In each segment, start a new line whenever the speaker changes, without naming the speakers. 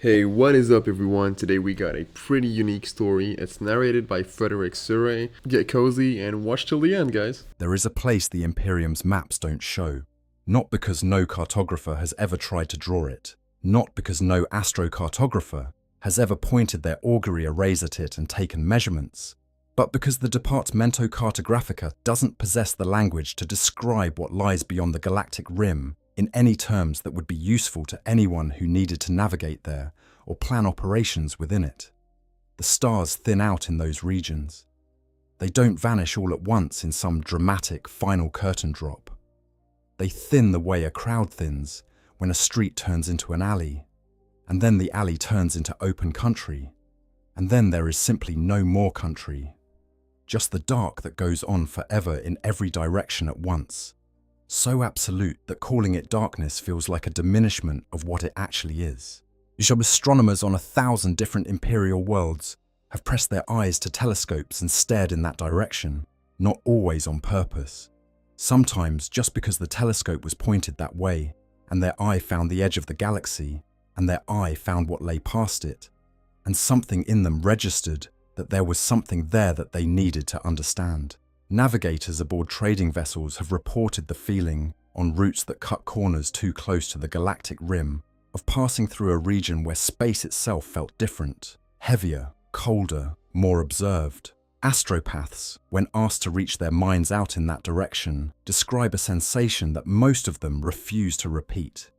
Hey, what is up everyone? Today we got a pretty unique story. It's narrated by Frederick Surrey. Get cozy and watch till the end, guys.
There is a place the Imperium's maps don't show, not because no cartographer has ever tried to draw it, not because no astrocartographer has ever pointed their augury arrays at it and taken measurements, but because the Departamento Cartographica doesn't possess the language to describe what lies beyond the galactic rim in any terms that would be useful to anyone who needed to navigate there or plan operations within it. The stars thin out in those regions. They don't vanish all at once in some dramatic final curtain drop. They thin the way a crowd thins when a street turns into an alley, and then the alley turns into open country, and then there is simply no more country. Just the dark that goes on forever in every direction at once. So absolute that calling it darkness feels like a diminishment of what it actually is. Astronomers on 1,000 different imperial worlds have pressed their eyes to telescopes and stared in that direction, not always on purpose. Sometimes just because the telescope was pointed that way, and their eye found the edge of the galaxy, and their eye found what lay past it, and something in them registered that there was something there that they needed to understand. Navigators aboard trading vessels have reported the feeling, on routes that cut corners too close to the galactic rim, of passing through a region where space itself felt different, heavier, colder, more observed. Astropaths, when asked to reach their minds out in that direction, describe a sensation that most of them refuse to repeat.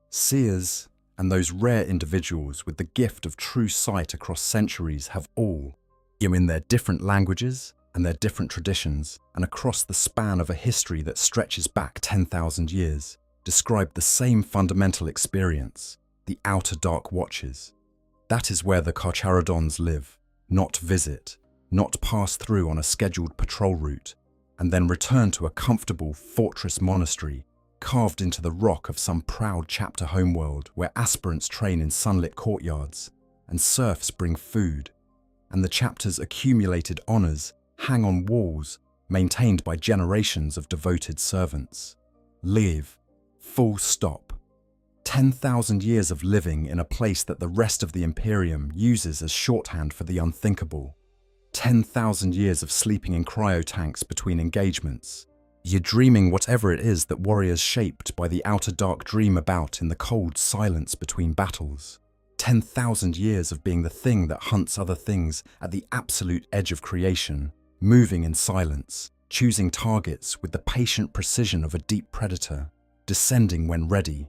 Seers, and those rare individuals with the gift of true sight across centuries have all, in their different languages and their different traditions, and across the span of a history that stretches back 10,000 years, describe the same fundamental experience, the outer dark watches. That is where the Carcharodons live, not visit, not pass through on a scheduled patrol route, and then return to a comfortable fortress monastery carved into the rock of some proud chapter homeworld where aspirants train in sunlit courtyards, and serfs bring food, and the chapter's accumulated honors hang on walls maintained by generations of devoted servants. Live, full stop. 10,000 years of living in a place that the rest of the Imperium uses as shorthand for the unthinkable. 10,000 years of sleeping in cryotanks between engagements. You're dreaming whatever it is that warriors shaped by the outer dark dream about in the cold silence between battles. 10,000 years of being the thing that hunts other things at the absolute edge of creation, moving in silence, choosing targets with the patient precision of a deep predator, descending when ready,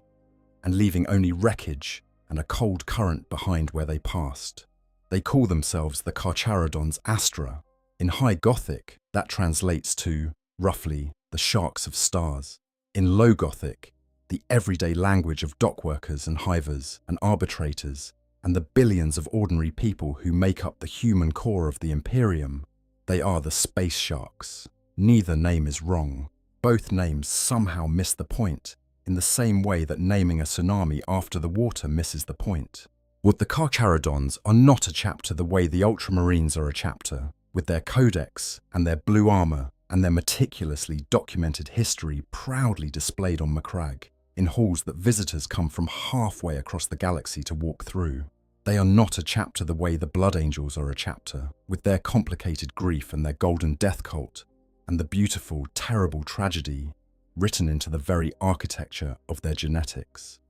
and leaving only wreckage and a cold current behind where they passed. They call themselves the Carcharodons Astra. In High Gothic, that translates to, roughly, the sharks of stars. In Low Gothic, the everyday language of dockworkers and hivers and arbitrators, and the billions of ordinary people who make up the human core of the Imperium, they are the space sharks. Neither name is wrong. Both names somehow miss the point, in the same way that naming a tsunami after the water misses the point. What the Carcharodons are not a chapter the way the Ultramarines are a chapter, with their codex and their blue armor and their meticulously documented history proudly displayed on Macragge, in halls that visitors come from halfway across the galaxy to walk through. They are not a chapter the way the Blood Angels are a chapter, with their complicated grief and their golden death cult, and the beautiful, terrible tragedy written into the very architecture of their genetics.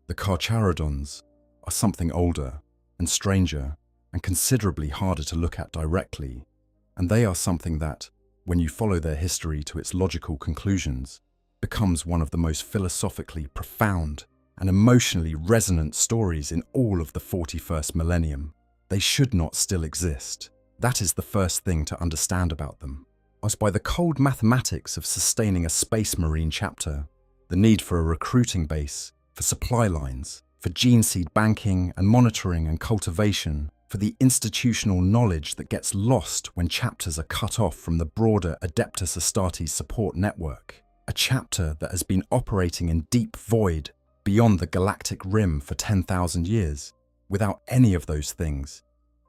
The Carcharodons are something older and stranger and considerably harder to look at directly, and they are something that, when you follow their history to its logical conclusions, becomes one of the most philosophically profound and emotionally resonant stories in all of the 41st millennium. They should not still exist. That is the first thing to understand about them. As by the cold mathematics of sustaining a space marine chapter, the need for a recruiting base, for supply lines, for gene seed banking and monitoring and cultivation, for the institutional knowledge that gets lost when chapters are cut off from the broader Adeptus Astartes support network. A chapter that has been operating in deep void beyond the galactic rim for 10,000 years, without any of those things,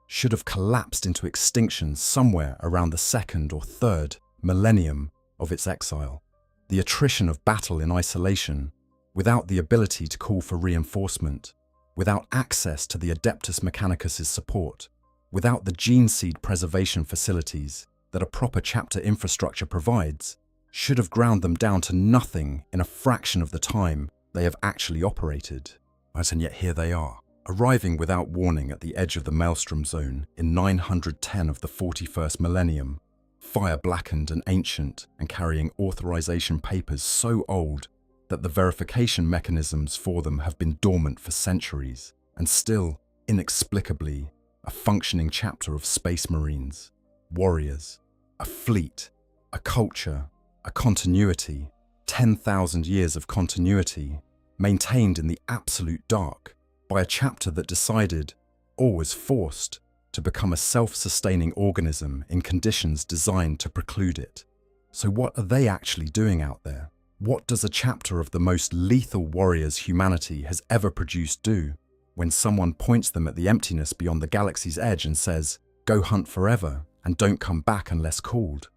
should have collapsed into extinction somewhere around the second or third millennium of its exile. The attrition of battle in isolation, without the ability to call for reinforcement, without access to the Adeptus Mechanicus's support, without the gene seed preservation facilities that a proper chapter infrastructure provides, should have ground them down to nothing in a fraction of the time they have actually operated. And yet here they are, arriving without warning at the edge of the Maelstrom Zone in 910 of the 41st Millennium, fire-blackened and ancient and carrying authorization papers so old that the verification mechanisms for them have been dormant for centuries, and still, inexplicably, a functioning chapter of Space Marines, warriors, a fleet, a culture, a continuity, 10,000 years of continuity, maintained in the absolute dark by a chapter that decided, or was forced, to become a self-sustaining organism in conditions designed to preclude it. So what are they actually doing out there? What does a chapter of the most lethal warriors humanity has ever produced do when someone points them at the emptiness beyond the galaxy's edge and says, "Go hunt forever and don't come back unless called"?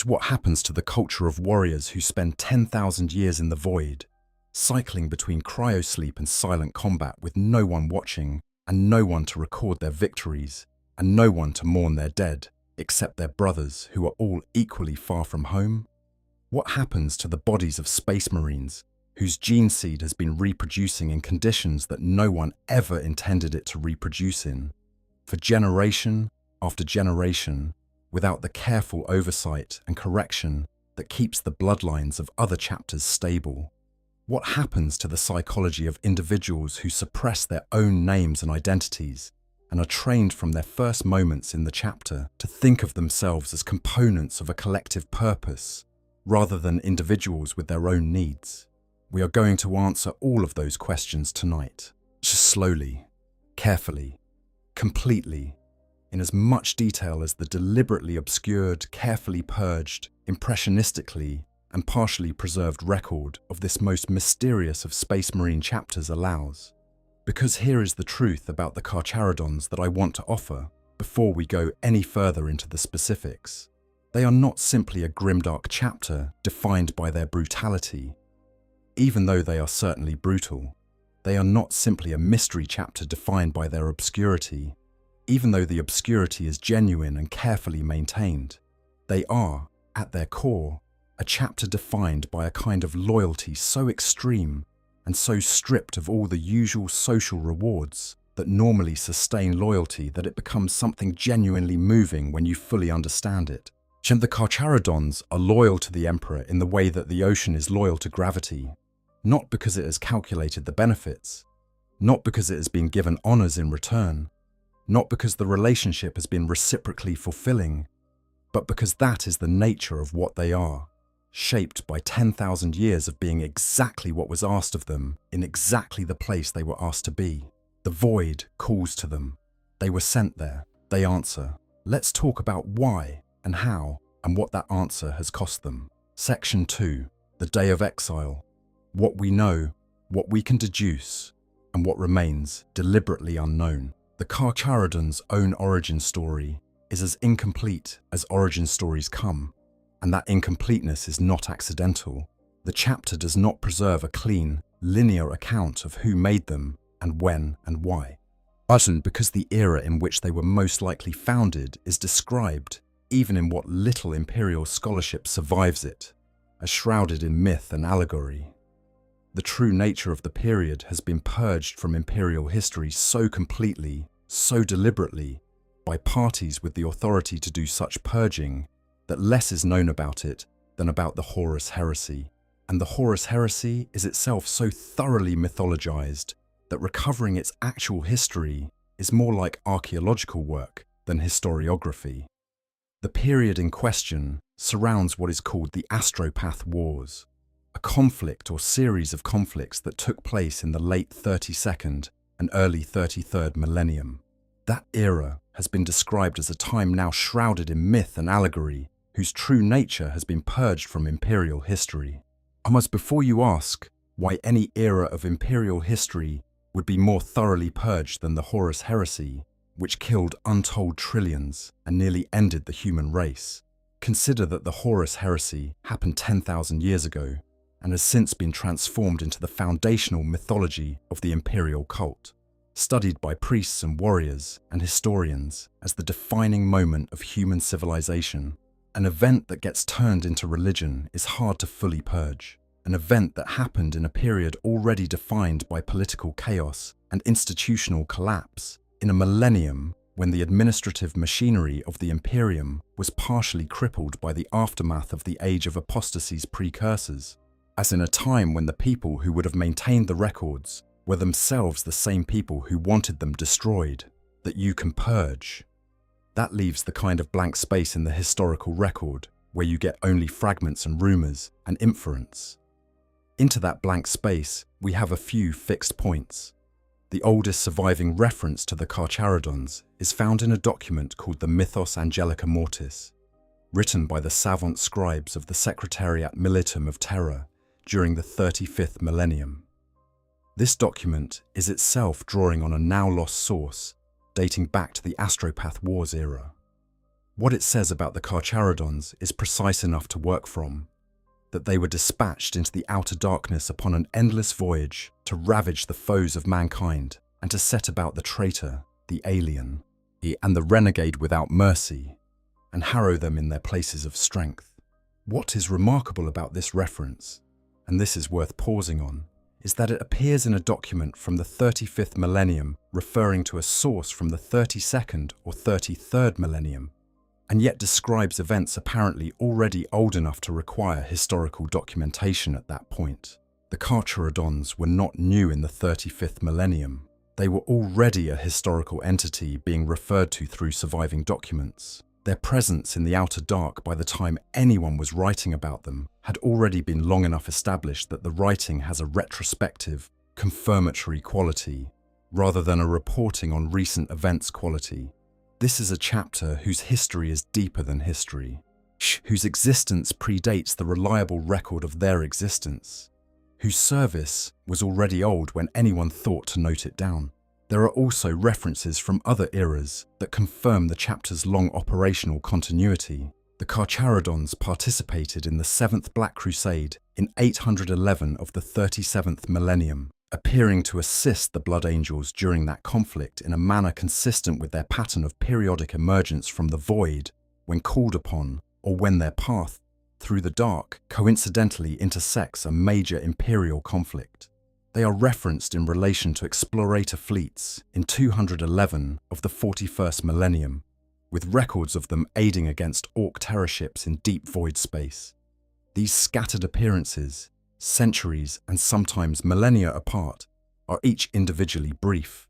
What happens to the culture of warriors who spend 10,000 years in the void, cycling between cryosleep and silent combat with no one watching and no one to record their victories and no one to mourn their dead, except their brothers who are all equally far from home? What happens to the bodies of Space Marines whose gene seed has been reproducing in conditions that no one ever intended it to reproduce in, for generation after generation, without the careful oversight and correction that keeps the bloodlines of other chapters stable? What happens to the psychology of individuals who suppress their own names and identities and are trained from their first moments in the chapter to think of themselves as components of a collective purpose, rather than individuals with their own needs? We are going to answer all of those questions tonight, just slowly, carefully, completely, in as much detail as the deliberately obscured, carefully purged, impressionistically and partially preserved record of this most mysterious of Space Marine chapters allows. Because here is the truth about the Carcharodons that I want to offer before we go any further into the specifics. They are not simply a grimdark chapter defined by their brutality. Even though they are certainly brutal, they are not simply a mystery chapter defined by their obscurity. Even though the obscurity is genuine and carefully maintained, they are, at their core, a chapter defined by a kind of loyalty so extreme and so stripped of all the usual social rewards that normally sustain loyalty that it becomes something genuinely moving when you fully understand it. And the Carcharodons are loyal to the Emperor in the way that the ocean is loyal to gravity, not because it has calculated the benefits, not because it has been given honors in return, not because the relationship has been reciprocally fulfilling, but because that is the nature of what they are, shaped by 10,000 years of being exactly what was asked of them in exactly the place they were asked to be. The void calls to them. They were sent there. They answer. Let's talk about why and how and what that answer has cost them. Section 2. The Day of Exile. What we know, what we can deduce, and what remains deliberately unknown. The Carcharodons' own origin story is as incomplete as origin stories come, and that incompleteness is not accidental. The chapter does not preserve a clean, linear account of who made them and when and why. Because the era in which they were most likely founded is described, even in what little imperial scholarship survives it, as shrouded in myth and allegory. The true nature of the period has been purged from imperial history so completely, so deliberately, by parties with the authority to do such purging, that less is known about it than about the Horus heresy. And the Horus heresy is itself so thoroughly mythologized that recovering its actual history is more like archaeological work than historiography. The period in question surrounds what is called the Astropath Wars, a conflict or series of conflicts that took place in the late 32nd and early 33rd millennium. That era has been described as a time now shrouded in myth and allegory, whose true nature has been purged from imperial history. Almost before you ask why any era of imperial history would be more thoroughly purged than the Horus heresy, which killed untold trillions and nearly ended the human race, consider that the Horus heresy happened 10,000 years ago and has since been transformed into the foundational mythology of the imperial cult. studied by priests and warriors and historians as the defining moment of human civilization. An event that gets turned into religion is hard to fully purge. An event that happened in a period already defined by political chaos and institutional collapse, in a millennium when the administrative machinery of the Imperium was partially crippled by the aftermath of the Age of Apostasy's precursors, as in a time when the people who would have maintained the records were themselves the same people who wanted them destroyed, that you can purge. That leaves the kind of blank space in the historical record where you get only fragments and rumours and inference. Into that blank space, we have a few fixed points. The oldest surviving reference to the Carcharodons is found in a document called the Mythos Angelica Mortis, written by the savant scribes of the Secretariat Militum of Terra during the 35th millennium. This document is itself drawing on a now-lost source dating back to the Astropath Wars era. What it says about the Carcharodons is precise enough to work from, that they were dispatched into the outer darkness upon an endless voyage to ravage the foes of mankind and to set about the traitor, the alien, and the renegade without mercy, and harrow them in their places of strength. What is remarkable about this reference, and this is worth pausing on, is that it appears in a document from the 35th millennium referring to a source from the 32nd or 33rd millennium, and yet describes events apparently already old enough to require historical documentation at that point. The Carcharodons were not new in the 35th millennium. They were already a historical entity being referred to through surviving documents. Their presence in the outer dark by the time anyone was writing about them had already been long enough established that the writing has a retrospective, confirmatory quality, rather than a reporting on recent events quality. This is a chapter whose history is deeper than history, whose existence predates the reliable record of their existence, whose service was already old when anyone thought to note it down. There are also references from other eras that confirm the chapter's long operational continuity. The Carcharodons participated in the 7th Black Crusade in 811 of the 37th millennium, appearing to assist the Blood Angels during that conflict in a manner consistent with their pattern of periodic emergence from the void when called upon, or when their path through the dark coincidentally intersects a major imperial conflict. They are referenced in relation to explorator fleets in 211 of the 41st millennium, with records of them aiding against Orc terror ships in deep void space. These scattered appearances, centuries and sometimes millennia apart, are each individually brief.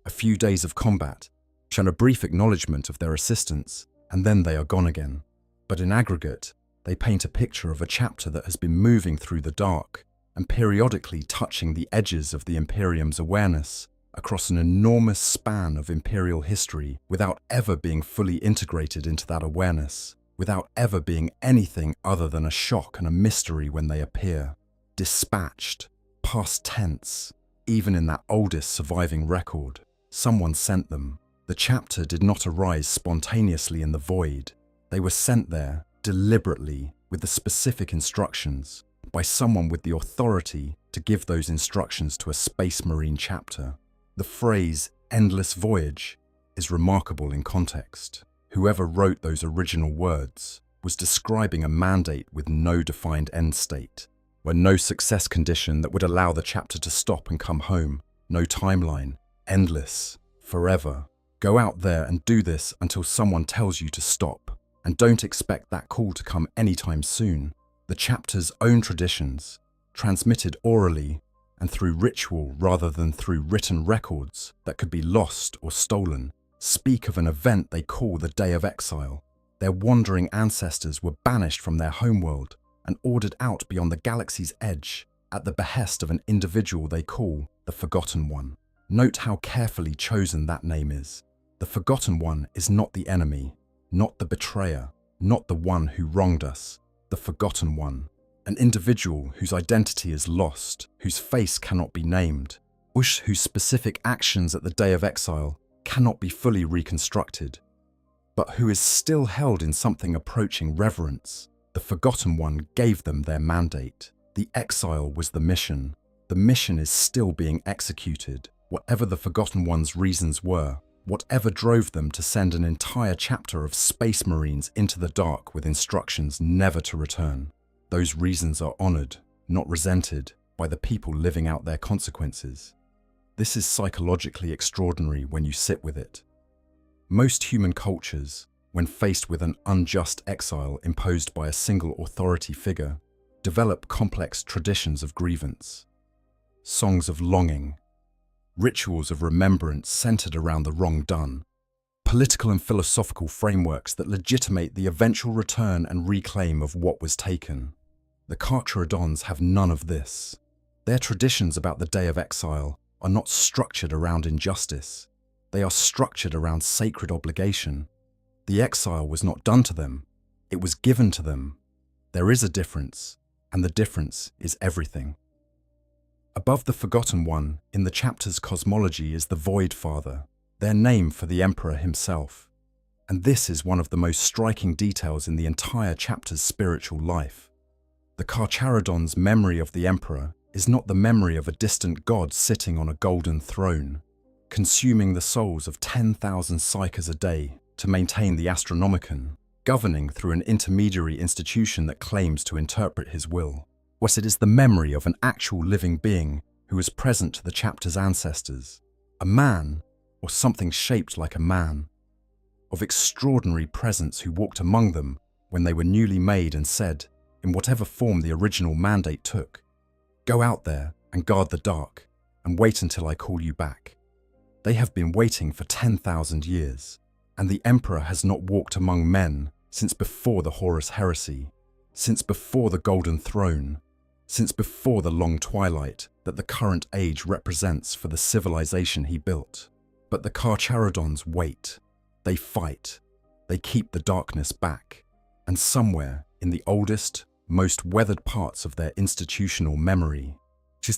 A few days of combat, and a brief acknowledgement of their assistance, and then they are gone again. But in aggregate, they paint a picture of a chapter that has been moving through the dark and periodically touching the edges of the Imperium's awareness across an enormous span of imperial history without ever being fully integrated into that awareness, without ever being anything other than a shock and a mystery when they appear. Dispatched, past tense, even in that oldest surviving record. Someone sent them. The chapter did not arise spontaneously in the void. They were sent there deliberately with the specific instructions by someone with the authority to give those instructions to a Space Marine chapter. The phrase "endless voyage" is remarkable in context. Whoever wrote those original words was describing a mandate with no defined end state, where no success condition that would allow the chapter to stop and come home, no timeline, endless, forever. Go out there and do this until someone tells you to stop, and don't expect that call to come anytime soon. The chapter's own traditions, transmitted orally and through ritual rather than through written records that could be lost or stolen, speak of an event they call the Day of Exile. Their wandering ancestors were banished from their homeworld and ordered out beyond the galaxy's edge at the behest of an individual they call the Forgotten One. Note how carefully chosen that name is. The Forgotten One is not the enemy, not the betrayer, not the one who wronged us. The Forgotten One, an individual whose identity is lost, whose face cannot be named, whose specific actions at the Day of Exile cannot be fully reconstructed, but who is still held in something approaching reverence. The Forgotten One gave them their mandate. The exile was the mission. The mission is still being executed. Whatever the Forgotten One's reasons were, whatever drove them to send an entire chapter of Space Marines into the dark with instructions never to return, those reasons are honored, not resented, by the people living out their consequences. This is psychologically extraordinary when you sit with it. Most human cultures, when faced with an unjust exile imposed by a single authority figure, develop complex traditions of grievance. Songs of longing, rituals of remembrance centered around the wrong done, political and philosophical frameworks that legitimate the eventual return and reclaim of what was taken. The Carcharodons have none of this. Their traditions about the day of exile are not structured around injustice. They are structured around sacred obligation. The exile was not done to them. It was given to them. There is a difference, and the difference is everything. Above the Forgotten One, in the chapter's cosmology, is the Void Father, their name for the Emperor himself. And this is one of the most striking details in the entire chapter's spiritual life. The Carcharodons' memory of the Emperor is not the memory of a distant god sitting on a golden throne, consuming the souls of 10,000 psychers a day to maintain the Astronomicon, governing through an intermediary institution that claims to interpret his will. What it is the memory of an actual living being who was present to the chapter's ancestors, a man, or something shaped like a man, of extraordinary presence who walked among them when they were newly made and said, in whatever form the original mandate took, "Go out there and guard the dark, and wait until I call you back." They have been waiting for 10,000 years, and the Emperor has not walked among men since before the Horus Heresy, since before the Golden Throne, since before the long twilight that the current age represents for the civilization he built. But the Carcharodons wait, they fight, they keep the darkness back, and somewhere in the oldest, most weathered parts of their institutional memory,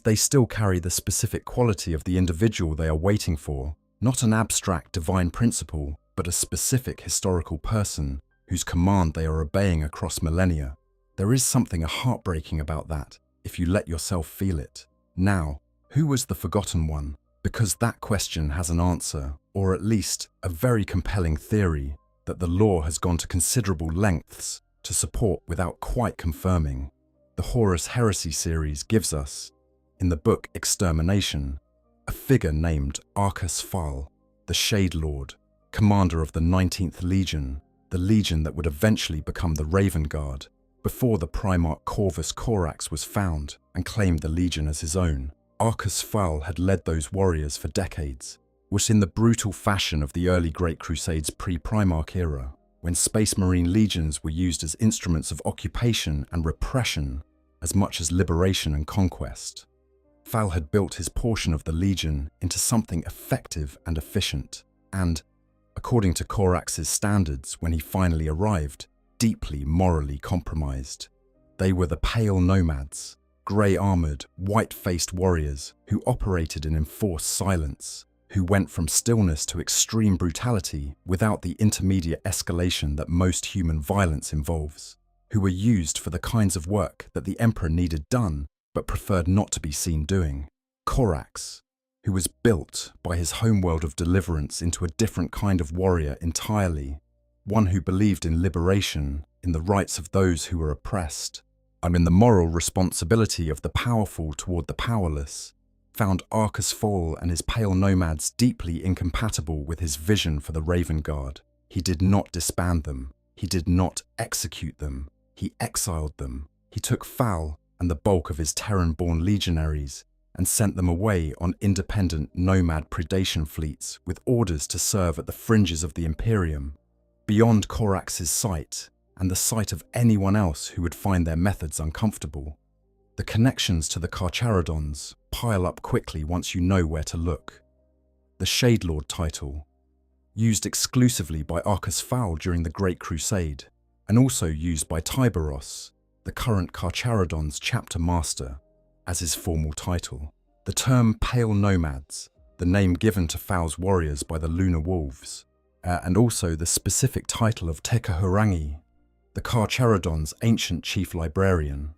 they still carry the specific quality of the individual they are waiting for, not an abstract divine principle, but a specific historical person whose command they are obeying across millennia. There is something heartbreaking about that, if you let yourself feel it. Now, who was the Forgotten One? Because that question has an answer, or at least a very compelling theory, that the lore has gone to considerable lengths to support without quite confirming. The Horus Heresy series gives us, in the book Extermination, a figure named Arcus Phal, the Shade Lord, commander of the 19th Legion, the legion that would eventually become the Raven Guard, before the Primarch Corvus Corax was found and claimed the legion as his own. Arcus Phal had led those warriors for decades, which in the brutal fashion of the early Great Crusades pre-Primarch era, when Space Marine legions were used as instruments of occupation and repression as much as liberation and conquest. Phal had built his portion of the legion into something effective and efficient, and, according to Corax's standards when he finally arrived, deeply morally compromised. They were the pale nomads, grey-armoured, white-faced warriors who operated in enforced silence, who went from stillness to extreme brutality without the intermediate escalation that most human violence involves, who were used for the kinds of work that the Emperor needed done but preferred not to be seen doing. Corax, who was built by his homeworld of deliverance into a different kind of warrior entirely, one who believed in liberation, in the rights of those who were oppressed, and in the moral responsibility of the powerful toward the powerless, found Arcus Phal and his pale nomads deeply incompatible with his vision for the Raven Guard. He did not disband them. He did not execute them. He exiled them. He took Phal and the bulk of his Terran-born legionaries and sent them away on independent nomad predation fleets with orders to serve at the fringes of the Imperium, beyond Corax's sight and the sight of anyone else who would find their methods uncomfortable. The connections to the Carcharodons pile up quickly once you know where to look. The Shade Lord title, used exclusively by Arcus Phal during the Great Crusade, and also used by Tiberos, the current Carcharodons chapter master, as his formal title. The term Pale Nomads, the name given to Phal's warriors by the Lunar Wolves, and also the specific title of Tekahurangi, the Carcharodons' ancient chief librarian.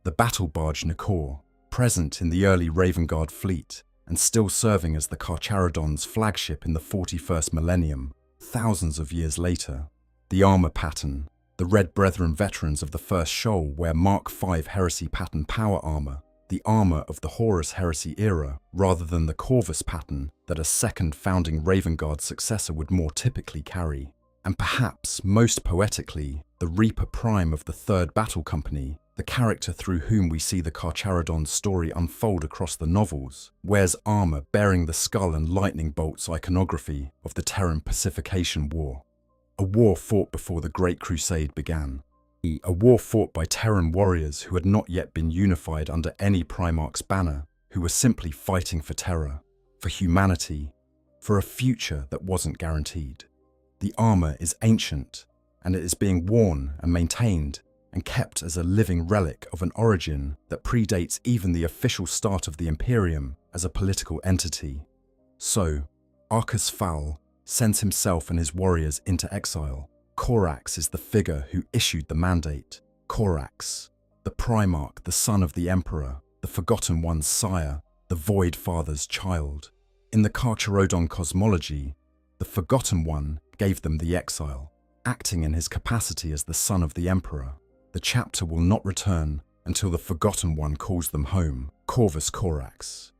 The battle barge Nakor, present in the early Raven Guard fleet, and still serving as the Carcharodons' flagship in the 41st millennium, thousands of years later. The armor pattern. The Red Brethren veterans of the First Shoal wear Mark V heresy pattern power armor, the armor of the Horus heresy era, rather than the Corvus pattern that a second founding Raven Guard successor would more typically carry. And perhaps, most poetically, the Reaper Prime of the Third Battle Company, the character through whom we see the Carcharodons' story unfold across the novels, wears armor bearing the skull and lightning bolts iconography of the Terran Pacification War. A war fought before the Great Crusade began. A war fought by Terran warriors who had not yet been unified under any Primarch's banner, who were simply fighting for terror, for humanity, for a future that wasn't guaranteed. The armor is ancient, and it is being worn and maintained and kept as a living relic of an origin that predates even the official start of the Imperium as a political entity. So, Arcus Fowl sends himself and his warriors into exile. Corax is the figure who issued the mandate. Corax, the Primarch, the son of the Emperor, the Forgotten One's sire, the Void Father's child. In the Carcharodon cosmology, the Forgotten One gave them the exile, acting in his capacity as the son of the Emperor. The chapter will not return until the Forgotten One calls them home, Corvus Corax,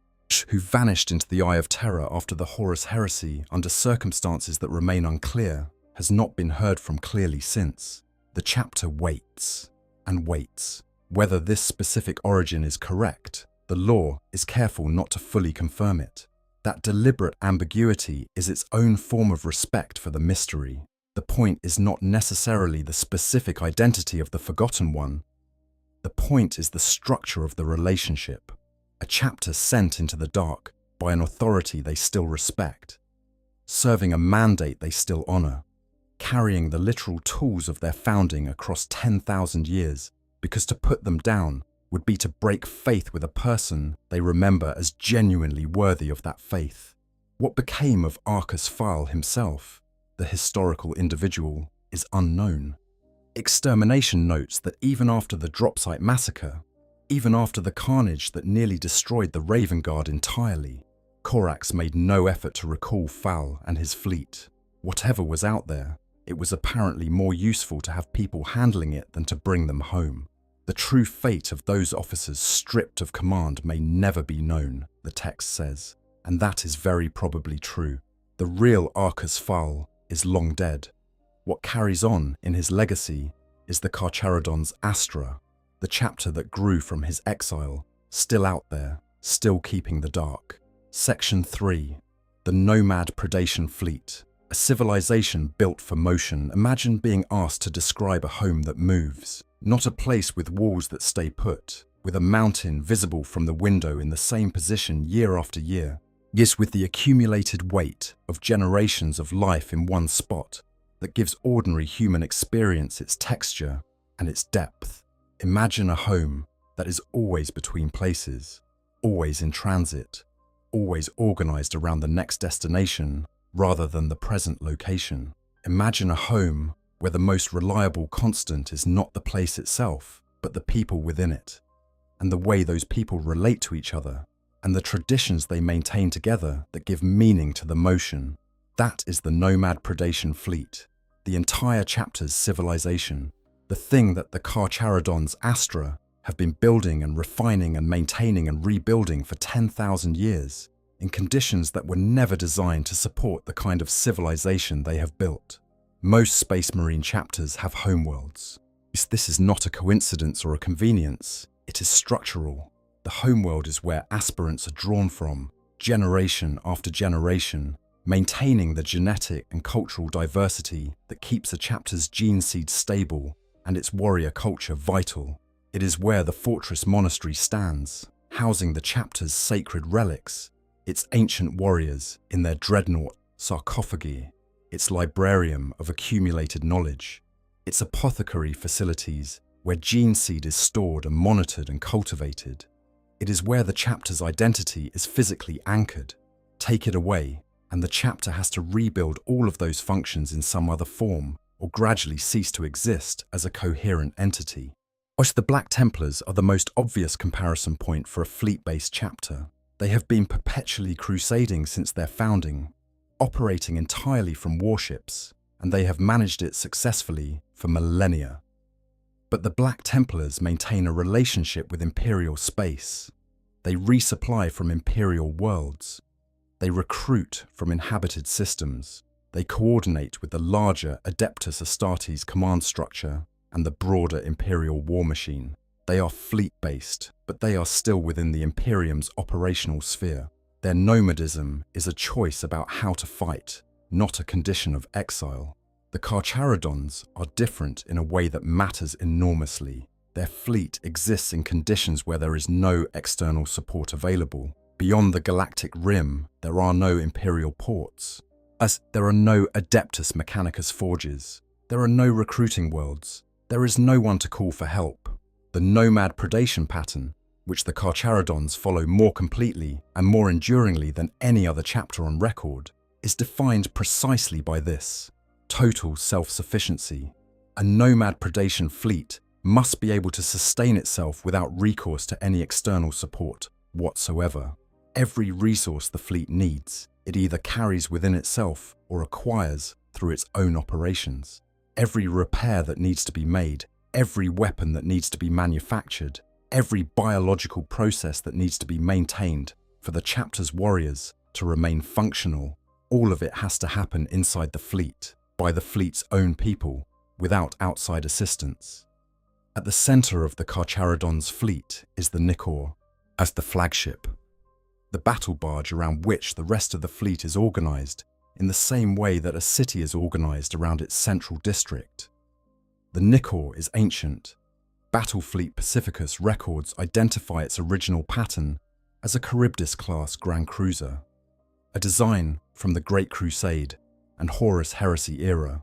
who vanished into the Eye of Terror after the Horus heresy under circumstances that remain unclear, has not been heard from clearly since. The chapter waits and waits. Whether this specific origin is correct, the lore is careful not to fully confirm it. That deliberate ambiguity is its own form of respect for the mystery. The point is not necessarily the specific identity of the Forgotten One. The point is the structure of the relationship. A chapter sent into the dark by an authority they still respect, serving a mandate they still honor, carrying the literal tools of their founding across 10,000 years, because to put them down would be to break faith with a person they remember as genuinely worthy of that faith. What became of Arcus Fowl himself, the historical individual, is unknown. Extermination notes that even after the Dropsite massacre, even after the carnage that nearly destroyed the Raven Guard entirely, Corax made no effort to recall Fowl and his fleet. Whatever was out there, it was apparently more useful to have people handling it than to bring them home. The true fate of those officers stripped of command may never be known, the text says, and that is very probably true. The real Arcus Fowl is long dead. What carries on in his legacy is the Carcharodons' Astra, the chapter that grew from his exile, still out there, still keeping the dark. Section 3. The Nomad Predation Fleet. A civilization built for motion. Imagine being asked to describe a home that moves. Not a place with walls that stay put, with a mountain visible from the window in the same position year after year. Yes, with the accumulated weight of generations of life in one spot that gives ordinary human experience its texture and its depth. Imagine a home that is always between places, always in transit, always organized around the next destination rather than the present location. Imagine a home where the most reliable constant is not the place itself, but the people within it, and the way those people relate to each other, and the traditions they maintain together that give meaning to the motion. That is the Nomad Predation Fleet, the entire chapter's civilization, the thing that the Carcharodons' Astra have been building and refining and maintaining and rebuilding for 10,000 years, in conditions that were never designed to support the kind of civilization they have built. Most Space Marine chapters have homeworlds. This is not a coincidence or a convenience, it is structural. The homeworld is where aspirants are drawn from, generation after generation, maintaining the genetic and cultural diversity that keeps a chapter's gene seed stable and its warrior culture vital. It is where the fortress monastery stands, housing the chapter's sacred relics, its ancient warriors in their dreadnought sarcophagi, its librarium of accumulated knowledge, its apothecary facilities where gene seed is stored and monitored and cultivated. It is where the chapter's identity is physically anchored. Take it away, and the chapter has to rebuild all of those functions in some other form, or gradually cease to exist as a coherent entity. The Black Templars are the most obvious comparison point for a fleet-based chapter. They have been perpetually crusading since their founding, operating entirely from warships, and they have managed it successfully for millennia. But the Black Templars maintain a relationship with Imperial space. They resupply from Imperial worlds. They recruit from inhabited systems. They coordinate with the larger Adeptus Astartes command structure and the broader Imperial war machine. They are fleet-based, but they are still within the Imperium's operational sphere. Their nomadism is a choice about how to fight, not a condition of exile. The Carcharodons are different in a way that matters enormously. Their fleet exists in conditions where there is no external support available. Beyond the galactic rim, there are no Imperial ports. As there are no Adeptus Mechanicus forges. There are no recruiting worlds. There is no one to call for help. The nomad predation pattern, which the Carcharodons follow more completely and more enduringly than any other chapter on record, is defined precisely by this: total self-sufficiency. A nomad predation fleet must be able to sustain itself without recourse to any external support whatsoever. Every resource the fleet needs, it either carries within itself or acquires through its own operations. Every repair that needs to be made, every weapon that needs to be manufactured, every biological process that needs to be maintained for the chapter's warriors to remain functional, all of it has to happen inside the fleet, by the fleet's own people, without outside assistance. At the center of the Carcharodons' fleet is the Nicor, as the flagship, the battle barge around which the rest of the fleet is organized in the same way that a city is organized around its central district. The Nicor is ancient. Battlefleet Pacificus records identify its original pattern as a Charybdis-class Grand Cruiser, a design from the Great Crusade and Horus Heresy era,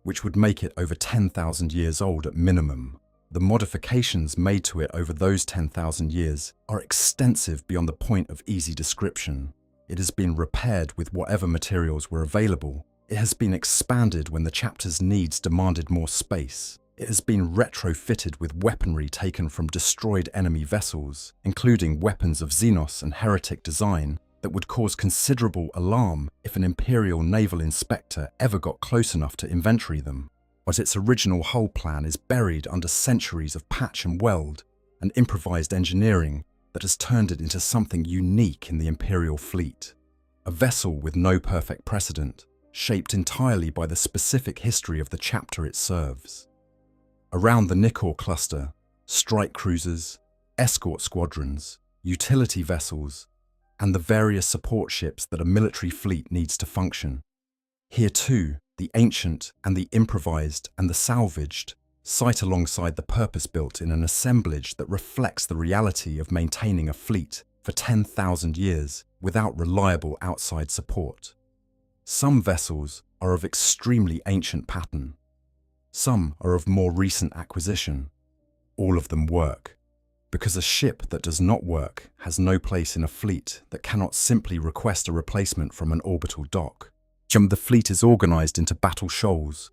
which would make it over 10,000 years old at minimum. The modifications made to it over those 10,000 years are extensive beyond the point of easy description. It has been repaired with whatever materials were available. It has been expanded when the chapter's needs demanded more space. It has been retrofitted with weaponry taken from destroyed enemy vessels, including weapons of Xenos and heretic design that would cause considerable alarm if an Imperial naval inspector ever got close enough to inventory them. But its original hull plan is buried under centuries of patch and weld and improvised engineering that has turned it into something unique in the Imperial fleet. A vessel with no perfect precedent, shaped entirely by the specific history of the chapter it serves. Around the Nicor cluster, strike cruisers, escort squadrons, utility vessels, and the various support ships that a military fleet needs to function. Here too, the ancient and the improvised and the salvaged sight alongside the purpose-built in an assemblage that reflects the reality of maintaining a fleet for 10,000 years without reliable outside support. Some vessels are of extremely ancient pattern. Some are of more recent acquisition. All of them work, because a ship that does not work has no place in a fleet that cannot simply request a replacement from an orbital dock. The fleet is organized into battle shoals,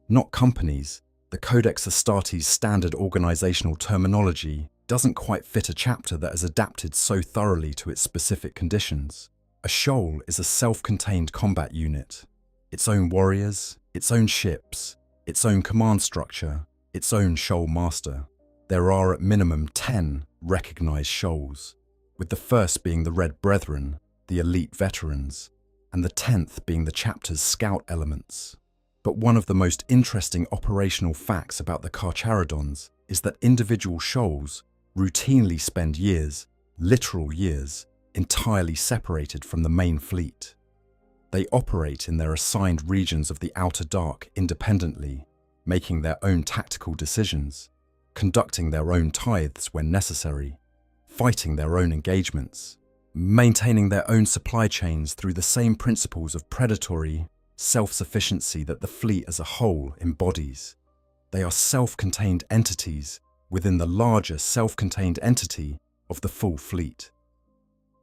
not companies. The Codex Astartes standard organizational terminology doesn't quite fit a chapter that has adapted so thoroughly to its specific conditions. A shoal is a self-contained combat unit, its own warriors, its own ships, its own command structure, its own shoal master. There are at minimum 10 recognized shoals, with the first being the Red Brethren, the elite veterans, and the 10th being the chapter's scout elements. But one of the most interesting operational facts about the Carcharodons is that individual shoals routinely spend years, literal years, entirely separated from the main fleet. They operate in their assigned regions of the Outer Dark independently, making their own tactical decisions, conducting their own tithes when necessary, fighting their own engagements, maintaining their own supply chains through the same principles of predatory self-sufficiency that the fleet as a whole embodies. They are self-contained entities within the larger self-contained entity of the full fleet.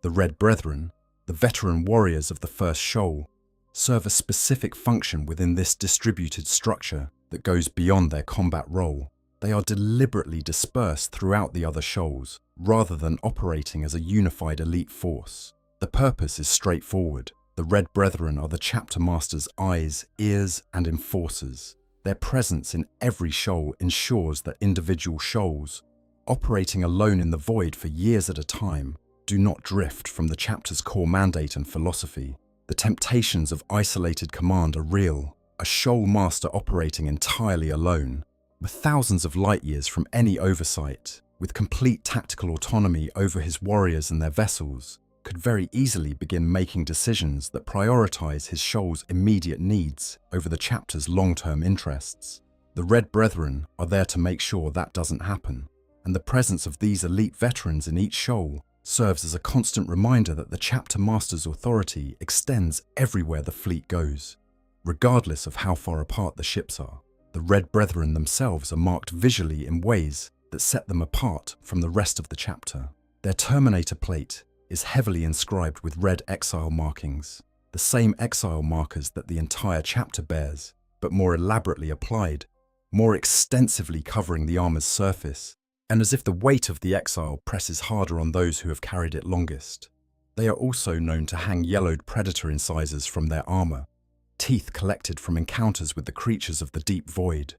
The Red Brethren, the veteran warriors of the first shoal, serve a specific function within this distributed structure that goes beyond their combat role. They are deliberately dispersed throughout the other shoals, rather than operating as a unified elite force. The purpose is straightforward. The Red Brethren are the chapter master's eyes, ears, and enforcers. Their presence in every shoal ensures that individual shoals, operating alone in the void for years at a time, do not drift from the chapter's core mandate and philosophy. The temptations of isolated command are real. A shoal master operating entirely alone, with thousands of light years from any oversight, with complete tactical autonomy over his warriors and their vessels, could very easily begin making decisions that prioritize his shoal's immediate needs over the chapter's long-term interests. The Red Brethren are there to make sure that doesn't happen, and the presence of these elite veterans in each shoal serves as a constant reminder that the chapter master's authority extends everywhere the fleet goes. Regardless of how far apart the ships are, the Red Brethren themselves are marked visually in ways that set them apart from the rest of the chapter. Their Terminator plate is heavily inscribed with red exile markings, the same exile markers that the entire chapter bears, but more elaborately applied, more extensively covering the armor's surface, and as if the weight of the exile presses harder on those who have carried it longest. They are also known to hang yellowed predator incisors from their armor, teeth collected from encounters with the creatures of the deep void,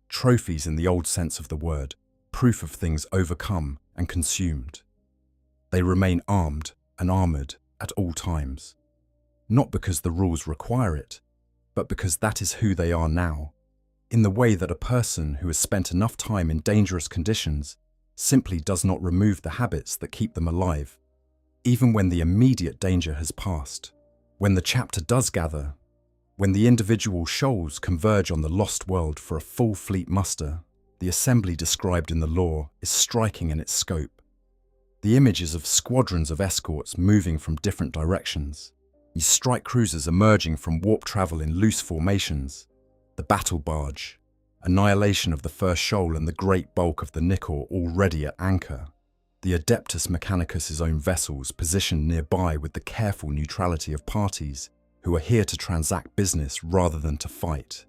trophies in the old sense of the word, proof of things overcome and consumed. They remain armed and armored at all times, not because the rules require it, but because that is who they are now, in the way that a person who has spent enough time in dangerous conditions simply does not remove the habits that keep them alive, even when the immediate danger has passed. When the chapter does gather, when the individual shoals converge on the lost world for a full fleet muster, the assembly described in the lore is striking in its scope. The images of squadrons of escorts moving from different directions, these strike cruisers emerging from warp travel in loose formations, the battle barge, annihilation of the first shoal and the great bulk of the Nicor already at anchor, the Adeptus Mechanicus' own vessels positioned nearby with the careful neutrality of parties who are here to transact business rather than to fight.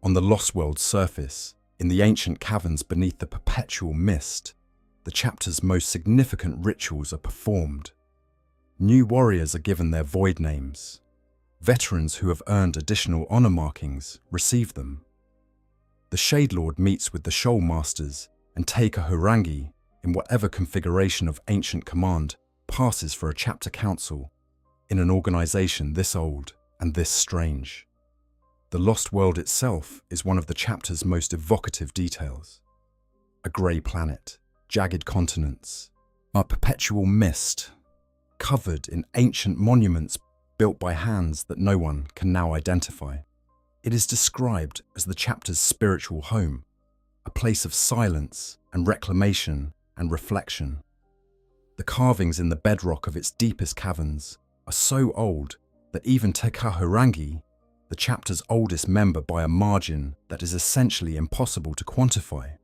On the Lost World's surface, in the ancient caverns beneath the perpetual mist, the chapter's most significant rituals are performed. New warriors are given their void names. Veterans who have earned additional honor markings receive them. The Shade Lord meets with the Shoal Masters, and Taker Hurangi, in whatever configuration of ancient command, passes for a chapter council in an organization this old and this strange. The Lost World itself is one of the chapter's most evocative details. A grey planet, jagged continents, a perpetual mist, covered in ancient monuments built by hands that no one can now identify. It is described as the chapter's spiritual home, a place of silence and reclamation and reflection. The carvings in the bedrock of its deepest caverns are so old that even Tekahurangi, the chapter's oldest member by a margin that is essentially impossible to quantify,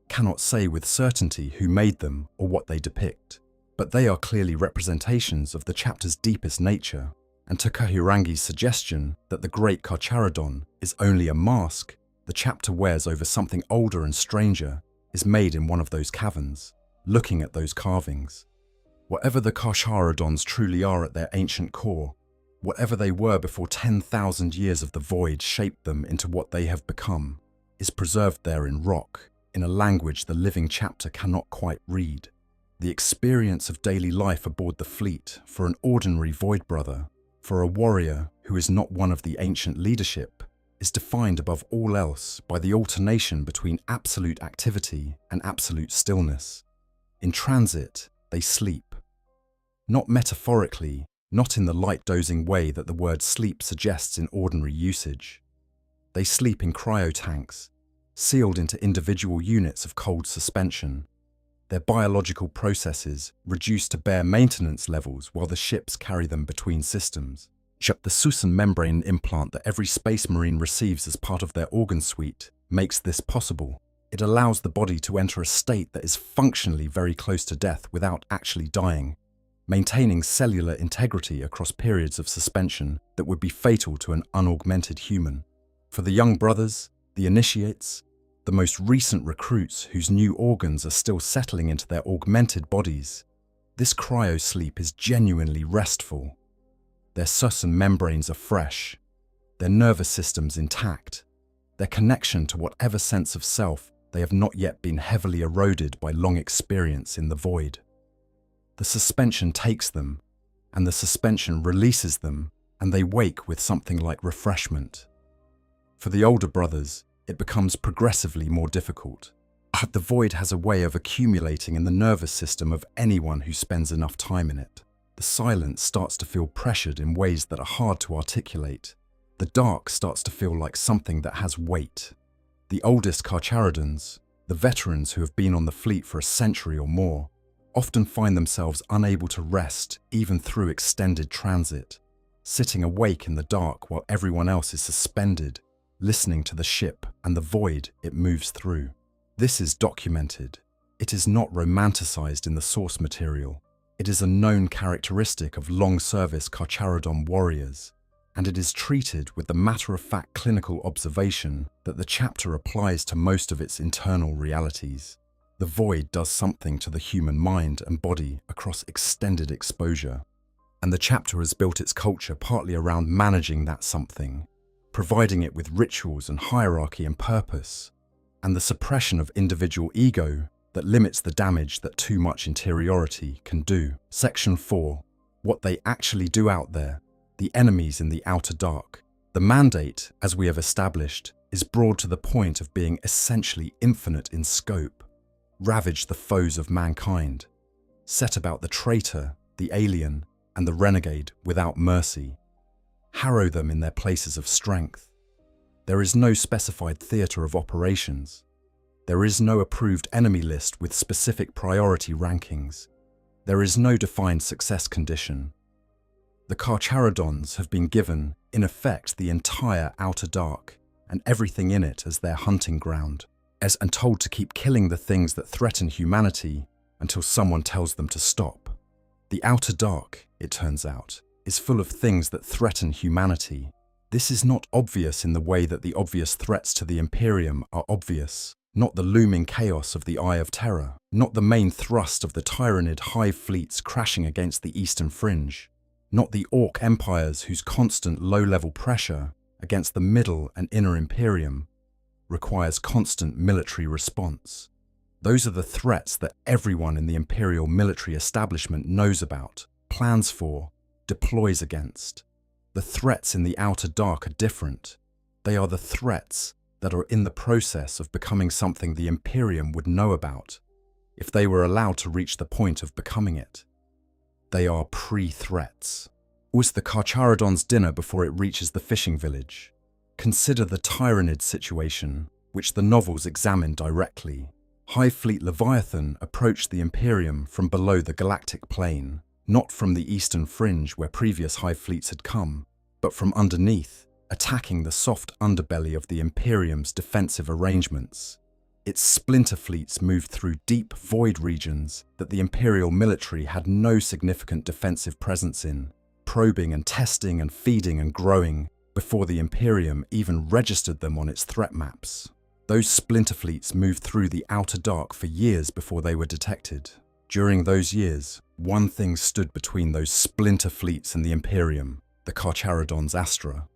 cannot say with certainty who made them or what they depict. But they are clearly representations of the chapter's deepest nature, and Tekahurangi's suggestion that the great Carcharodon is only a mask the chapter wears over something older and stranger is made in one of those caverns, looking at those carvings. Whatever the Carcharodons truly are at their ancient core, whatever they were before 10,000 years of the void shaped them into what they have become, is preserved there in rock, in a language the living chapter cannot quite read. The experience of daily life aboard the fleet for an ordinary void brother, for a warrior who is not one of the ancient leadership, is defined above all else by the alternation between absolute activity and absolute stillness. In transit, they sleep. Not metaphorically, not in the light dozing way that the word sleep suggests in ordinary usage. They sleep in cryotanks, sealed into individual units of cold suspension, their biological processes reduced to bare maintenance levels while the ships carry them between systems. The Susan membrane implant that every space marine receives as part of their organ suite makes this possible. It allows the body to enter a state that is functionally very close to death without actually dying, maintaining cellular integrity across periods of suspension that would be fatal to an unaugmented human. For the young brothers, the initiates, the most recent recruits whose new organs are still settling into their augmented bodies. This cryosleep is genuinely restful. Their susan membranes are fresh, their nervous systems intact, their connection to whatever sense of self they have not yet been heavily eroded by long experience in the void. The suspension takes them, and the suspension releases them, and they wake with something like refreshment. For the older brothers, it becomes progressively more difficult. But the void has a way of accumulating in the nervous system of anyone who spends enough time in it. The silence starts to feel pressured in ways that are hard to articulate. The dark starts to feel like something that has weight. The oldest Carcharodons, the veterans who have been on the fleet for a century or more, often find themselves unable to rest even through extended transit, sitting awake in the dark while everyone else is suspended, listening to the ship and the void it moves through. This is documented. It is not romanticized in the source material. It is a known characteristic of long-service Carcharodon warriors, and it is treated with the matter-of-fact clinical observation that the chapter applies to most of its internal realities. The void does something to the human mind and body across extended exposure, and the chapter has built its culture partly around managing that something, providing it with rituals and hierarchy and purpose, and the suppression of individual ego that limits the damage that too much interiority can do. Section 4. What they actually do out there, the enemies in the outer dark. The mandate, as we have established, is broad to the point of being essentially infinite in scope. Ravage the foes of mankind. Set about the traitor, the alien, and the renegade without mercy. Harrow them in their places of strength. There is no specified theatre of operations. There is no approved enemy list with specific priority rankings. There is no defined success condition. The Carcharodons have been given, in effect, the entire outer dark and everything in it as their hunting ground, and told to keep killing the things that threaten humanity until someone tells them to stop. The outer dark, it turns out, is full of things that threaten humanity. This is not obvious in the way that the obvious threats to the Imperium are obvious, not the looming chaos of the Eye of Terror, not the main thrust of the tyrannid hive fleets crashing against the eastern fringe, not the Orc empires whose constant low-level pressure against the middle and inner Imperium requires constant military response. Those are the threats that everyone in the Imperial military establishment knows about, plans for, deploys against. The threats in the outer dark are different. They are the threats that are in the process of becoming something the Imperium would know about, if they were allowed to reach the point of becoming it. They are pre-threats. Was the Carcharodons' dinner before it reaches the fishing village? Consider the tyrannid situation, which the novels examine directly. Hive Fleet Leviathan approached the Imperium from below the galactic plane, not from the eastern fringe where previous hive fleets had come, but from underneath, attacking the soft underbelly of the Imperium's defensive arrangements. Its splinter fleets moved through deep void regions that the Imperial military had no significant defensive presence in, probing and testing and feeding and growing before the Imperium even registered them on its threat maps. Those splinter fleets moved through the outer dark for years before they were detected. During those years, one thing stood between those splinter fleets and the Imperium, the Carcharodons' Astra.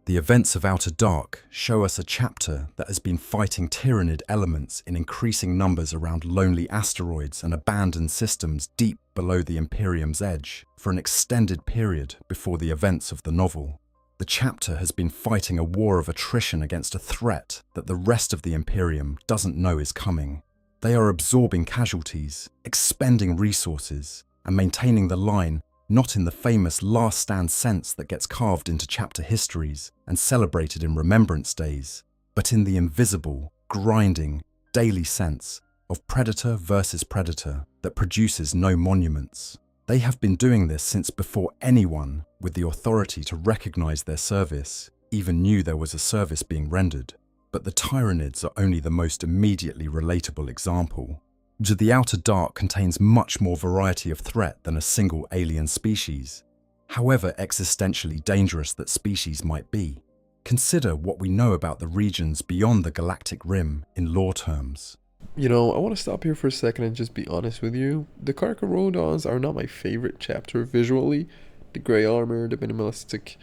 The events of Outer Dark show us a chapter that has been fighting tyrannid elements in increasing numbers around lonely asteroids and abandoned systems deep below the Imperium's edge for an extended period before the events of the novel. The chapter has been fighting a war of attrition against a threat that the rest of the Imperium doesn't know is coming. They are absorbing casualties, expending resources, and maintaining the line not in the famous last stand sense that gets carved into chapter histories and celebrated in Remembrance Days, but in the invisible, grinding, daily sense of predator versus predator that produces no monuments. They have been doing this since before anyone with the authority to recognize their service even knew there was a service being rendered. But the Tyrannids are only the most immediately relatable example. The Outer Dark contains much more variety of threat than a single alien species, however existentially dangerous that species might be. Consider what we know about the regions beyond the galactic rim in lore terms.
You know, I want to stop here for a second and just be honest with you. The Carcharodons are not my favorite chapter visually. The grey armor, the minimalistic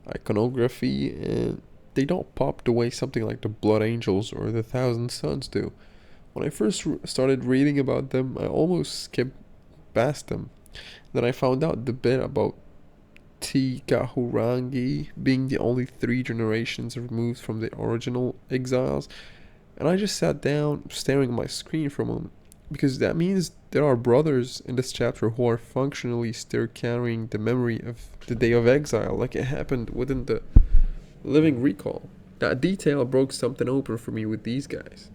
iconography, and they don't pop the way something like the Blood Angels or the Thousand Suns do. When I first started reading about them, I almost skipped past them. Then I found out the bit about Tithe being the only 3 generations removed from the original exiles, and I just sat down staring at my screen for a moment, because that means there are brothers in this chapter who are functionally still carrying the memory of the day of exile, like it happened within the living recall. That detail broke something open for me with these guys.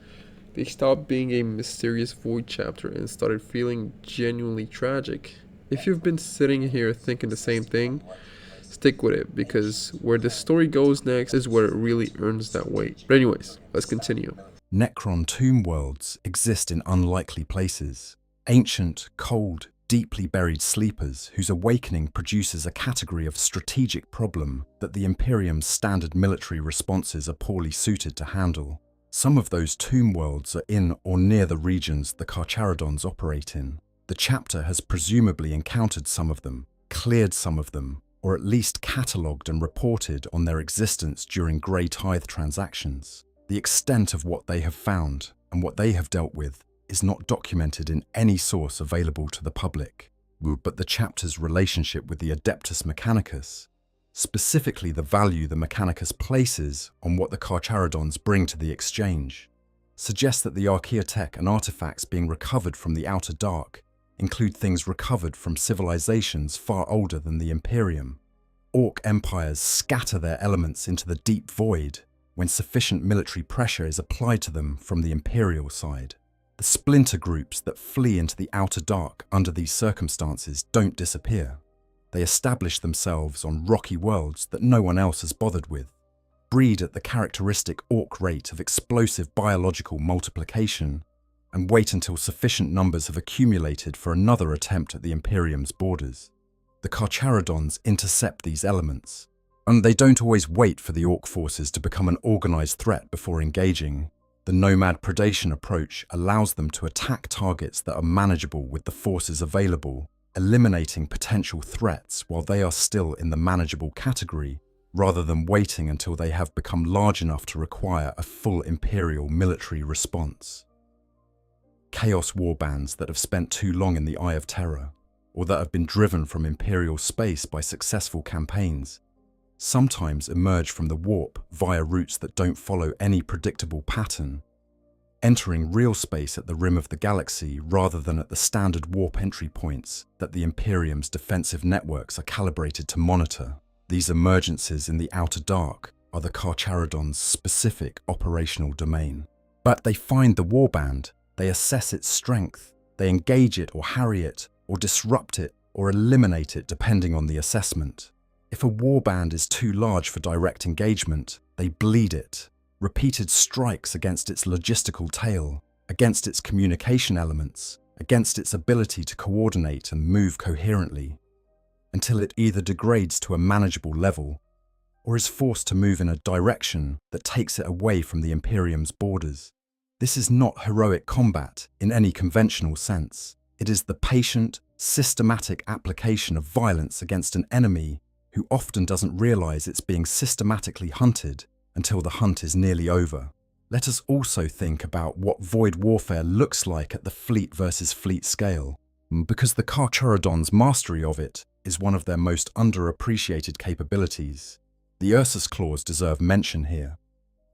They stopped being a mysterious void chapter and started feeling genuinely tragic. If you've been sitting here thinking the same thing, stick with it, because where the story goes next is where it really earns that weight. But anyways, let's continue.
Necron tomb worlds exist in unlikely places. Ancient, cold, deeply buried sleepers whose awakening produces a category of strategic problem that the Imperium's standard military responses are poorly suited to handle. Some of those tomb worlds are in or near the regions the Carcharodons operate in. The chapter has presumably encountered some of them, cleared some of them, or at least catalogued and reported on their existence during grey tithe transactions. The extent of what they have found and what they have dealt with is not documented in any source available to the public, but the chapter's relationship with the Adeptus Mechanicus, specifically the value the Mechanicus places on what the Carcharodons bring to the exchange, suggests that the archaeotech and artifacts being recovered from the Outer Dark include things recovered from civilizations far older than the Imperium. Orc empires scatter their elements into the deep void when sufficient military pressure is applied to them from the Imperial side. The splinter groups that flee into the Outer Dark under these circumstances don't disappear. They establish themselves on rocky worlds that no one else has bothered with, breed at the characteristic orc rate of explosive biological multiplication, and wait until sufficient numbers have accumulated for another attempt at the Imperium's borders. The Carcharodons intercept these elements, and they don't always wait for the orc forces to become an organized threat before engaging. The nomad predation approach allows them to attack targets that are manageable with the forces available, eliminating potential threats while they are still in the manageable category, rather than waiting until they have become large enough to require a full Imperial military response. Chaos warbands that have spent too long in the Eye of Terror, or that have been driven from Imperial space by successful campaigns, sometimes emerge from the warp via routes that don't follow any predictable pattern, entering real space at the rim of the galaxy rather than at the standard warp entry points that the Imperium's defensive networks are calibrated to monitor. These emergences in the Outer Dark are the Carcharodons' specific operational domain. But they find the warband, they assess its strength, they engage it or harry it, or disrupt it or eliminate it depending on the assessment. If a warband is too large for direct engagement, they bleed it. Repeated strikes against its logistical tail, against its communication elements, against its ability to coordinate and move coherently, until it either degrades to a manageable level or is forced to move in a direction that takes it away from the Imperium's borders. This is not heroic combat in any conventional sense. It is the patient, systematic application of violence against an enemy who often doesn't realize it's being systematically hunted until the hunt is nearly over. Let us also think about what void warfare looks like at the fleet versus fleet scale, because the Carcharodons' mastery of it is one of their most underappreciated capabilities. The Ursus Claws deserve mention here.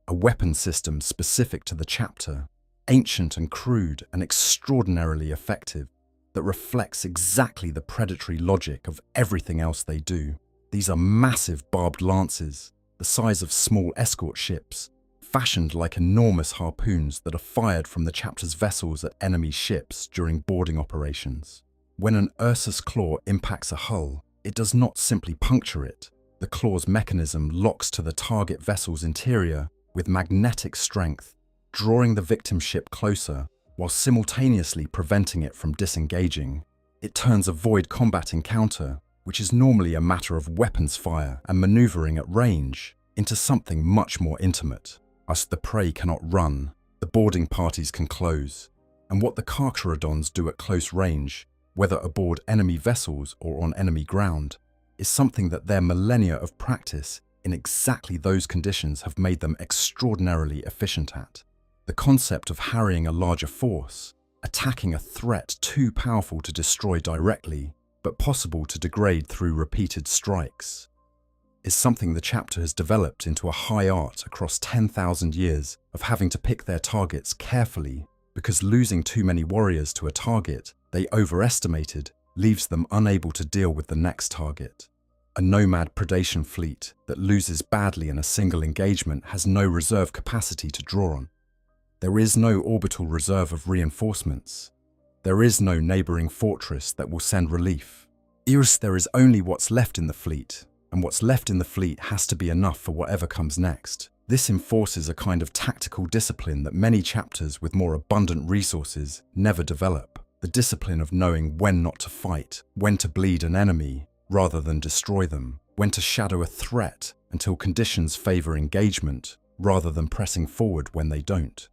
A weapon system specific to the chapter, ancient and crude and extraordinarily effective, that reflects exactly the predatory logic of everything else they do. These are massive barbed lances, the size of small escort ships, fashioned like enormous harpoons that are fired from the chapter's vessels at enemy ships during boarding operations. When an Ursus Claw impacts a hull, it does not simply puncture it. The claw's mechanism locks to the target vessel's interior with magnetic strength, drawing the victim ship closer while simultaneously preventing it from disengaging. It turns a void combat encounter, which is normally a matter of weapons fire and maneuvering at range, into something much more intimate. As the prey cannot run, the boarding parties can close, and what the Carcharodons do at close range, whether aboard enemy vessels or on enemy ground, is something that their millennia of practice in exactly those conditions have made them extraordinarily efficient at. The concept of harrying a larger force, attacking a threat too powerful to destroy directly, but possible to degrade through repeated strikes, is something the chapter has developed into a high art across 10,000 years of having to pick their targets carefully, because losing too many warriors to a target they overestimated leaves them unable to deal with the next target. A nomad predation fleet that loses badly in a single engagement has no reserve capacity to draw on. There is no orbital reserve of reinforcements. There is no neighbouring fortress that will send relief. There is only what's left in the fleet, and what's left in the fleet has to be enough for whatever comes next. This enforces a kind of tactical discipline that many chapters with more abundant resources never develop. The discipline of knowing when not to fight, when to bleed an enemy rather than destroy them, when to shadow a threat until conditions favour engagement rather than pressing forward when they don't.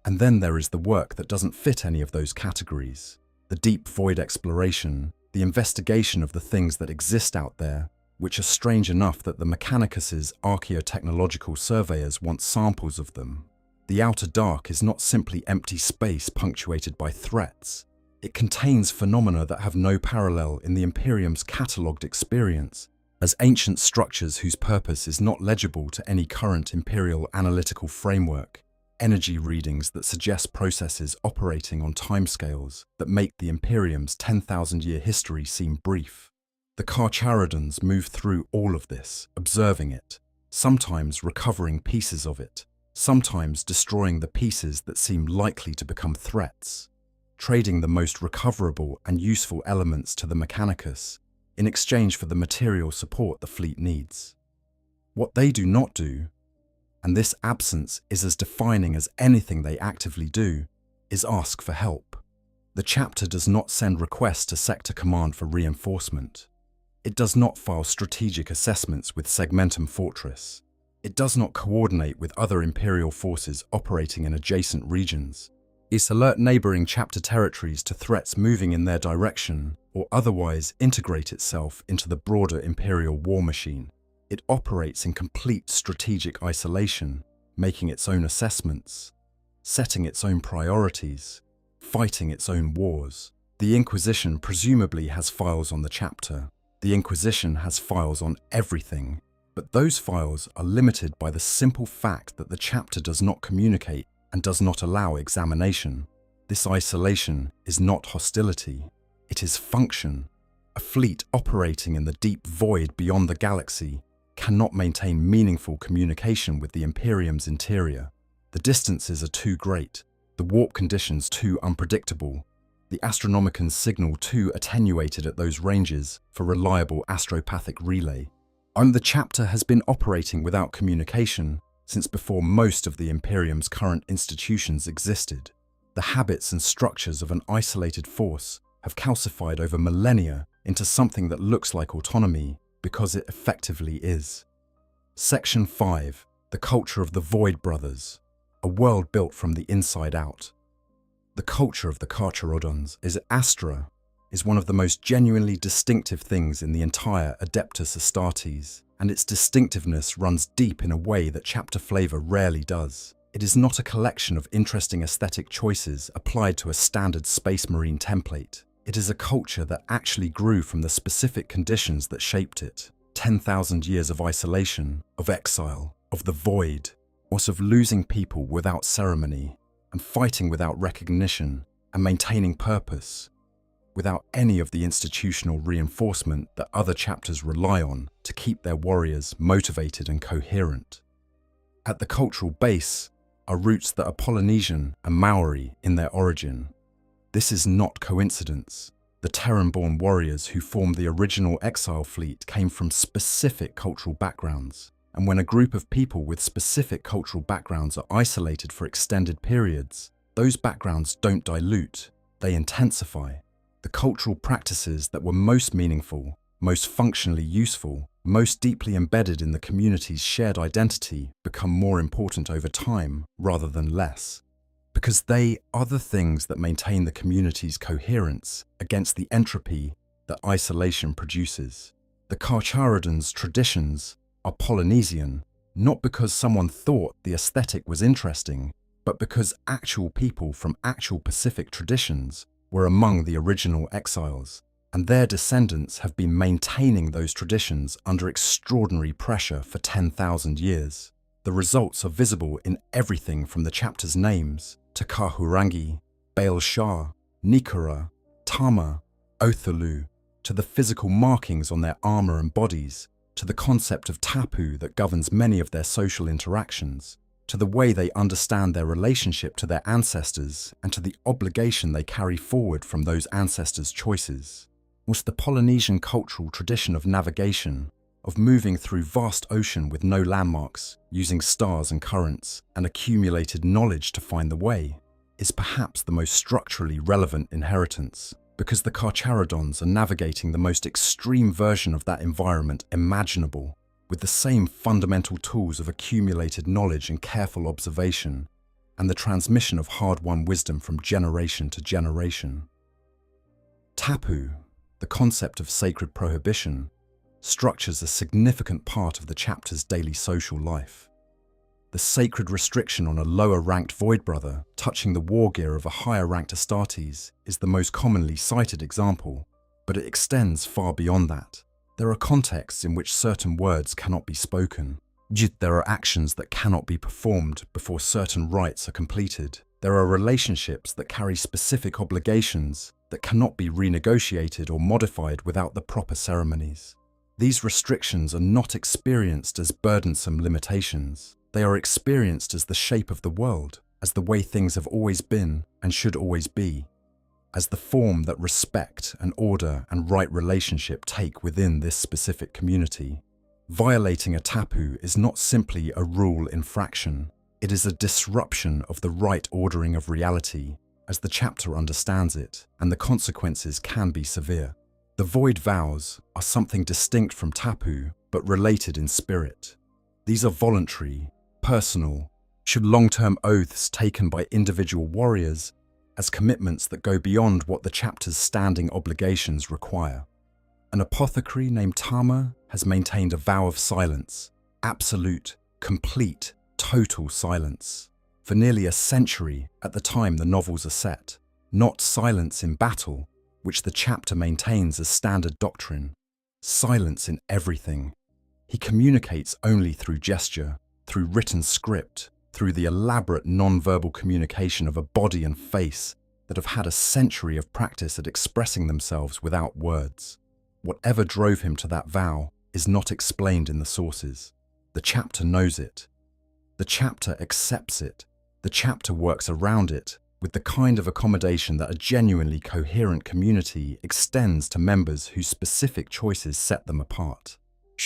And then there is the work that doesn't fit any of those categories. The deep void exploration, the investigation of the things that exist out there, which are strange enough that the Mechanicus's archaeotechnological surveyors want samples of them. The outer dark is not simply empty space punctuated by threats. It contains phenomena that have no parallel in the Imperium's catalogued experience, as ancient structures whose purpose is not legible to any current Imperial analytical framework, energy readings that suggest processes operating on timescales that make the Imperium's 10,000-year history seem brief. The Carcharodons move through all of this, observing it, sometimes recovering pieces of it, sometimes destroying the pieces that seem likely to become threats, trading the most recoverable and useful elements to the Mechanicus in exchange for the material support the fleet needs. What they do not do, and this absence is as defining as anything they actively do, is ask for help. The chapter does not send requests to Sector Command for reinforcement. It does not file strategic assessments with Segmentum Fortress. It does not coordinate with other Imperial forces operating in adjacent regions. It alert neighbouring chapter territories to threats moving in their direction, or otherwise integrate itself into the broader Imperial war machine. It operates in complete strategic isolation, making its own assessments, setting its own priorities, fighting its own wars. The Inquisition presumably has files on the chapter. The Inquisition has files on everything, but those files are limited by the simple fact that the chapter does not communicate and does not allow examination. This isolation is not hostility, it is function. A fleet operating in the deep void beyond the galaxy cannot maintain meaningful communication with the Imperium's interior. The distances are too great, the warp conditions too unpredictable, the Astronomican's signal too attenuated at those ranges for reliable astropathic relay. The chapter has been operating without communication since before most of the Imperium's current institutions existed. The habits and structures of an isolated force have calcified over millennia into something that looks like autonomy because it effectively is. Section 5. The Culture of the Void Brothers. A world built from the inside out. The culture of the Carcharodons is one of the most genuinely distinctive things in the entire Adeptus Astartes, and its distinctiveness runs deep in a way that chapter flavor rarely does. It is not a collection of interesting aesthetic choices applied to a standard Space Marine template. It is a culture that actually grew from the specific conditions that shaped it. 10,000 years of isolation, of exile, of the void, or of losing people without ceremony, and fighting without recognition, and maintaining purpose, without any of the institutional reinforcement that other chapters rely on to keep their warriors motivated and coherent. At the cultural base are roots that are Polynesian and Maori in their origin. This is not coincidence. The Terran-born warriors who formed the original exile fleet came from specific cultural backgrounds, and when a group of people with specific cultural backgrounds are isolated for extended periods, those backgrounds don't dilute, they intensify. The cultural practices that were most meaningful, most functionally useful, most deeply embedded in the community's shared identity, become more important over time rather than less, because they are the things that maintain the community's coherence against the entropy that isolation produces. The Carcharodons' traditions are Polynesian, not because someone thought the aesthetic was interesting, but because actual people from actual Pacific traditions were among the original exiles, and their descendants have been maintaining those traditions under extraordinary pressure for 10,000 years. The results are visible in everything from the chapter's names to Kahurangi, Baal Shah, Nikara, Tama, Othalu, to the physical markings on their armor and bodies, to the concept of tapu that governs many of their social interactions, to the way they understand their relationship to their ancestors, and to the obligation they carry forward from those ancestors' choices, was the Polynesian cultural tradition of navigation, of moving through vast ocean with no landmarks, using stars and currents, and accumulated knowledge to find the way, is perhaps the most structurally relevant inheritance, because the Carcharodons are navigating the most extreme version of that environment imaginable, with the same fundamental tools of accumulated knowledge and careful observation, and the transmission of hard-won wisdom from generation to generation. Tapu, the concept of sacred prohibition, structures a significant part of the chapter's daily social life. The sacred restriction on a lower-ranked void brother touching the war gear of a higher-ranked Astartes is the most commonly cited example, but it extends far beyond that. There are contexts in which certain words cannot be spoken. There are actions that cannot be performed before certain rites are completed. There are relationships that carry specific obligations that cannot be renegotiated or modified without the proper ceremonies. These restrictions are not experienced as burdensome limitations. They are experienced as the shape of the world, as the way things have always been and should always be, as the form that respect and order and right relationship take within this specific community. Violating a tapu is not simply a rule infraction. It is a disruption of the right ordering of reality, as the chapter understands it, and the consequences can be severe. The void vows are something distinct from tapu, but related in spirit. These are voluntary, personal, long-term oaths taken by individual warriors as commitments that go beyond what the chapter's standing obligations require. An apothecary named Tama has maintained a vow of silence, absolute, complete, total silence, for nearly a century at the time the novels are set, not silence in battle, which the chapter maintains as standard doctrine, silence in everything. He communicates only through gesture, through written script, through the elaborate non-verbal communication of a body and face that have had a century of practice at expressing themselves without words. Whatever drove him to that vow is not explained in the sources. The chapter knows it. The chapter accepts it. The chapter works around it with the kind of accommodation that a genuinely coherent community extends to members whose specific choices set them apart.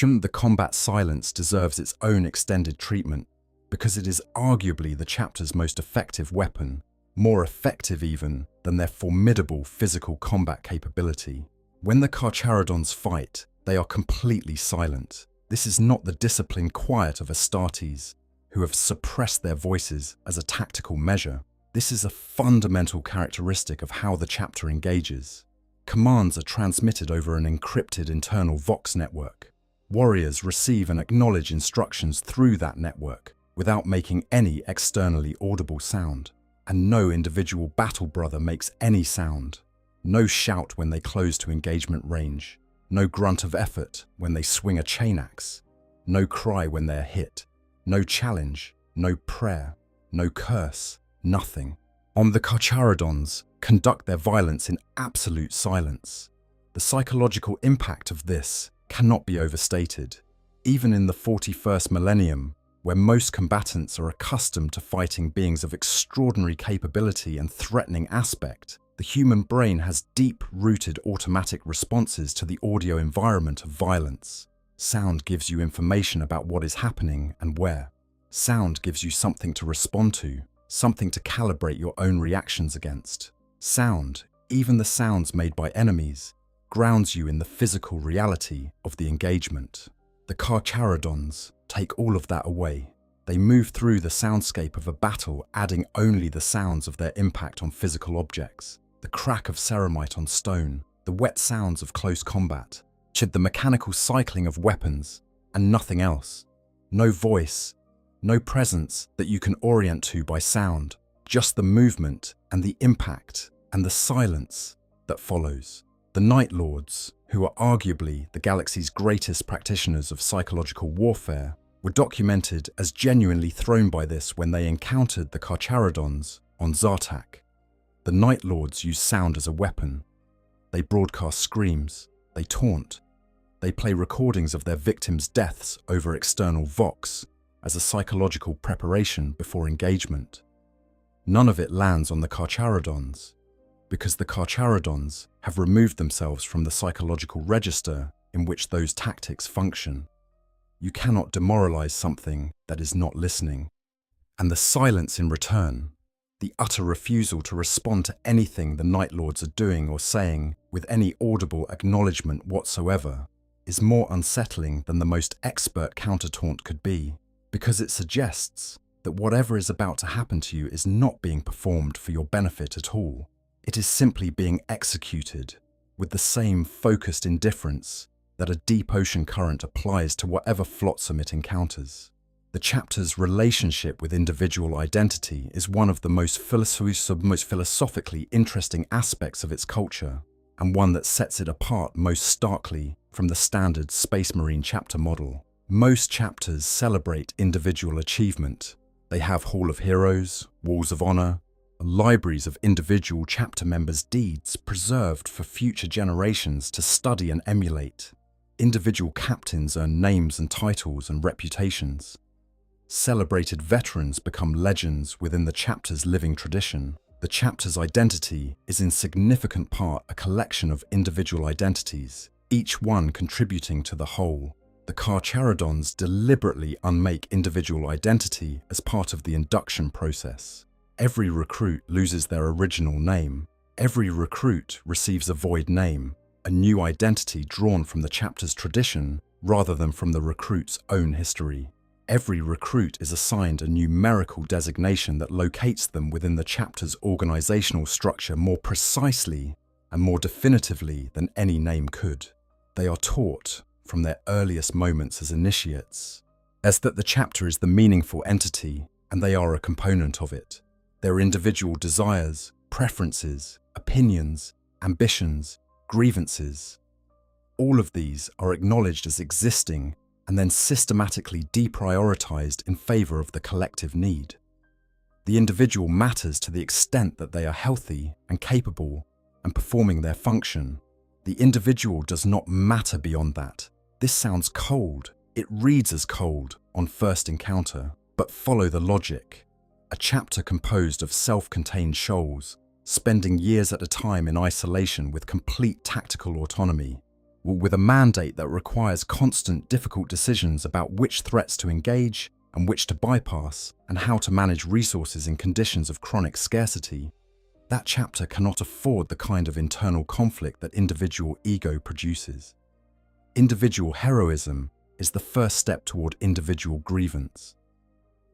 The combat silence deserves its own extended treatment because it is arguably the chapter's most effective weapon, more effective even than their formidable physical combat capability. When the Carcharodons fight, they are completely silent. This is not the disciplined quiet of Astartes, who have suppressed their voices as a tactical measure. This is a fundamental characteristic of how the chapter engages. Commands are transmitted over an encrypted internal Vox network. Warriors receive and acknowledge instructions through that network without making any externally audible sound, and no individual battle brother makes any sound. No shout when they close to engagement range, no grunt of effort when they swing a chain axe, no cry when they are hit, no challenge, no prayer, no curse, nothing. The Carcharodons conduct their violence in absolute silence. The psychological impact of this cannot be overstated. Even in the 41st millennium, where most combatants are accustomed to fighting beings of extraordinary capability and threatening aspect, the human brain has deep-rooted automatic responses to the audio environment of violence. Sound gives you information about what is happening and where. Sound gives you something to respond to, something to calibrate your own reactions against. Sound, even the sounds made by enemies, grounds you in the physical reality of the engagement. The Carcharodons take all of that away. They move through the soundscape of a battle, adding only the sounds of their impact on physical objects, the crack of ceramite on stone, the wet sounds of close combat, the mechanical cycling of weapons, and nothing else. No voice, no presence that you can orient to by sound, just the movement and the impact and the silence that follows. The Night Lords, who are arguably the galaxy's greatest practitioners of psychological warfare, were documented as genuinely thrown by this when they encountered the Carcharodons on Zartak. The Night Lords use sound as a weapon. They broadcast screams, they taunt, they play recordings of their victims' deaths over external vox as a psychological preparation before engagement. None of it lands on the Carcharodons, because the Carcharodons have removed themselves from the psychological register in which those tactics function. You cannot demoralize something that is not listening. And the silence in return, the utter refusal to respond to anything the Night Lords are doing or saying with any audible acknowledgement whatsoever, is more unsettling than the most expert counter-taunt could be, because it suggests that whatever is about to happen to you is not being performed for your benefit at all. It is simply being executed with the same focused indifference that a deep ocean current applies to whatever flotsam it encounters. The chapter's relationship with individual identity is one of the most philosophically interesting aspects of its culture, and one that sets it apart most starkly from the standard Space Marine chapter model. Most chapters celebrate individual achievement. They have Hall of Heroes, Walls of Honor, libraries of individual chapter members' deeds preserved for future generations to study and emulate. Individual captains earn names and titles and reputations. Celebrated veterans become legends within the chapter's living tradition. The chapter's identity is in significant part a collection of individual identities, each one contributing to the whole. The Carcharodons deliberately unmake individual identity as part of the induction process. Every recruit loses their original name. Every recruit receives a void name, a new identity drawn from the chapter's tradition rather than from the recruit's own history. Every recruit is assigned a numerical designation that locates them within the chapter's organizational structure more precisely and more definitively than any name could. They are taught from their earliest moments as initiates, as that the chapter is the meaningful entity and they are a component of it. Their individual desires, preferences, opinions, ambitions, grievances, all of these are acknowledged as existing and then systematically deprioritized in favor of the collective need. The individual matters to the extent that they are healthy and capable and performing their function. The individual does not matter beyond that. This sounds cold. It reads as cold on first encounter, but follow the logic. A chapter composed of self-contained shoals, spending years at a time in isolation with complete tactical autonomy, with a mandate that requires constant difficult decisions about which threats to engage and which to bypass, and how to manage resources in conditions of chronic scarcity. That chapter cannot afford the kind of internal conflict that individual ego produces. Individual heroism is the first step toward individual grievance.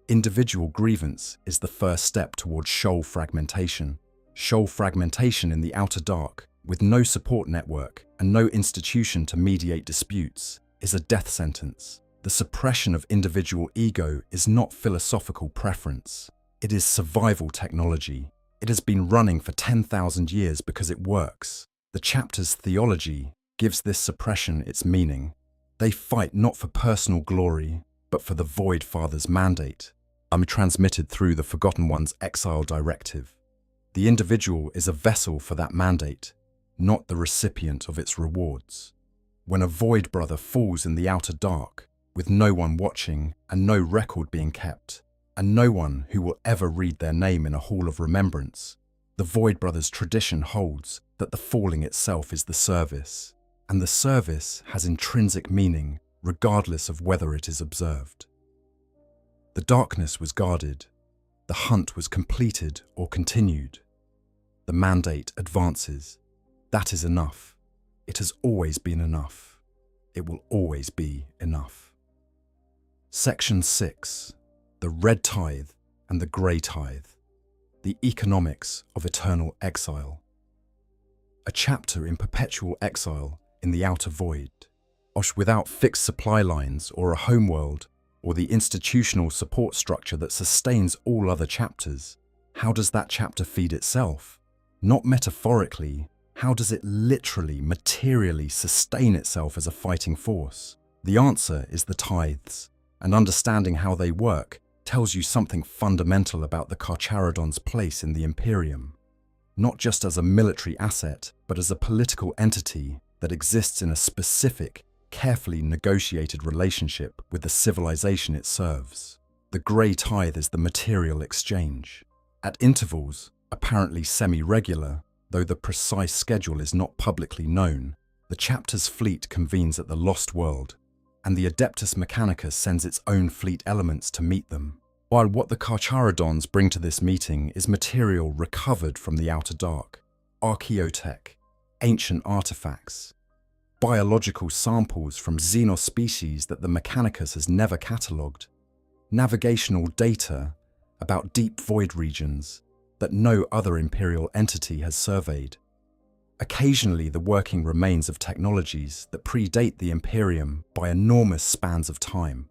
Individual grievance is the first step toward shoal fragmentation. Shoal fragmentation in the outer dark, with no support network and no institution to mediate disputes, is a death sentence. The suppression of individual ego is not philosophical preference. It is survival technology. It has been running for 10,000 years because it works. The chapter's theology gives this suppression its meaning. They fight not for personal glory, but for the Void Father's mandate, transmitted through the Forgotten One's exile directive. The individual is a vessel for that mandate, not the recipient of its rewards. When a Void Brother falls in the outer dark, with no one watching and no record being kept, and no one who will ever read their name in a hall of remembrance, the Void Brothers' tradition holds that the falling itself is the service, and the service has intrinsic meaning regardless of whether it is observed. The darkness was guarded, the hunt was completed or continued. The mandate advances. That is enough. It has always been enough. It will always be enough. Section 6. The Red Tithe and the Grey Tithe. The Economics of Eternal Exile. A chapter in perpetual exile in the outer void, without fixed supply lines or a homeworld, or the institutional support structure that sustains all other chapters. How does that chapter feed itself? Not metaphorically, how does it literally, materially sustain itself as a fighting force? The answer is the tithes, and understanding how they work tells you something fundamental about the Carcharodons' place in the Imperium. Not just as a military asset, but as a political entity that exists in a specific, carefully negotiated relationship with the civilization it serves. The Grey Tithe is the material exchange. At intervals, apparently semi-regular, though the precise schedule is not publicly known, the chapter's fleet convenes at the Lost World, and the Adeptus Mechanicus sends its own fleet elements to meet them. While what the Carcharodons bring to this meeting is material recovered from the Outer Dark, archaeotech, ancient artifacts, biological samples from xenospecies that the Mechanicus has never catalogued, navigational data about deep void regions that no other imperial entity has surveyed. Occasionally, the working remains of technologies that predate the Imperium by enormous spans of time.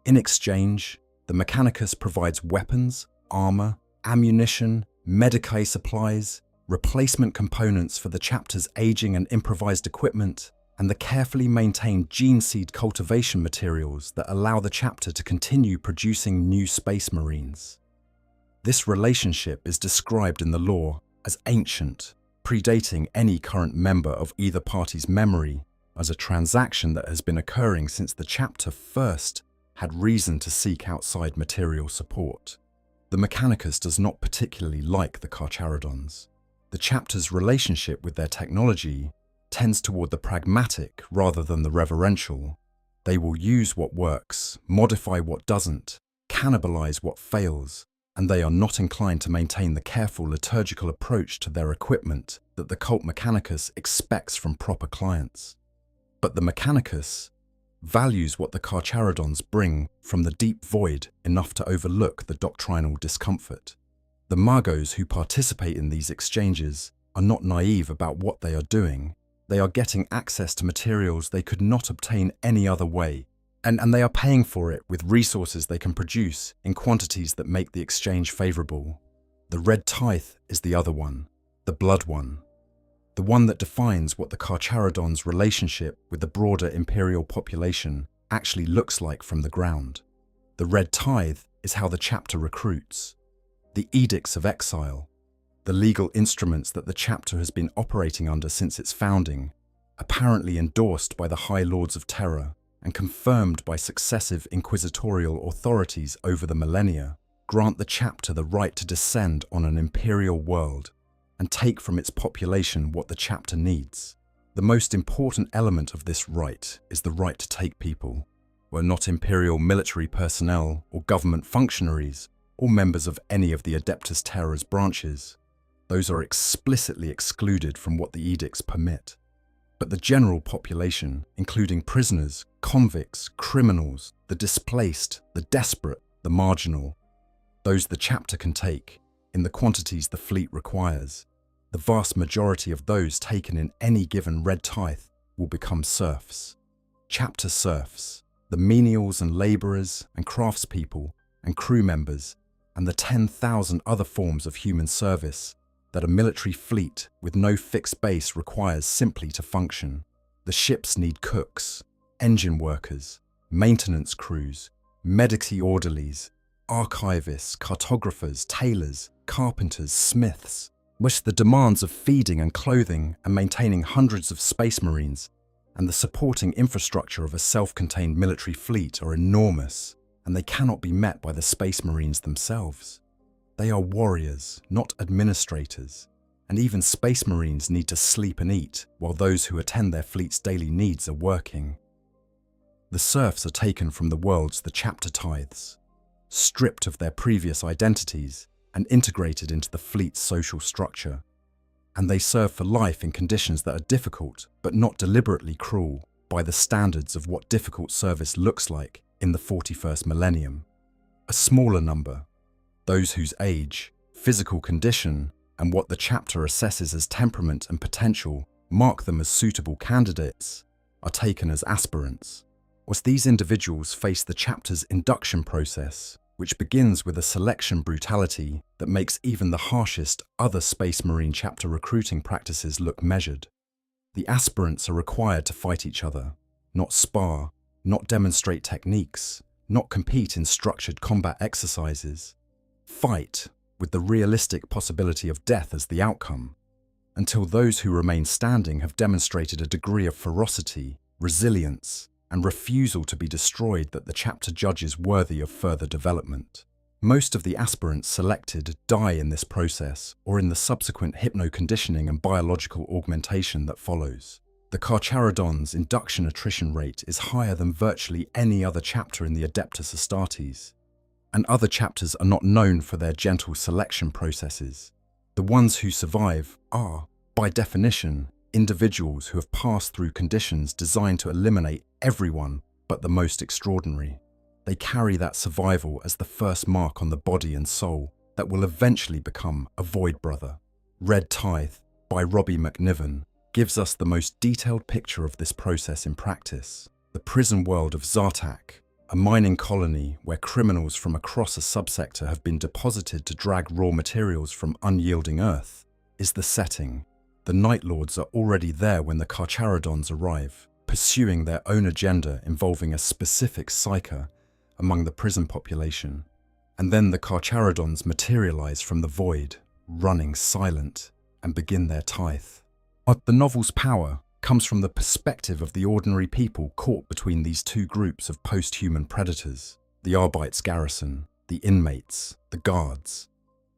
In exchange, the Mechanicus provides weapons, armor, ammunition, medicae supplies, replacement components for the chapter's aging and improvised equipment, and the carefully maintained gene seed cultivation materials that allow the chapter to continue producing new space marines. This relationship is described in the lore as ancient, predating any current member of either party's memory, as a transaction that has been occurring since the chapter first had reason to seek outside material support. The Mechanicus does not particularly like the Carcharodons. The chapter's relationship with their technology tends toward the pragmatic rather than the reverential. They will use what works, modify what doesn't, cannibalize what fails, and they are not inclined to maintain the careful liturgical approach to their equipment that the cult Mechanicus expects from proper clients. But the Mechanicus values what the Carcharodons bring from the deep void enough to overlook the doctrinal discomfort. The Magos who participate in these exchanges are not naive about what they are doing. They are getting access to materials they could not obtain any other way, and they are paying for it with resources they can produce in quantities that make the exchange favorable. The Red Tithe is the other one, the blood one. The one that defines what the Carcharodons' relationship with the broader imperial population actually looks like from the ground. The Red Tithe is how the chapter recruits. The edicts of exile, the legal instruments that the chapter has been operating under since its founding, apparently endorsed by the High Lords of Terror and confirmed by successive inquisitorial authorities over the millennia, grant the chapter the right to descend on an imperial world and take from its population what the chapter needs. The most important element of this right is the right to take people. Were not imperial military personnel or government functionaries or members of any of the Adeptus Terror's branches, those are explicitly excluded from what the edicts permit. But the general population, including prisoners, convicts, criminals, the displaced, the desperate, the marginal, those the chapter can take, in the quantities the fleet requires, the vast majority of those taken in any given Red Tithe will become serfs. Chapter serfs, the menials and labourers and craftspeople and crew members and the 10,000 other forms of human service that a military fleet with no fixed base requires simply to function. The ships need cooks, engine workers, maintenance crews, medici orderlies, archivists, cartographers, tailors, carpenters, smiths, which the demands of feeding and clothing and maintaining hundreds of space marines and the supporting infrastructure of a self-contained military fleet are enormous, and they cannot be met by the space marines themselves. They are warriors, not administrators, and even space marines need to sleep and eat while those who attend their fleet's daily needs are working. The serfs are taken from the worlds the chapter tithes, stripped of their previous identities and integrated into the fleet's social structure, and they serve for life in conditions that are difficult but not deliberately cruel by the standards of what difficult service looks like in the 41st millennium. A smaller number, those whose age, physical condition, and what the chapter assesses as temperament and potential mark them as suitable candidates, are taken as aspirants. As these individuals face the chapter's induction process, which begins with a selection brutality that makes even the harshest other Space Marine chapter recruiting practices look measured. The aspirants are required to fight each other, not spar, not demonstrate techniques, not compete in structured combat exercises. Fight, with the realistic possibility of death as the outcome, until those who remain standing have demonstrated a degree of ferocity, resilience, and refusal to be destroyed that the chapter judges worthy of further development. Most of the aspirants selected die in this process or in the subsequent hypno-conditioning and biological augmentation that follows. The Carcharodons' induction attrition rate is higher than virtually any other chapter in the Adeptus Astartes, and other chapters are not known for their gentle selection processes. The ones who survive are, by definition, individuals who have passed through conditions designed to eliminate everyone but the most extraordinary. They carry that survival as the first mark on the body and soul that will eventually become a Void Brother. Red Tithe, by Robbie McNiven, gives us the most detailed picture of this process in practice. The prison world of Zartak, a mining colony where criminals from across a subsector have been deposited to drag raw materials from unyielding earth, is the setting. The Night Lords are already there when the Carcharodons arrive, pursuing their own agenda involving a specific psyker among the prison population. And then the Carcharodons materialize from the void, running silent, and begin their tithe. But the novel's power comes from the perspective of the ordinary people caught between these two groups of post-human predators, the Arbeits garrison, the inmates, the guards.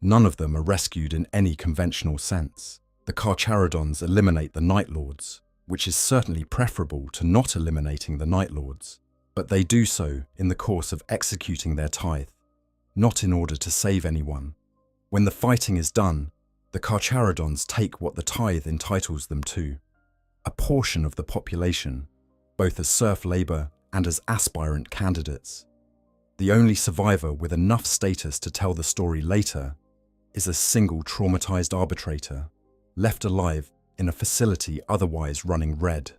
None of them are rescued in any conventional sense. The Carcharodons eliminate the Night Lords, which is certainly preferable to not eliminating the Night Lords, but they do so in the course of executing their tithe, not in order to save anyone. When the fighting is done, the Carcharodons take what the tithe entitles them to, a portion of the population, both as serf labour and as aspirant candidates. The only survivor with enough status to tell the story later is a single traumatized arbitrator, left alive in a facility otherwise running red.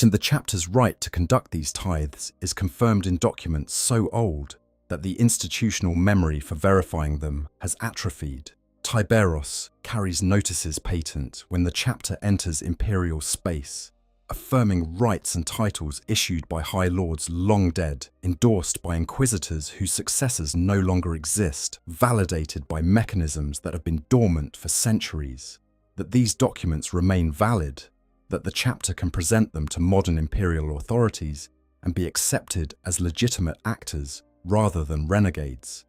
And the chapter's right to conduct these tithes is confirmed in documents so old that the institutional memory for verifying them has atrophied. Tiberos carries notices patent when the chapter enters imperial space, affirming rights and titles issued by High Lords long dead, endorsed by inquisitors whose successors no longer exist, validated by mechanisms that have been dormant for centuries. That these documents remain valid, that the chapter can present them to modern imperial authorities and be accepted as legitimate actors rather than renegades,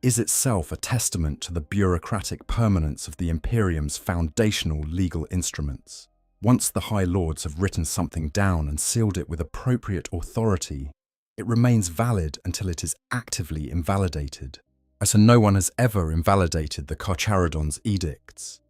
is itself a testament to the bureaucratic permanence of the Imperium's foundational legal instruments. Once the High Lords have written something down and sealed it with appropriate authority, it remains valid until it is actively invalidated. As no one has ever invalidated the Carcharodons' edicts.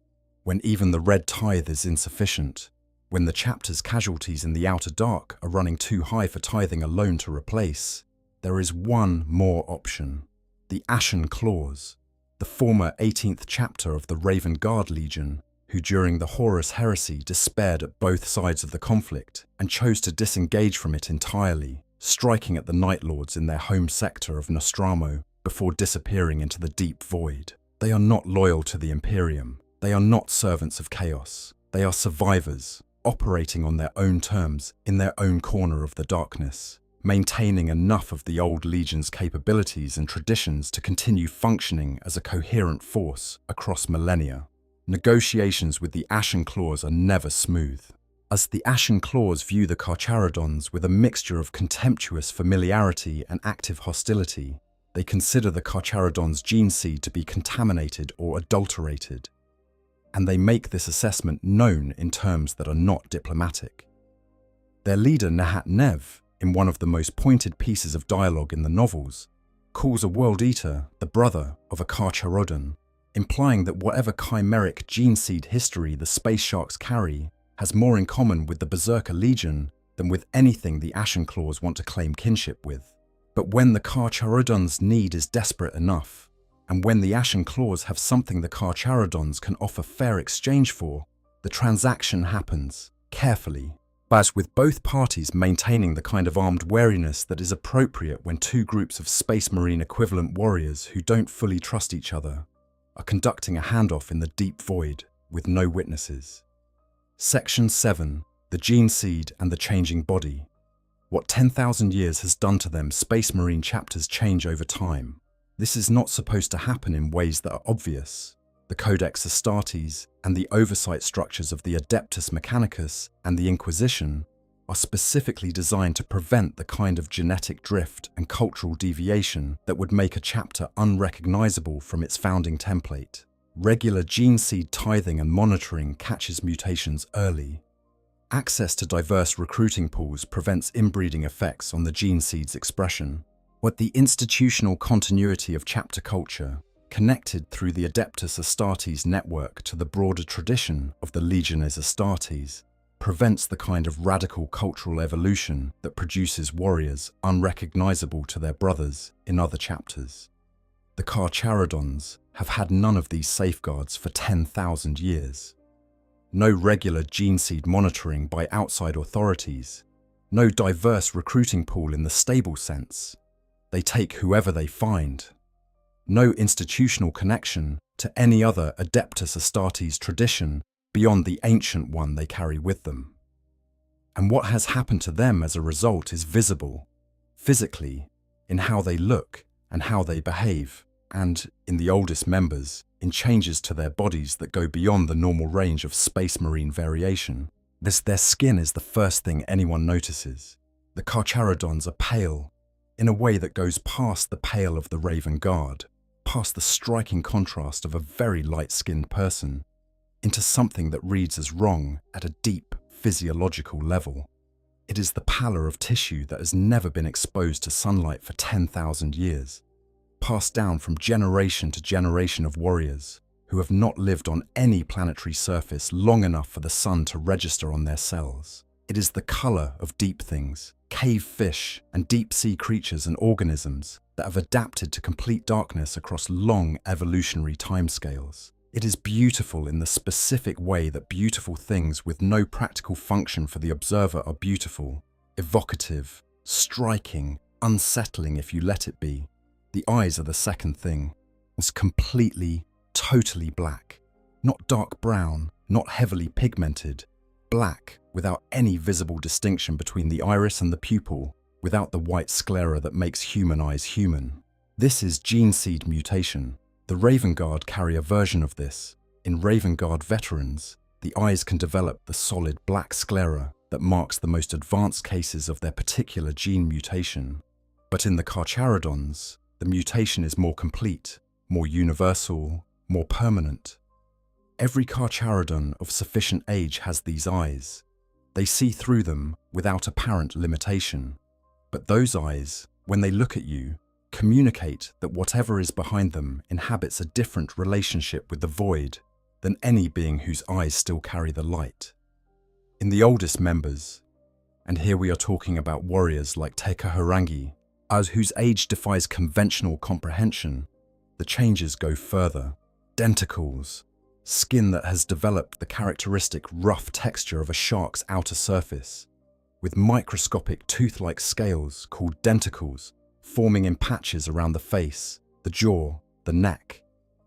When even the red tithe is insufficient, when the chapter's casualties in the Outer Dark are running too high for tithing alone to replace, there is one more option. The Ashen Claws, the former 18th chapter of the Raven Guard Legion, who during the Horus Heresy despaired at both sides of the conflict and chose to disengage from it entirely, striking at the Night Lords in their home sector of Nostramo before disappearing into the deep void. They are not loyal to the Imperium. They are not servants of chaos. They are survivors, operating on their own terms in their own corner of the darkness, maintaining enough of the old Legion's capabilities and traditions to continue functioning as a coherent force across millennia. Negotiations with the Ashen Claws are never smooth, as the Ashen Claws view the Carcharodons with a mixture of contemptuous familiarity and active hostility. They consider the Carcharodons' gene seed to be contaminated or adulterated, and they make this assessment known in terms that are not diplomatic. Their leader Nahat Nev, in one of the most pointed pieces of dialogue in the novels, calls a World Eater the brother of a Carcharodon, implying that whatever chimeric gene seed history the space sharks carry has more in common with the Berserker Legion than with anything the Ashen Claws want to claim kinship with. But when the Carcharodons' need is desperate enough, and when the Ashen Claws have something the Carcharodons can offer fair exchange for, the transaction happens, carefully, but with both parties maintaining the kind of armed wariness that is appropriate when two groups of Space Marine equivalent warriors who don't fully trust each other are conducting a handoff in the deep void with no witnesses. Section 7. The Gene Seed and the Changing Body. What 10,000 years has done to them, Space Marine chapters change over time. This is not supposed to happen in ways that are obvious. The Codex Astartes and the oversight structures of the Adeptus Mechanicus and the Inquisition are specifically designed to prevent the kind of genetic drift and cultural deviation that would make a chapter unrecognizable from its founding template. Regular gene seed tithing and monitoring catches mutations early. Access to diverse recruiting pools prevents inbreeding effects on the gene seed's expression. What the institutional continuity of chapter culture, connected through the Adeptus Astartes network to the broader tradition of the Legiones Astartes, prevents the kind of radical cultural evolution that produces warriors unrecognizable to their brothers in other chapters. The Carcharodons have had none of these safeguards for 10,000 years. No regular gene seed monitoring by outside authorities, no diverse recruiting pool in the stable sense. They take whoever they find. No institutional connection to any other Adeptus Astartes tradition beyond the ancient one they carry with them. And what has happened to them as a result is visible, physically, in how they look and how they behave, and, in the oldest members, in changes to their bodies that go beyond the normal range of Space Marine variation. Their skin is the first thing anyone notices. The Carcharodons are pale, in a way that goes past the pale of the Raven Guard, past the striking contrast of a very light-skinned person, into something that reads as wrong at a deep physiological level. It is the pallor of tissue that has never been exposed to sunlight for 10,000 years, passed down from generation to generation of warriors who have not lived on any planetary surface long enough for the sun to register on their cells. It is the color of deep things, cave fish and deep-sea creatures and organisms that have adapted to complete darkness across long evolutionary timescales. It is beautiful in the specific way that beautiful things with no practical function for the observer are beautiful, evocative, striking, unsettling if you let it be. The eyes are the second thing. It's completely, totally black. Not dark brown, not heavily pigmented. Black, without any visible distinction between the iris and the pupil, without the white sclera that makes human eyes human. This is gene seed mutation. The Raven Guard carry a version of this. In Raven Guard veterans, the eyes can develop the solid black sclera that marks the most advanced cases of their particular gene mutation. But in the Carcharodons, the mutation is more complete, more universal, more permanent. Every Carcharodon of sufficient age has these eyes. They see through them without apparent limitation. But those eyes, when they look at you, communicate that whatever is behind them inhabits a different relationship with the void than any being whose eyes still carry the light. In the oldest members, and here we are talking about warriors like Tekaharangi, as whose age defies conventional comprehension, the changes go further. Denticles, skin that has developed the characteristic rough texture of a shark's outer surface, with microscopic tooth-like scales called denticles forming in patches around the face, the jaw, the neck,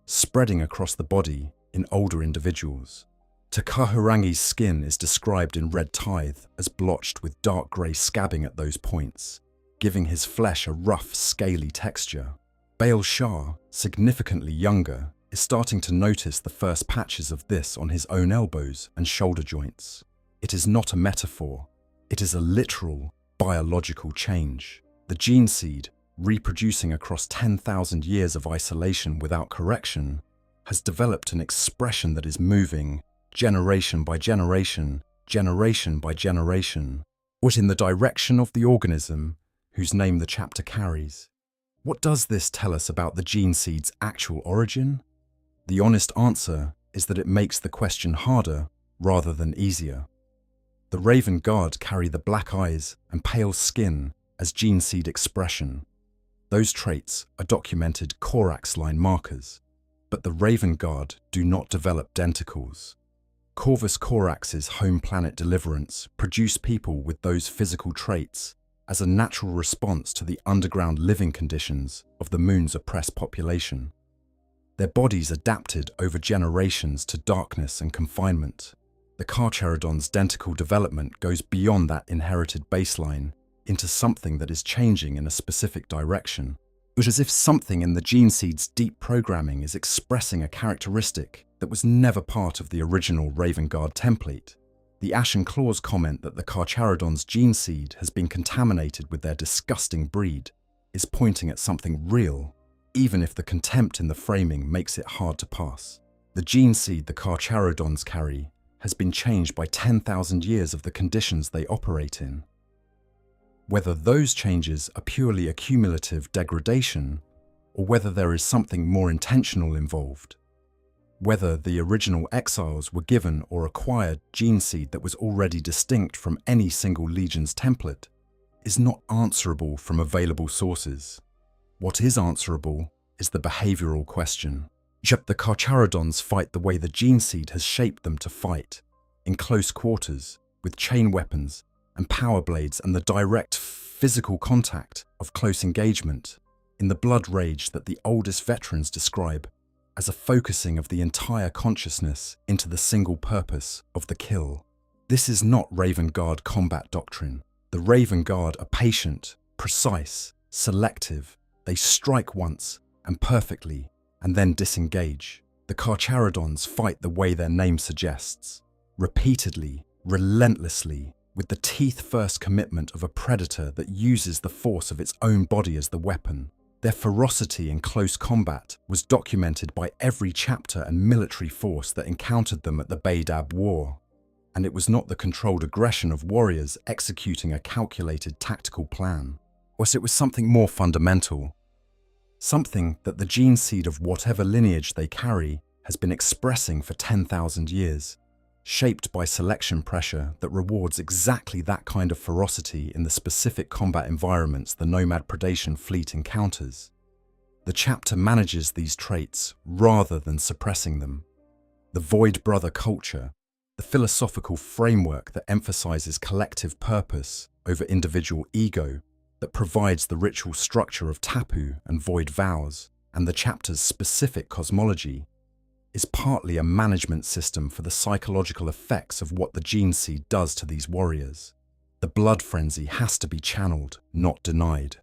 spreading across the body in older individuals. Tekaharangi's skin is described in Red Tithe as blotched with dark grey scabbing at those points, giving his flesh a rough, scaly texture. Baal Shah, significantly younger, is starting to notice the first patches of this on his own elbows and shoulder joints. It is not a metaphor, it is a literal, biological change. The gene seed, reproducing across 10,000 years of isolation without correction, has developed an expression that is moving, generation by generation, generation by generation, but in the direction of the organism whose name the chapter carries. What does this tell us about the gene seed's actual origin? The honest answer is that it makes the question harder rather than easier. The Raven Guard carry the black eyes and pale skin as gene seed expression. Those traits are documented Corax line markers, but the Raven Guard do not develop denticles. Corvus Corax's home planet Deliverance produce people with those physical traits as a natural response to the underground living conditions of the moon's oppressed population. Their bodies adapted over generations to darkness and confinement. The Carcharodons' denticle development goes beyond that inherited baseline into something that is changing in a specific direction. It was as if something in the gene seed's deep programming is expressing a characteristic that was never part of the original Raven Guard template. The Ashen Claws comment that the Carcharodons' gene seed has been contaminated with their disgusting breed is pointing at something real, even if the contempt in the framing makes it hard to pass. The gene seed the Carcharodons carry has been changed by 10,000 years of the conditions they operate in. Whether those changes are purely accumulative degradation, or whether there is something more intentional involved, whether the original exiles were given or acquired gene seed that was already distinct from any single legion's template, is not answerable from available sources. What is answerable is the behavioral question. Yet the Carcharodons fight the way the gene seed has shaped them to fight, in close quarters, with chain weapons and power blades and the direct physical contact of close engagement, in the blood rage that the oldest veterans describe as a focusing of the entire consciousness into the single purpose of the kill. This is not Raven Guard combat doctrine. The Raven Guard are patient, precise, selective. They strike once and perfectly, and then disengage. The Carcharodons fight the way their name suggests, repeatedly, relentlessly, with the teeth-first commitment of a predator that uses the force of its own body as the weapon. Their ferocity in close combat was documented by every chapter and military force that encountered them at the Badab War, and it was not the controlled aggression of warriors executing a calculated tactical plan. It was something more fundamental, something that the gene seed of whatever lineage they carry has been expressing for 10,000 years, shaped by selection pressure that rewards exactly that kind of ferocity in the specific combat environments the nomad predation fleet encounters. The chapter manages these traits rather than suppressing them. The Void Brother culture, the philosophical framework that emphasizes collective purpose over individual ego, that provides the ritual structure of tapu and void vows, and the chapter's specific cosmology, is partly a management system for the psychological effects of what the gene seed does to these warriors. The blood frenzy has to be channeled, not denied.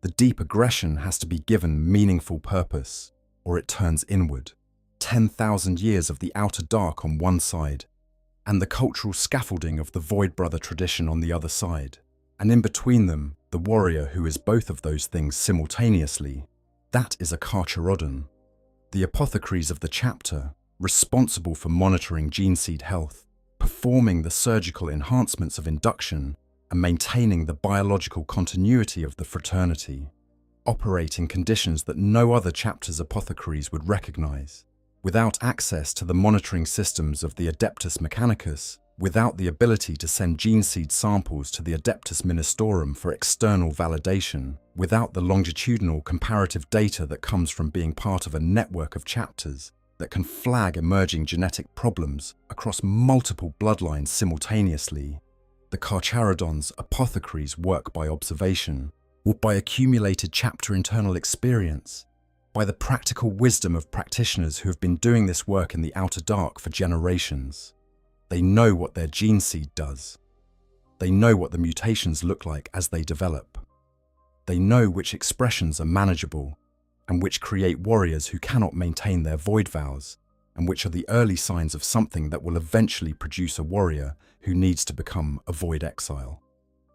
The deep aggression has to be given meaningful purpose, or it turns inward. 10,000 years of the outer dark on one side, and the cultural scaffolding of the Void Brother tradition on the other side. And in between them, the warrior who is both of those things simultaneously. That is a Carcharodon. The apothecaries of the chapter, responsible for monitoring gene seed health, performing the surgical enhancements of induction, and maintaining the biological continuity of the fraternity, operate in conditions that no other chapter's apothecaries would recognize. Without access to the monitoring systems of the Adeptus Mechanicus, without the ability to send gene seed samples to the Adeptus Ministorum for external validation, without the longitudinal comparative data that comes from being part of a network of chapters that can flag emerging genetic problems across multiple bloodlines simultaneously, the Carcharodons' apothecaries work by observation, or by accumulated chapter internal experience, by the practical wisdom of practitioners who have been doing this work in the outer dark for generations. They know what their gene seed does. They know what the mutations look like as they develop. They know which expressions are manageable and which create warriors who cannot maintain their void vows, and which are the early signs of something that will eventually produce a warrior who needs to become a void exile.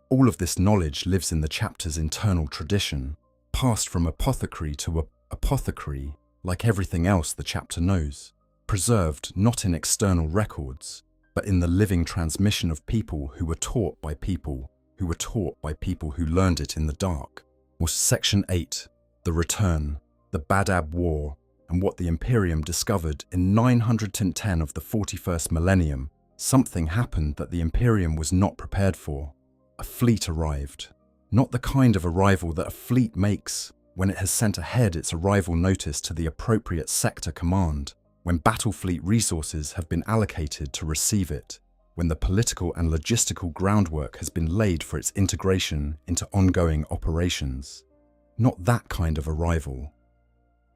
All of this knowledge lives in the chapter's internal tradition, passed from apothecary to apothecary, like everything else the chapter knows, preserved not in external records, but in the living transmission of people who were taught by people who were taught by people who learned it in the dark. Was Section 8, The Return, the Badab War, and what the Imperium discovered in 910 of the 41st Millennium. Something happened that the Imperium was not prepared for. A fleet arrived. Not the kind of arrival that a fleet makes, when it has sent ahead its arrival notice to the appropriate sector command, when battle fleet resources have been allocated to receive it, when the political and logistical groundwork has been laid for its integration into ongoing operations. Not that kind of arrival.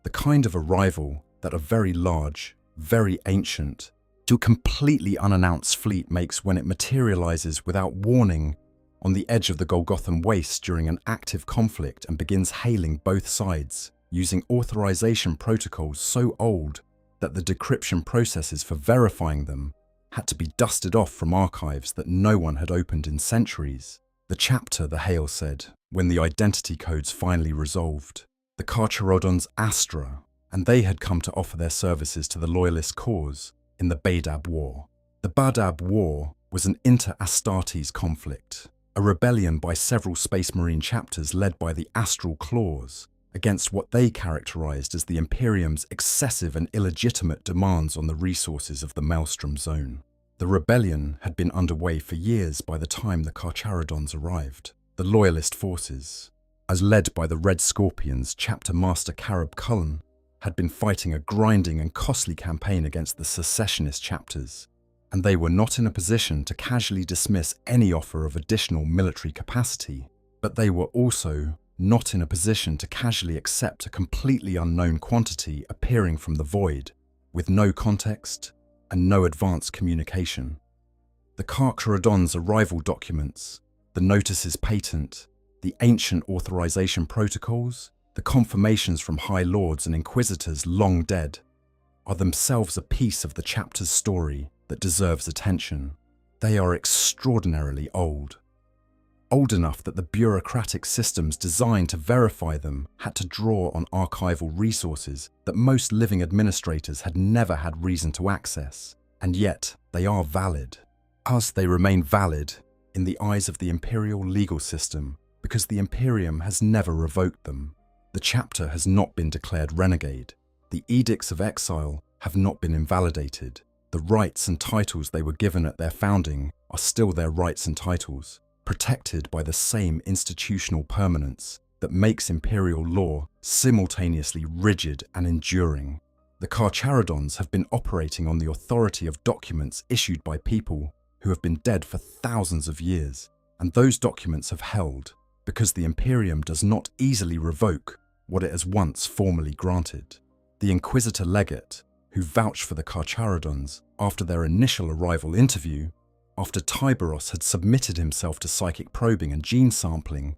The kind of arrival that a very large, very ancient, to completely unannounced fleet makes when it materializes without warning on the edge of the Golgothan Waste during an active conflict and begins hailing both sides, using authorization protocols so old that the decryption processes for verifying them had to be dusted off from archives that no one had opened in centuries. The chapter, the hail said, when the identity codes finally resolved. The Carcharodons Astra, and they had come to offer their services to the Loyalist cause in the Badab War. The Badab War was an inter-Astartes conflict, a rebellion by several Space Marine chapters led by the Astral Claws against what they characterized as the Imperium's excessive and illegitimate demands on the resources of the Maelstrom Zone. The rebellion had been underway for years by the time the Carcharodons arrived. The Loyalist forces, as led by the Red Scorpions Chapter Master Carib Cullen, had been fighting a grinding and costly campaign against the secessionist chapters, and they were not in a position to casually dismiss any offer of additional military capacity, but they were also not in a position to casually accept a completely unknown quantity appearing from the void, with no context and no advanced communication. The Carcharodons' arrival documents, the notices patent, the ancient authorization protocols, the confirmations from High Lords and Inquisitors long dead, are themselves a piece of the chapter's story that deserves attention. They are extraordinarily old. Old enough that the bureaucratic systems designed to verify them had to draw on archival resources that most living administrators had never had reason to access, and yet they are valid. As they remain valid in the eyes of the Imperial legal system because the Imperium has never revoked them. The chapter has not been declared renegade. The edicts of exile have not been invalidated. The rights and titles they were given at their founding are still their rights and titles, protected by the same institutional permanence that makes imperial law simultaneously rigid and enduring. The Carcharodons have been operating on the authority of documents issued by people who have been dead for thousands of years, and those documents have held because the Imperium does not easily revoke what it has once formally granted. The Inquisitor Legate, who vouched for the Carcharodons after their initial arrival interview, after Tiberos had submitted himself to psychic probing and gene sampling,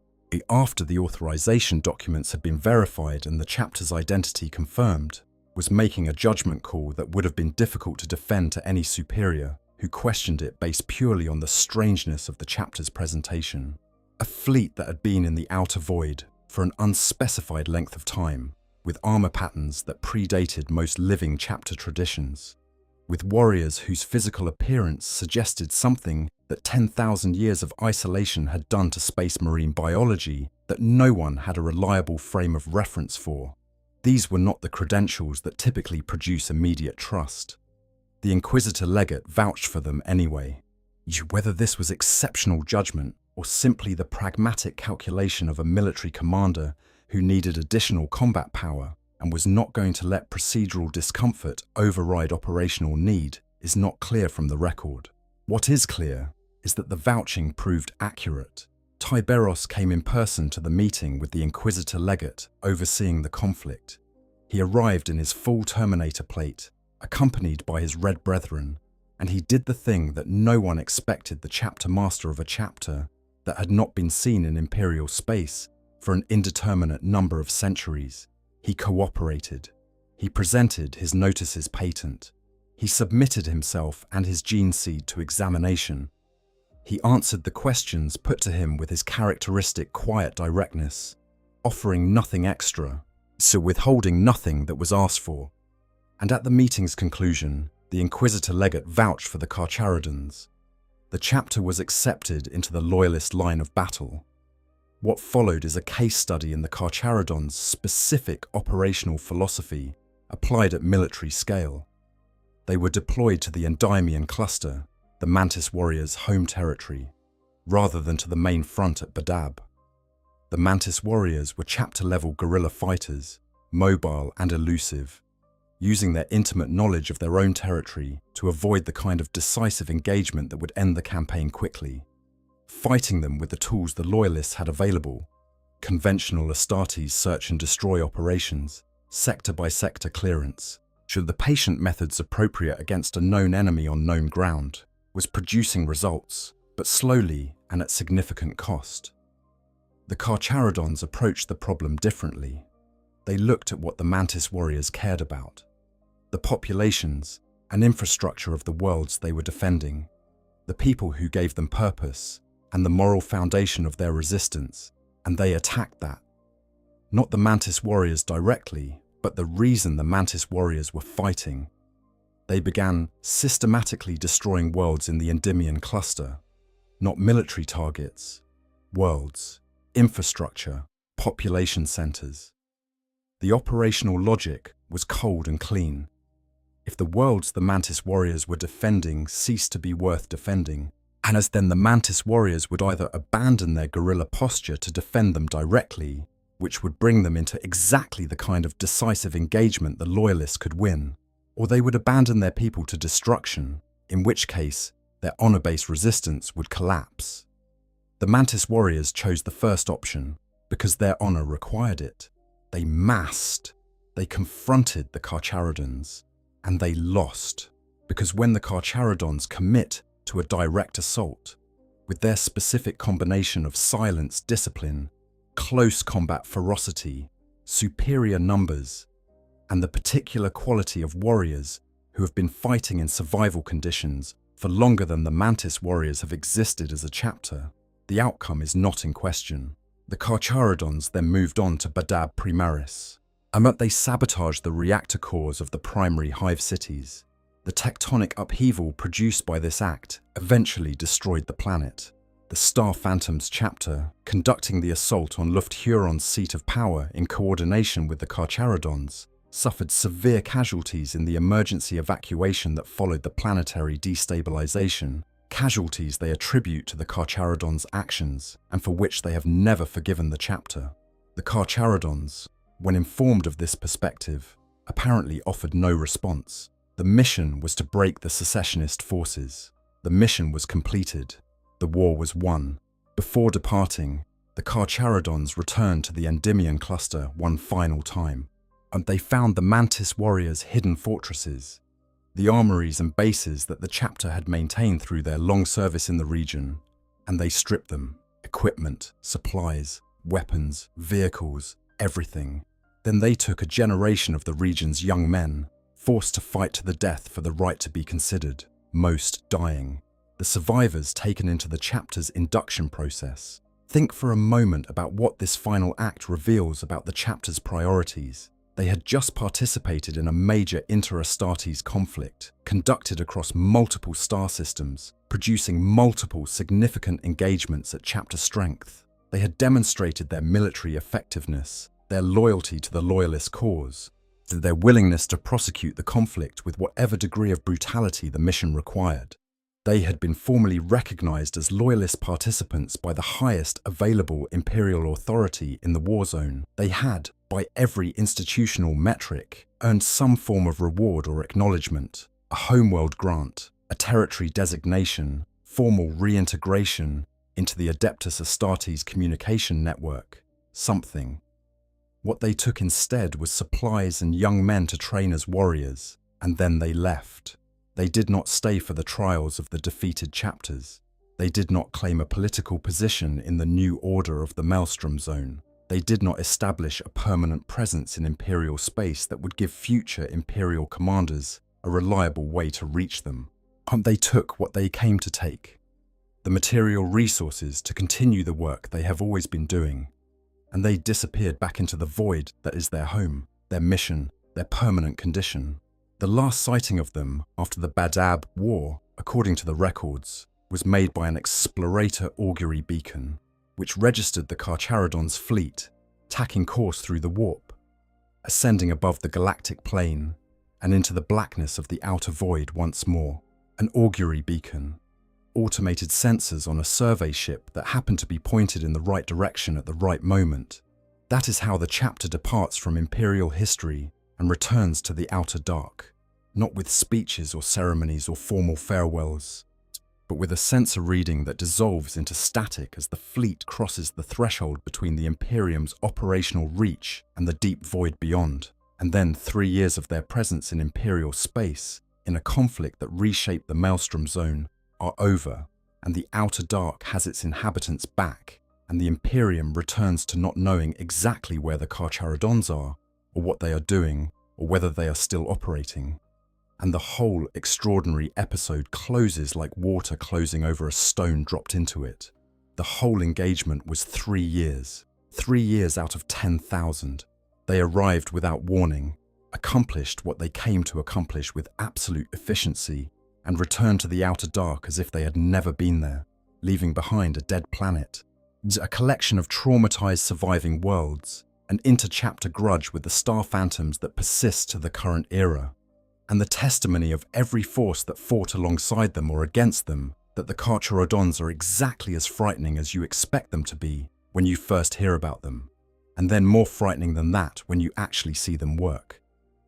after the authorization documents had been verified and the chapter's identity confirmed, was making a judgment call that would have been difficult to defend to any superior who questioned it based purely on the strangeness of the chapter's presentation. A fleet that had been in the outer void for an unspecified length of time, with armor patterns that predated most living chapter traditions, with warriors whose physical appearance suggested something that 10,000 years of isolation had done to space marine biology that no one had a reliable frame of reference for. These were not the credentials that typically produce immediate trust. The Inquisitor Legate vouched for them anyway. Whether this was exceptional judgment or simply the pragmatic calculation of a military commander who needed additional combat power and was not going to let procedural discomfort override operational need is not clear from the record. What is clear is that the vouching proved accurate. Tiberos came in person to the meeting with the Inquisitor Legate overseeing the conflict. He arrived in his full Terminator plate, accompanied by his Red Brethren, and he did the thing that no one expected the chapter master of a chapter that had not been seen in Imperial space for an indeterminate number of centuries. He cooperated. He presented his notices patent. He submitted himself and his gene seed to examination. He answered the questions put to him with his characteristic quiet directness, offering nothing extra, so withholding nothing that was asked for. And at the meeting's conclusion, the Inquisitor Legate vouched for the Carcharodons. The chapter was accepted into the Loyalist line of battle. What followed is a case study in the Carcharodons' specific operational philosophy applied at military scale. They were deployed to the Endymion cluster, the Mantis warriors' home territory, rather than to the main front at Badab. The Mantis warriors were chapter-level guerrilla fighters, mobile and elusive, using their intimate knowledge of their own territory to avoid the kind of decisive engagement that would end the campaign quickly. Fighting them with the tools the Loyalists had available, conventional Astartes search and destroy operations, sector-by-sector clearance, should the patient methods appropriate against a known enemy on known ground, was producing results, but slowly and at significant cost. The Carcharodons approached the problem differently. They looked at what the Mantis warriors cared about: the populations and infrastructure of the worlds they were defending, the people who gave them purpose, and the moral foundation of their resistance, and they attacked that. Not the Mantis warriors directly, but the reason the Mantis warriors were fighting. They began systematically destroying worlds in the Endymion cluster, not military targets, worlds, infrastructure, population centers. The operational logic was cold and clean. If the worlds the Mantis warriors were defending ceased to be worth defending, and as then the Mantis warriors would either abandon their guerrilla posture to defend them directly, which would bring them into exactly the kind of decisive engagement the Loyalists could win, or they would abandon their people to destruction, in which case their honor-based resistance would collapse. The Mantis warriors chose the first option because their honor required it. They massed, they confronted the Carcharodons, and they lost, because when the Carcharodons commit to a direct assault, with their specific combination of silence, discipline, close combat ferocity, superior numbers, and the particular quality of warriors who have been fighting in survival conditions for longer than the Mantis warriors have existed as a chapter, the outcome is not in question. The Carcharodons then moved on to Badab Primaris, and that they sabotaged the reactor cores of the primary hive cities. The tectonic upheaval produced by this act eventually destroyed the planet. The Star Phantoms chapter, conducting the assault on Luft-Huron's seat of power in coordination with the Carcharodons, suffered severe casualties in the emergency evacuation that followed the planetary destabilization, casualties they attribute to the Carcharodons' actions and for which they have never forgiven the chapter. The Carcharodons, when informed of this perspective, apparently offered no response. The mission was to break the secessionist forces. The mission was completed. The war was won. Before departing, the Carcharodons returned to the Endymion cluster one final time, and they found the Mantis warriors' hidden fortresses, the armories and bases that the chapter had maintained through their long service in the region, and they stripped them: equipment, supplies, weapons, vehicles, everything. Then they took a generation of the region's young men, forced to fight to the death for the right to be considered, most dying. The survivors taken into the chapter's induction process. Think for a moment about what this final act reveals about the chapter's priorities. They had just participated in a major inter-Astartes conflict, conducted across multiple star systems, producing multiple significant engagements at chapter strength. They had demonstrated their military effectiveness, their loyalty to the Loyalist cause, their willingness to prosecute the conflict with whatever degree of brutality the mission required. They had been formally recognized as Loyalist participants by the highest available Imperial authority in the war zone. They had, by every institutional metric, earned some form of reward or acknowledgement: a homeworld grant, a territory designation, formal reintegration into the Adeptus Astartes communication network, something. What they took instead was supplies and young men to train as warriors, and then they left. They did not stay for the trials of the defeated chapters. They did not claim a political position in the new order of the Maelstrom Zone. They did not establish a permanent presence in Imperial space that would give future Imperial commanders a reliable way to reach them. They took what they came to take: the material resources to continue the work they have always been doing, and they disappeared back into the void that is their home, their mission, their permanent condition. The last sighting of them after the Badab War, according to the records, was made by an explorator augury beacon, which registered the Carcharodons' fleet, tacking course through the warp, ascending above the galactic plane and into the blackness of the outer void once more. An augury beacon. automated sensors on a survey ship that happened to be pointed in the right direction at the right moment. That is how the chapter departs from Imperial history and returns to the outer dark, not with speeches or ceremonies or formal farewells, but with a sensor reading that dissolves into static as the fleet crosses the threshold between the Imperium's operational reach and the deep void beyond. And then 3 years of their presence in Imperial space, in a conflict that reshaped the Maelstrom Zone, are over, and the outer dark has its inhabitants back, and the Imperium returns to not knowing exactly where the Carcharodons are, or what they are doing, or whether they are still operating. And the whole extraordinary episode closes like water closing over a stone dropped into it. The whole engagement was 3 years. 3 years out of 10,000. They arrived without warning, accomplished what they came to accomplish with absolute efficiency, and returned to the outer dark as if they had never been there, leaving behind a dead planet. A collection of traumatized surviving worlds, an inter-chapter grudge with the star phantoms that persist to the current era, and the testimony of every force that fought alongside them or against them, that the Carcharodons are exactly as frightening as you expect them to be when you first hear about them, and then more frightening than that when you actually see them work.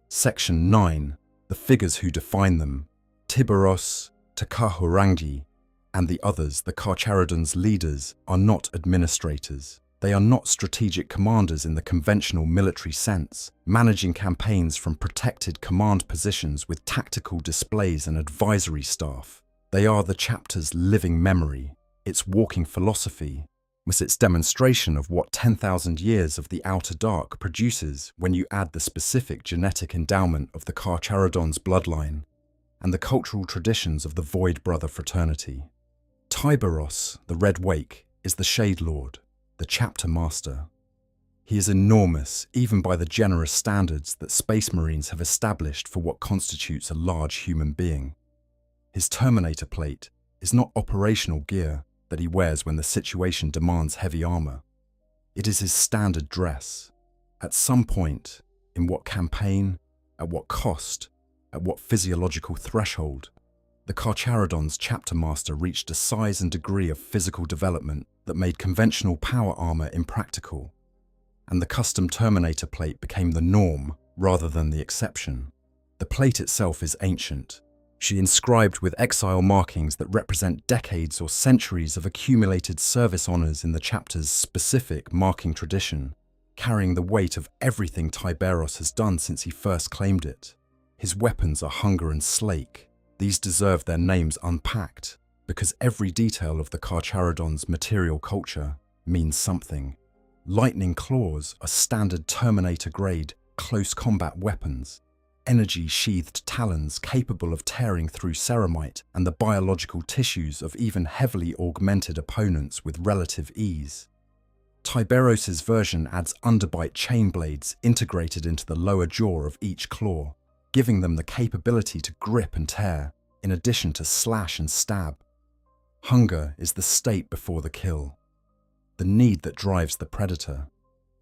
Section 9. The figures who define them. Tiberos, Takahurangi, and the others, the Carcharodons' leaders, are not administrators. They are not strategic commanders in the conventional military sense, managing campaigns from protected command positions with tactical displays and advisory staff. They are the chapter's living memory, its walking philosophy, with its demonstration of what 10,000 years of the outer dark produces when you add the specific genetic endowment of the Carcharodons' bloodline and the cultural traditions of the Void Brother fraternity. Tiberos, the Red Wake, is the Shade Lord, the chapter master. He is enormous even by the generous standards that Space Marines have established for what constitutes a large human being. His Terminator plate is not operational gear that he wears when the situation demands heavy armor. It is his standard dress. At some point, in what campaign, at what cost, at what physiological threshold, the Carcharodons' chapter master reached a size and degree of physical development that made conventional power armor impractical, and the custom Terminator plate became the norm rather than the exception. The plate itself is ancient. She inscribed with exile markings that represent decades or centuries of accumulated service honors in the chapter's specific marking tradition, carrying the weight of everything Tiberos has done since he first claimed it. His weapons are hunger and slake. These deserve their names unpacked, because every detail of the Carcharodons' material culture means something. Lightning claws are standard Terminator-grade close combat weapons, energy-sheathed talons capable of tearing through ceramite and the biological tissues of even heavily augmented opponents with relative ease. Tiberos' version adds underbite chain blades integrated into the lower jaw of each claw, giving them the capability to grip and tear, in addition to slash and stab. Hunger is the state before the kill, the need that drives the predator.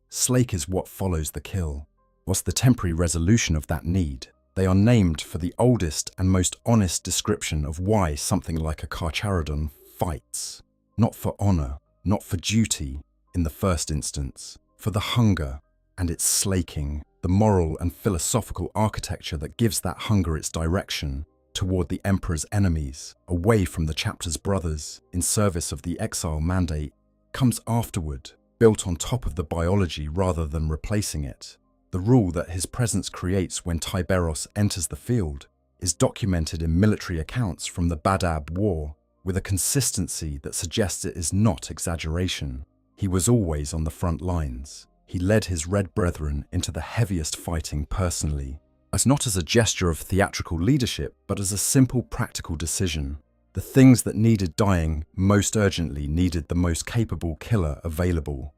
Slake is what follows the kill. What's the temporary resolution of that need? They are named for the oldest and most honest description of why something like a Carcharodon fights. Not for honor, not for duty, in the first instance, for the hunger and its slaking, the moral and philosophical architecture that gives that hunger its direction toward the Emperor's enemies, away from the chapter's brothers, in service of the exile mandate, comes afterward, built on top of the biology rather than replacing it. The rule that his presence creates when Tiberos enters the field is documented in military accounts from the Badab War with a consistency that suggests it is not exaggeration. He was always on the front lines. He led his Red Brethren into the heaviest fighting personally, as not as a gesture of theatrical leadership, but as a simple practical decision. The things that needed dying most urgently needed the most capable killer available.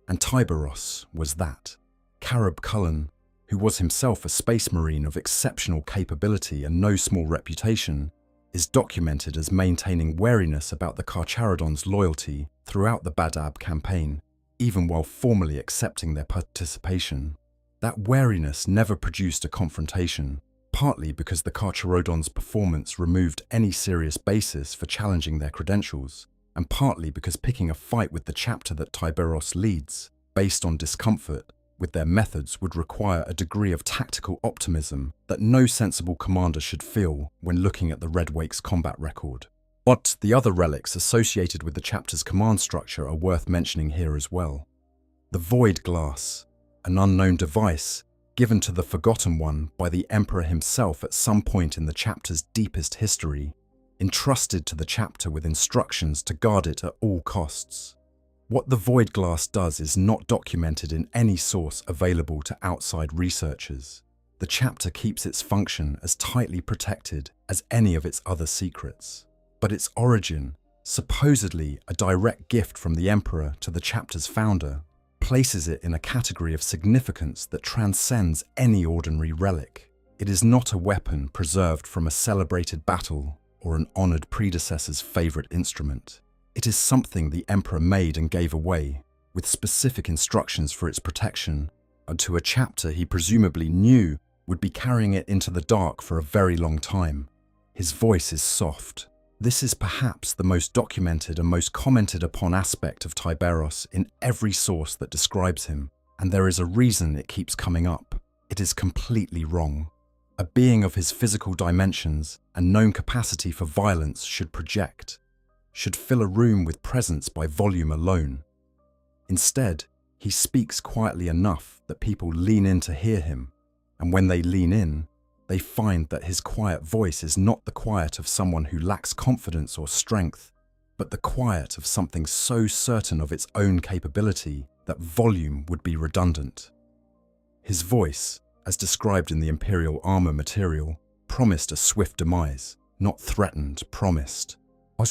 And Tiberos was that. Carib Cullen, who was himself a space marine of exceptional capability and no small reputation, is documented as maintaining wariness about the Carcharodons' loyalty throughout the Badab campaign, even while formally accepting their participation. That wariness never produced a confrontation, partly because the Carcharodons' performance removed any serious basis for challenging their credentials, and partly because picking a fight with the chapter that Tiberios leads, based on discomfort, with their methods would require a degree of tactical optimism that no sensible commander should feel when looking at the Red Wake's combat record. But the other relics associated with the chapter's command structure are worth mentioning here as well. The Void Glass, an unknown device given to the Forgotten One by the Emperor himself at some point in the chapter's deepest history, entrusted to the chapter with instructions to guard it at all costs. What the Void Glass does is not documented in any source available to outside researchers. The chapter keeps its function as tightly protected as any of its other secrets. But its origin, supposedly a direct gift from the Emperor to the chapter's founder, places it in a category of significance that transcends any ordinary relic. It is not a weapon preserved from a celebrated battle or an honored predecessor's favorite instrument. It is something the Emperor made and gave away, with specific instructions for its protection, and to a chapter he presumably knew would be carrying it into the dark for a very long time. His voice is soft. This is perhaps the most documented and most commented upon aspect of Tiberios in every source that describes him, and there is a reason it keeps coming up. It is completely wrong. A being of his physical dimensions and known capacity for violence should project, should fill a room with presence by volume alone. Instead, he speaks quietly enough that people lean in to hear him, and when they lean in, they find that his quiet voice is not the quiet of someone who lacks confidence or strength, but the quiet of something so certain of its own capability that volume would be redundant. His voice, as described in the Imperial armor material, promised a swift demise, not threatened, promised,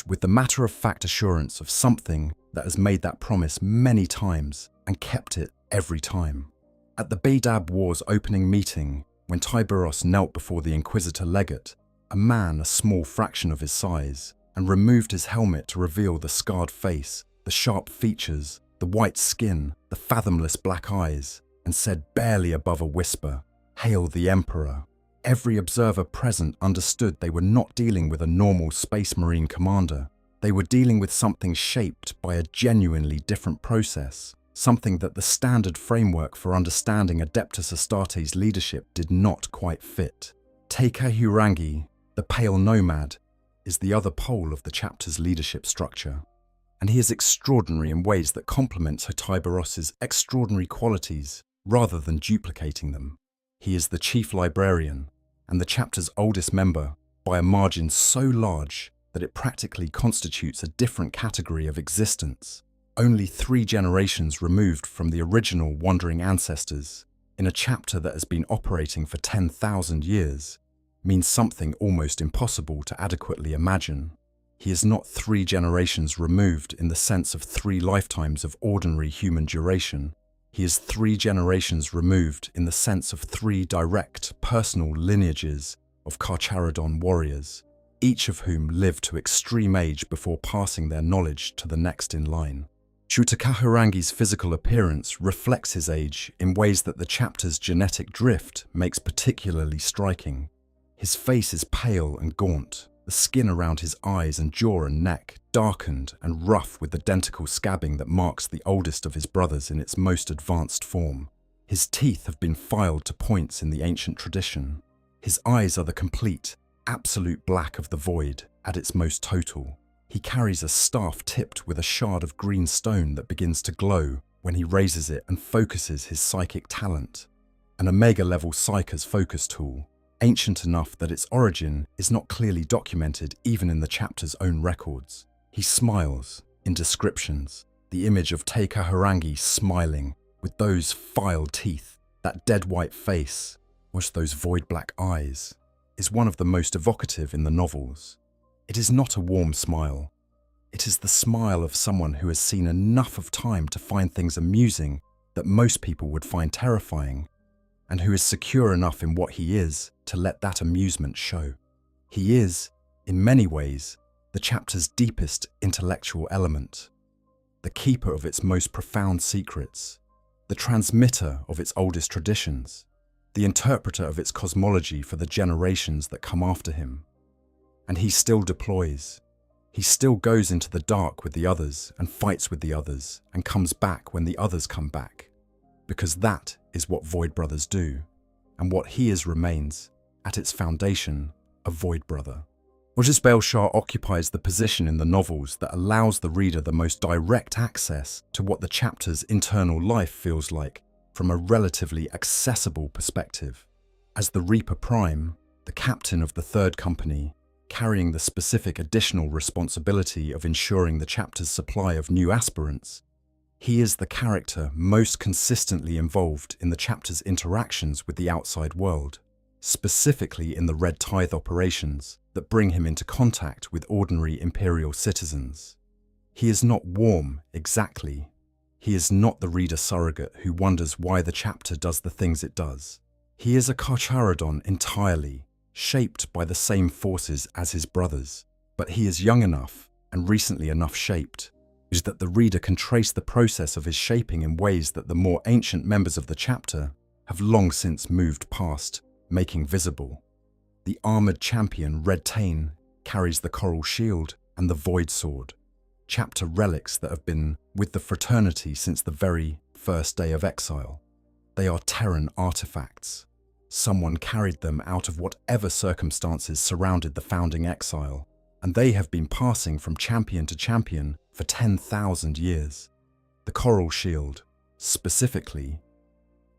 with the matter-of-fact assurance of something that has made that promise many times and kept it every time. At the Badab War's opening meeting, when Tiberios knelt before the Inquisitor Legate, a man a small fraction of his size, and removed his helmet to reveal the scarred face, the sharp features, the white skin, the fathomless black eyes, and said barely above a whisper, "Hail the Emperor." Every observer present understood they were not dealing with a normal Space Marine commander. They were dealing with something shaped by a genuinely different process, something that the standard framework for understanding Adeptus Astartes' leadership did not quite fit. Carcharodons, the Pale Nomad, is the other pole of the chapter's leadership structure, and he is extraordinary in ways that complement Tiberios' extraordinary qualities rather than duplicating them. He is the chief librarian, and the chapter's oldest member, by a margin so large that it practically constitutes a different category of existence. Only 3 generations removed from the original wandering ancestors, in a chapter that has been operating for 10,000 years, means something almost impossible to adequately imagine. He is not 3 generations removed in the sense of 3 lifetimes of ordinary human duration. He is 3 generations removed in the sense of 3 direct, personal lineages of Carcharodon warriors, each of whom lived to extreme age before passing their knowledge to the next in line. Carcharodon's physical appearance reflects his age in ways that the chapter's genetic drift makes particularly striking. His face is pale and gaunt, the skin around his eyes and jaw and neck darkened and rough with the dentical scabbing that marks the oldest of his brothers in its most advanced form. His teeth have been filed to points in the ancient tradition. His eyes are the complete, absolute black of the void at its most total. He carries a staff tipped with a shard of green stone that begins to glow when he raises it and focuses his psychic talent. An Omega-level Psyker's focus tool, ancient enough that its origin is not clearly documented even in the chapter's own records. He smiles, in descriptions, the image of Carcharodons smiling, with those filed teeth, that dead white face, with those void black eyes, is one of the most evocative in the novels. It is not a warm smile. It is the smile of someone who has seen enough of time to find things amusing that most people would find terrifying, and who is secure enough in what he is to let that amusement show. He is, in many ways, the chapter's deepest intellectual element, the keeper of its most profound secrets, the transmitter of its oldest traditions. the interpreter of its cosmology for the generations that come after him. And he still deploys. He still goes into the dark with the others and fights with the others and comes back when the others come back. Because that is what Void Brothers do, and what he is remains, at its foundation, a Void Brother. Ojis Belshaw occupies the position in the novels that allows the reader the most direct access to what the chapter's internal life feels like from a relatively accessible perspective. As the Reaper Prime, the captain of the Third Company, carrying the specific additional responsibility of ensuring the chapter's supply of new aspirants, he is the character most consistently involved in the chapter's interactions with the outside world, specifically in the Red Tithe operations that bring him into contact with ordinary Imperial citizens. He is not warm, exactly. He is not the reader surrogate who wonders why the chapter does the things it does. He is a Carcharodon entirely, shaped by the same forces as his brothers, but he is young enough and recently enough shaped, is that the reader can trace the process of his shaping in ways that the more ancient members of the chapter have long since moved past, making visible. The armoured champion Red Tain carries the coral shield and the void sword, chapter relics that have been with the fraternity since the very first day of exile. They are Terran artifacts. Someone carried them out of whatever circumstances surrounded the founding exile, and they have been passing from champion to champion for 10,000 years. The coral shield, specifically.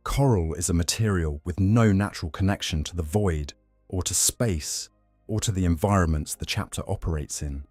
Coral is a material with no natural connection to the void, or to space, or to the environments the chapter operates in.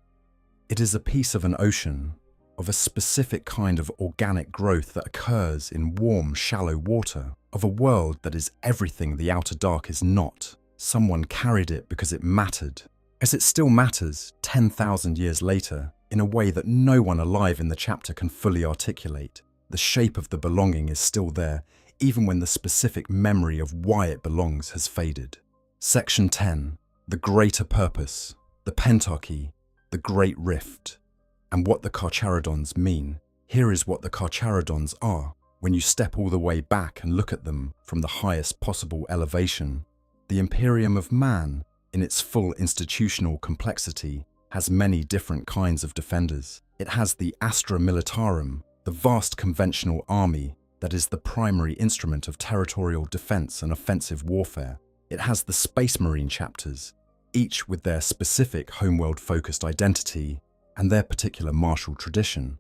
It is a piece of an ocean, of a specific kind of organic growth that occurs in warm, shallow water, of a world that is everything the outer dark is not. Someone carried it because it mattered, as it still matters 10,000 years later, in a way that no one alive in the chapter can fully articulate. The shape of the belonging is still there, even when the specific memory of why it belongs has faded. Section 10. The Greater Purpose, the Pentarchy, the Great Rift, and what the Carcharodons mean. Here is what the Carcharodons are, when you step all the way back and look at them from the highest possible elevation. The Imperium of Man, in its full institutional complexity, has many different kinds of defenders. It has the Astra Militarum, the vast conventional army that is the primary instrument of territorial defense and offensive warfare. It has the Space Marine chapters, each with their specific homeworld-focused identity and their particular martial tradition.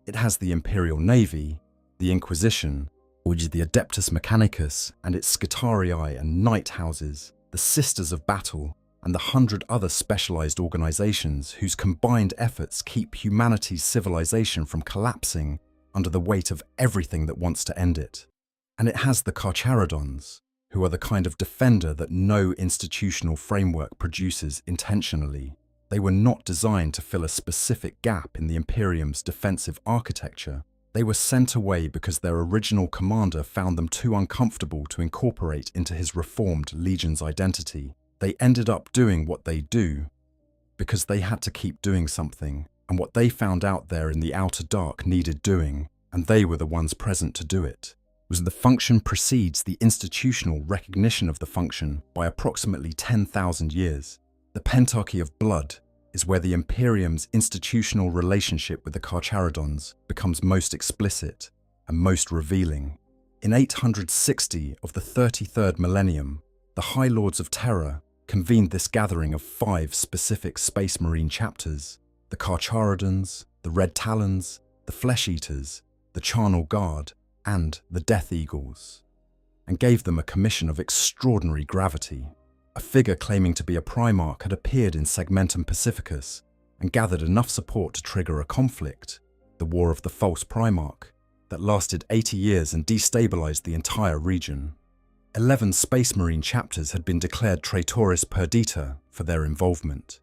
It has the Imperial Navy, the Inquisition, which is the Adeptus Mechanicus and its Scutarii and Knight Houses, the Sisters of Battle, and the 100 other specialized organizations whose combined efforts keep humanity's civilization from collapsing under the weight of everything that wants to end it. And it has the Carcharodons, who are the kind of defender that no institutional framework produces intentionally. They were not designed to fill a specific gap in the Imperium's defensive architecture. They were sent away because their original commander found them too uncomfortable to incorporate into his reformed Legion's identity. They ended up doing what they do because they had to keep doing something, and what they found out there in the outer dark needed doing, and they were the ones present to do it. The function precedes the institutional recognition of the function by approximately 10,000 years. The Pentarchy of Blood is where the Imperium's institutional relationship with the Carcharodons becomes most explicit and most revealing. In 860 of the 33rd Millennium, the High Lords of Terror convened this gathering of 5 specific Space Marine chapters: the Carcharodons, the Red Talons, the Flesh Eaters, the Charnel Guard, and the Death Eagles, and gave them a commission of extraordinary gravity. A figure claiming to be a Primarch had appeared in Segmentum Pacificus and gathered enough support to trigger a conflict, the War of the False Primarch, that lasted 80 years and destabilized the entire region. 11 Space Marine chapters had been declared traitoris perdita for their involvement,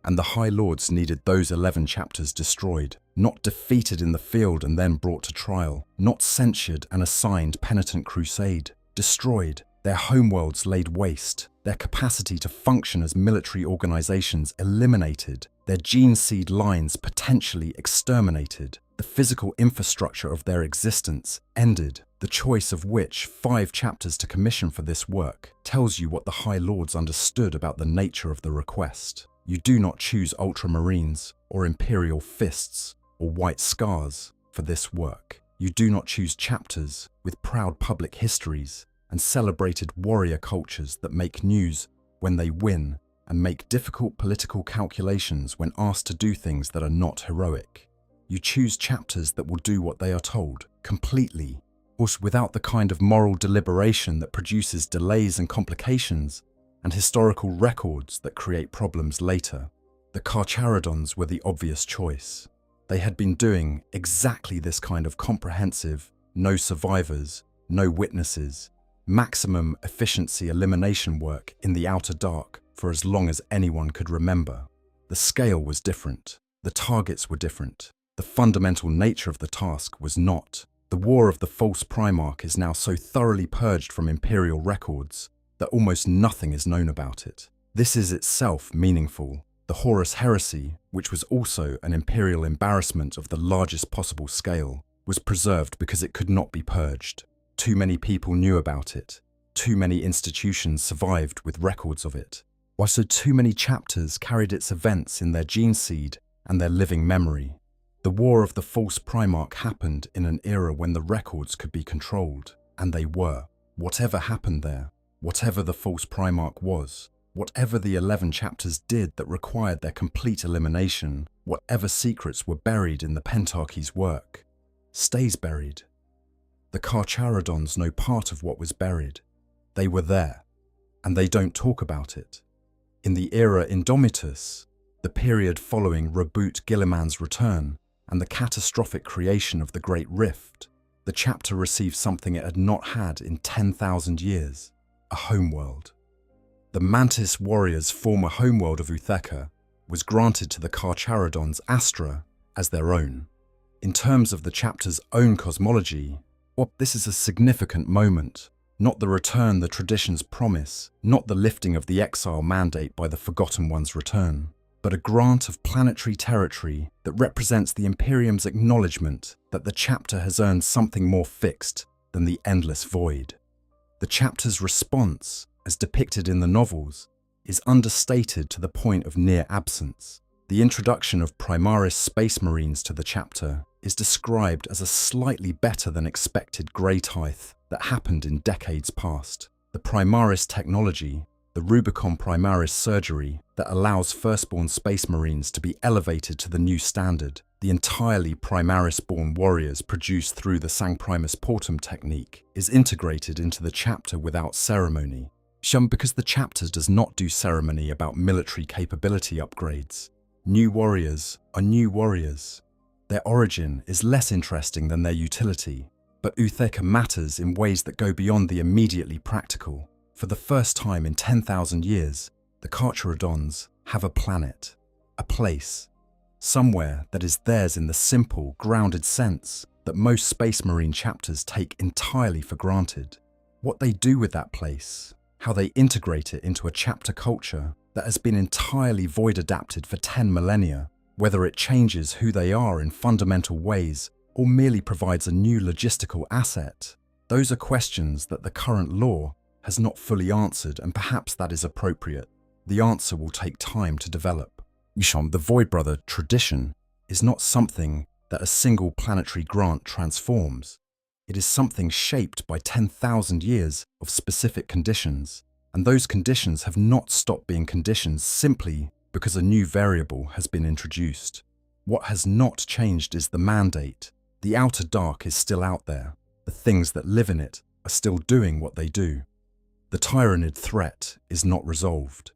and the High Lords needed those 11 chapters destroyed, not defeated in the field and then brought to trial, not censured and assigned penitent crusade, destroyed, their homeworlds laid waste, their capacity to function as military organizations eliminated, their gene seed lines potentially exterminated, the physical infrastructure of their existence ended, the The choice of which 5 chapters to commission for this work tells you what the High Lords understood about the nature of the request. You do not choose ultramarines or imperial fists or white scars for this work. You do not choose chapters with proud public histories and celebrated warrior cultures that make news when they win and make difficult political calculations when asked to do things that are not heroic. You choose chapters that will do what they are told, completely, or without the kind of moral deliberation that produces delays and complications and historical records that create problems later. The Carcharodons were the obvious choice. They had been doing exactly this kind of comprehensive, no survivors, no witnesses, maximum efficiency elimination work in the Outer Dark for as long as anyone could remember. The scale was different. The targets were different. The fundamental nature of the task was not. The War of the False Primarch is now so thoroughly purged from Imperial records that almost nothing is known about it. This is itself meaningful. The Horus Heresy, which was also an Imperial embarrassment of the largest possible scale, was preserved because it could not be purged. Too many people knew about it. Too many institutions survived with records of it. So too many chapters carried its events in their gene seed and their living memory. The War of the False Primarch happened in an era when the records could be controlled, and they were. Whatever happened there, whatever the False Primarch was, whatever the 11 chapters did that required their complete elimination, whatever secrets were buried in the Pentarchy's work, stays buried. The Carcharodons know part of what was buried. They were there, and they don't talk about it. In the era Indomitus, the period following Reboot Gilliman's return, and the catastrophic creation of the Great Rift, the chapter received something it had not had in 10,000 years, a homeworld. The Mantis warriors' former homeworld of Utheka was granted to the Carcharodons Astra as their own. In terms of the chapter's own cosmology, this is a significant moment, not the return the traditions promise, not the lifting of the exile mandate by the Forgotten One's return, but a grant of planetary territory that represents the Imperium's acknowledgement that the chapter has earned something more fixed than the endless void. The chapter's response, as depicted in the novels, is understated to the point of near absence. The introduction of Primaris Space Marines to the chapter is described as a slightly better than expected grey tithe that happened in decades past. The Primaris technology, the Rubicon Primaris surgery that allows firstborn Space Marines to be elevated to the new standard, the entirely Primaris-born warriors produced through the Sancprimus Portum technique, is integrated into the chapter without ceremony. Because the chapter does not do ceremony about military capability upgrades. New warriors are new warriors. Their origin is less interesting than their utility, but Utheka matters in ways that go beyond the immediately practical. For the first time in 10,000 years, the Carcharodons have a planet, a place, somewhere that is theirs in the simple, grounded sense that most Space Marine chapters take entirely for granted. What they do with that place, how they integrate it into a chapter culture that has been entirely void-adapted for 10 millennia, whether it changes who they are in fundamental ways or merely provides a new logistical asset, those are questions that the current law has not fully answered, and perhaps that is appropriate. The answer will take time to develop. The Void Brother tradition is not something that a single planetary grant transforms. It is something shaped by 10,000 years of specific conditions, and those conditions have not stopped being conditions simply because a new variable has been introduced. What has not changed is the mandate. The Outer Dark is still out there. The things that live in it are still doing what they do. The Tyranid threat is not resolved.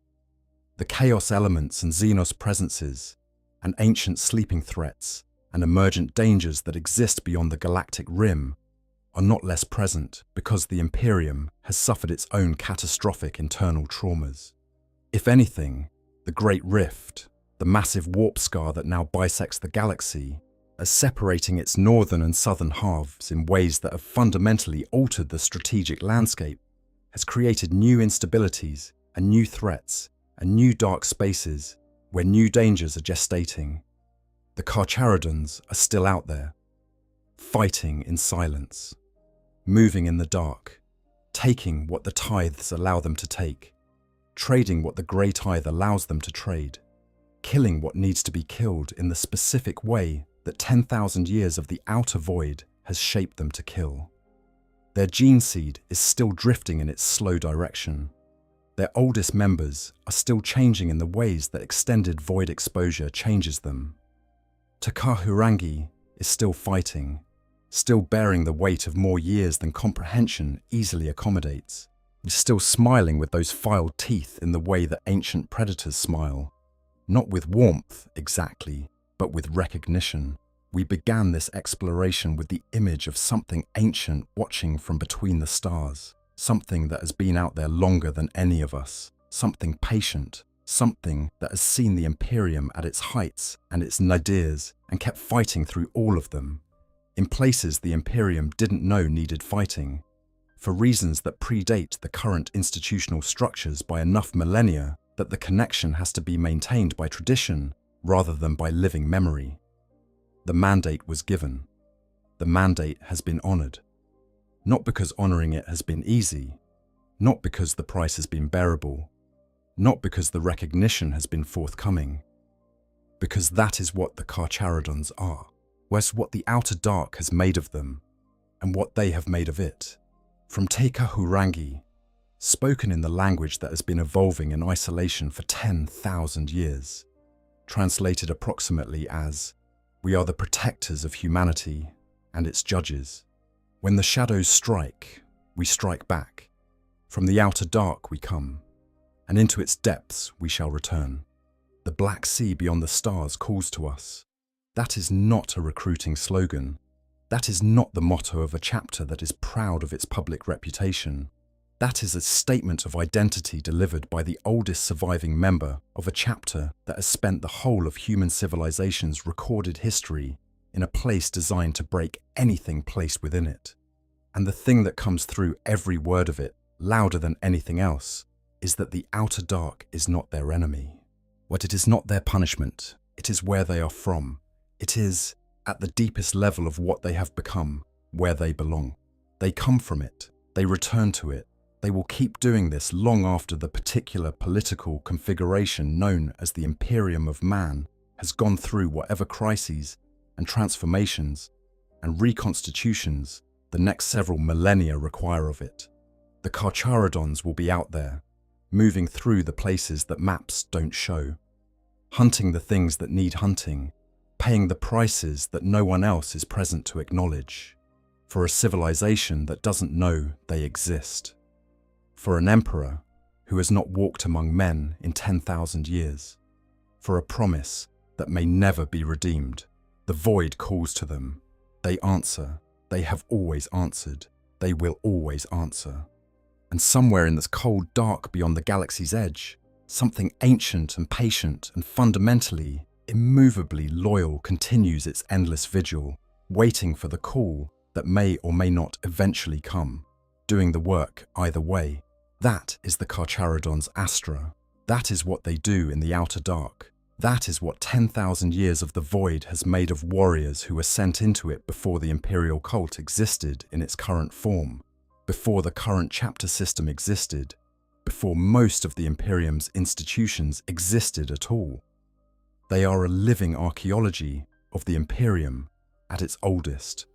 The Chaos elements and Xenos presences, and ancient sleeping threats, and emergent dangers that exist beyond the galactic rim are not less present because the Imperium has suffered its own catastrophic internal traumas. If anything, the Great Rift, the massive warp scar that now bisects the galaxy, as separating its northern and southern halves in ways that have fundamentally altered the strategic landscape, has created new instabilities and new threats and new dark spaces where new dangers are gestating. The Carcharodons are still out there, fighting in silence. moving in the dark, taking what the tithes allow them to take, trading what the grey tithe allows them to trade, killing what needs to be killed in the specific way that 10,000 years of the outer void has shaped them to kill. Their gene seed is still drifting in its slow direction. Their oldest members are still changing in the ways that extended void exposure changes them. Carcharodons is still fighting, still bearing the weight of more years than comprehension easily accommodates, is still smiling with those filed teeth in the way that ancient predators smile. Not with warmth, exactly, but with recognition. We began this exploration with the image of something ancient watching from between the stars, something that has been out there longer than any of us, something patient, something that has seen the Imperium at its heights and its nadirs and kept fighting through all of them, in places the Imperium didn't know needed fighting, for reasons that predate the current institutional structures by enough millennia that the connection has to be maintained by tradition rather than by living memory. The mandate was given. The mandate has been honoured. Not because honouring it has been easy, not because the price has been bearable, not because the recognition has been forthcoming, because that is what the Carcharodons are, was what the outer dark has made of them, and what they have made of it. From Carcharodons, spoken in the language that has been evolving in isolation for 10,000 years, translated approximately as, "We are the protectors of humanity and its judges. When the shadows strike, we strike back. From the outer dark we come, and into its depths we shall return. The black sea beyond the stars calls to us." That is not a recruiting slogan. That is not the motto of a chapter that is proud of its public reputation. That is a statement of identity delivered by the oldest surviving member of a chapter that has spent the whole of human civilization's recorded history in a place designed to break anything placed within it. And the thing that comes through every word of it, louder than anything else, is that the outer dark is not their enemy. What it is not their punishment, it is where they are from. It is, at the deepest level of what they have become, where they belong. They come from it, they return to it. They will keep doing this long after the particular political configuration known as the Imperium of Man has gone through whatever crises and transformations and reconstitutions the next several millennia require of it. The Carcharodons will be out there, moving through the places that maps don't show, hunting the things that need hunting, paying the prices that no one else is present to acknowledge, for a civilization that doesn't know they exist. For an emperor who has not walked among men in 10,000 years, for a promise that may never be redeemed. The void calls to them. They answer. They have always answered. They will always answer. And somewhere in this cold dark beyond the galaxy's edge, something ancient and patient and fundamentally, immovably loyal continues its endless vigil, waiting for the call that may or may not eventually come, doing the work either way. That is the Carcharodons' Astra. That is what they do in the outer dark. That is what 10,000 years of the void has made of warriors who were sent into it before the imperial cult existed in its current form, before the current chapter system existed, before most of the Imperium's institutions existed at all. They are a living archaeology of the Imperium at its oldest.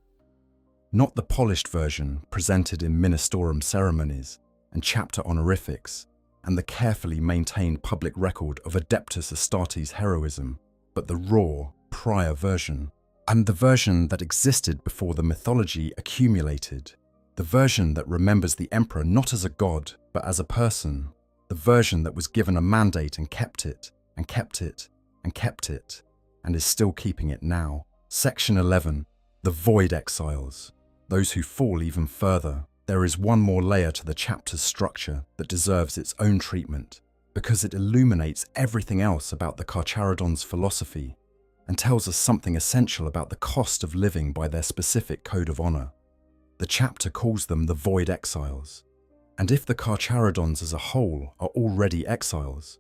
Not the polished version presented in ministorum ceremonies and chapter honorifics, and the carefully maintained public record of Adeptus Astartes heroism, but the raw, prior version, and the version that existed before the mythology accumulated, the version that remembers the emperor not as a god, but as a person, the version that was given a mandate and kept it, and kept it, and kept it, and is still keeping it now. Section 11, the Void Exiles, those who fall even further. There is one more layer to the chapter's structure that deserves its own treatment, because it illuminates everything else about the Carcharodons' philosophy and tells us something essential about the cost of living by their specific code of honor. The chapter calls them the Void Exiles, and if the Carcharodons as a whole are already exiles,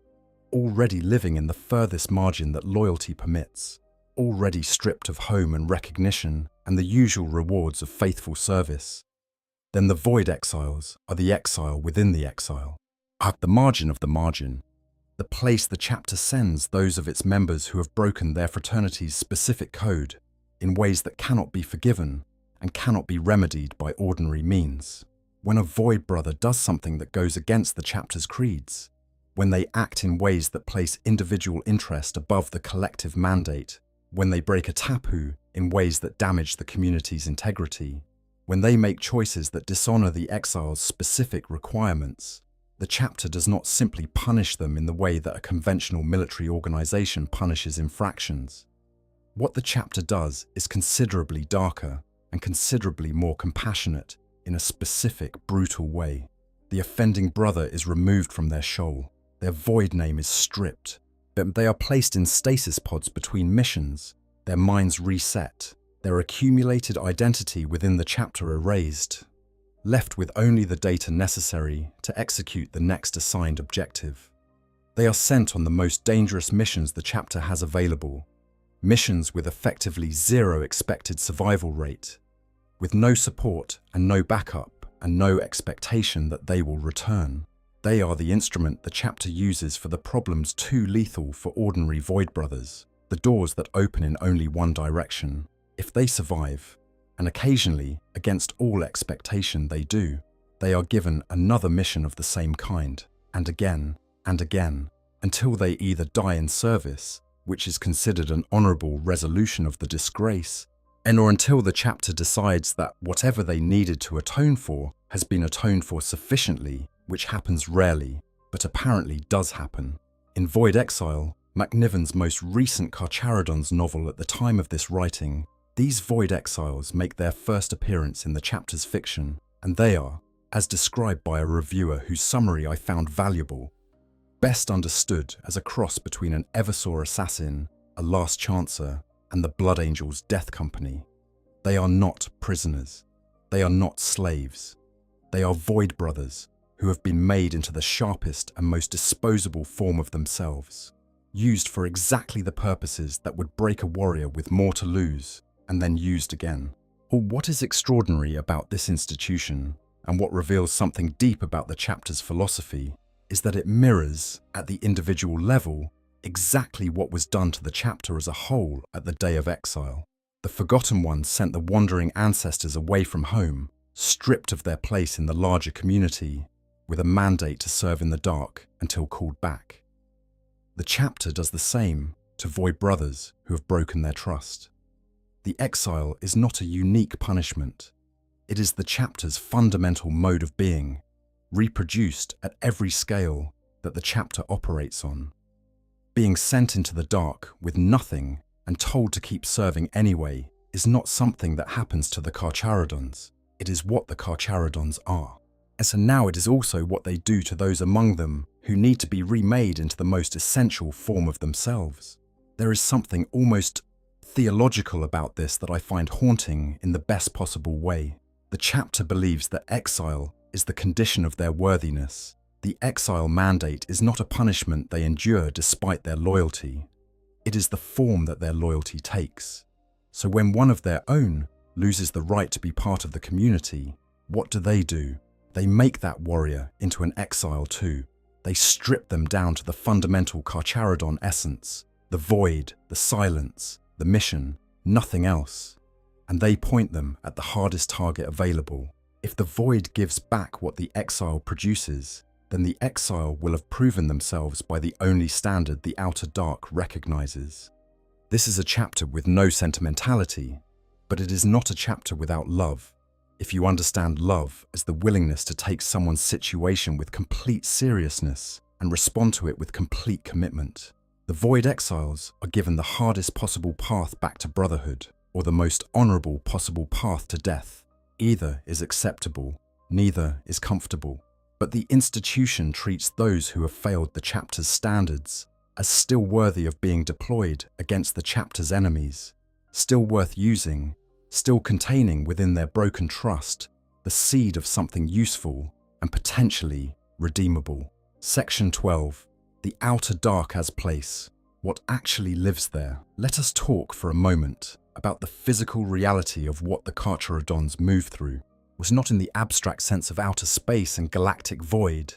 already living in the furthest margin that loyalty permits, already stripped of home and recognition and the usual rewards of faithful service, then the void exiles are the exile within the exile. At the margin of the margin, the place the chapter sends those of its members who have broken their fraternity's specific code in ways that cannot be forgiven and cannot be remedied by ordinary means. When a void brother does something that goes against the chapter's creeds, when they act in ways that place individual interest above the collective mandate, when they break a taboo in ways that damage the community's integrity, when they make choices that dishonor the exile's specific requirements, the chapter does not simply punish them in the way that a conventional military organization punishes infractions. What the chapter does is considerably darker and considerably more compassionate in a specific, brutal way. The offending brother is removed from their shoal, their void name is stripped, but they are placed in stasis pods between missions, their minds reset, their accumulated identity within the chapter erased, left with only the data necessary to execute the next assigned objective. They are sent on the most dangerous missions the chapter has available, missions with effectively zero expected survival rate, with no support and no backup and no expectation that they will return. They are the instrument the chapter uses for the problems too lethal for ordinary void brothers, the doors that open in only one direction. If they survive, and occasionally, against all expectation they do, they are given another mission of the same kind, and again, until they either die in service, which is considered an honorable resolution of the disgrace, or until the chapter decides that whatever they needed to atone for has been atoned for sufficiently, which happens rarely, but apparently does happen. In Void Exile, McNiven's most recent Carcharodons novel at the time of this writing, these Void Exiles make their first appearance in the chapter's fiction, and they are, as described by a reviewer whose summary I found valuable, best understood as a cross between an Eversaw assassin, a Last Chancer, and the Blood Angels' Death Company. They are not prisoners. They are not slaves. They are Void Brothers who have been made into the sharpest and most disposable form of themselves, used for exactly the purposes that would break a warrior with more to lose, and then used again. Or what is extraordinary about this institution, and what reveals something deep about the chapter's philosophy, is that it mirrors, at the individual level, exactly what was done to the chapter as a whole at the Day of Exile. The Forgotten Ones sent the wandering ancestors away from home, stripped of their place in the larger community, with a mandate to serve in the dark until called back. The chapter does the same to Void Brothers who have broken their trust. The exile is not a unique punishment. It is the chapter's fundamental mode of being, reproduced at every scale that the chapter operates on. Being sent into the dark with nothing and told to keep serving anyway is not something that happens to the Carcharodons. It is what the Carcharodons are. And so now it is also what they do to those among them who need to be remade into the most essential form of themselves. There is something almost theological about this that I find haunting in the best possible way. The chapter believes that exile is the condition of their worthiness. The exile mandate is not a punishment they endure despite their loyalty. It is the form that their loyalty takes. So when one of their own loses the right to be part of the community, what do? They make that warrior into an exile too. They strip them down to the fundamental Carcharodon essence, the void, the silence, the mission, nothing else. And they point them at the hardest target available. If the void gives back what the exile produces, then the exile will have proven themselves by the only standard the outer dark recognizes. This is a chapter with no sentimentality, but it is not a chapter without love. If you understand love as the willingness to take someone's situation with complete seriousness and respond to it with complete commitment, the Void Exiles are given the hardest possible path back to brotherhood, or the most honorable possible path to death. Either is acceptable, neither is comfortable. But the institution treats those who have failed the chapter's standards as still worthy of being deployed against the chapter's enemies, still worth using, still containing within their broken trust the seed of something useful and potentially redeemable. Section 12. The Outer Dark as Place. What actually lives there? Let us talk for a moment about the physical reality of what the Carcharodons move through. was not in the abstract sense of outer space and galactic void.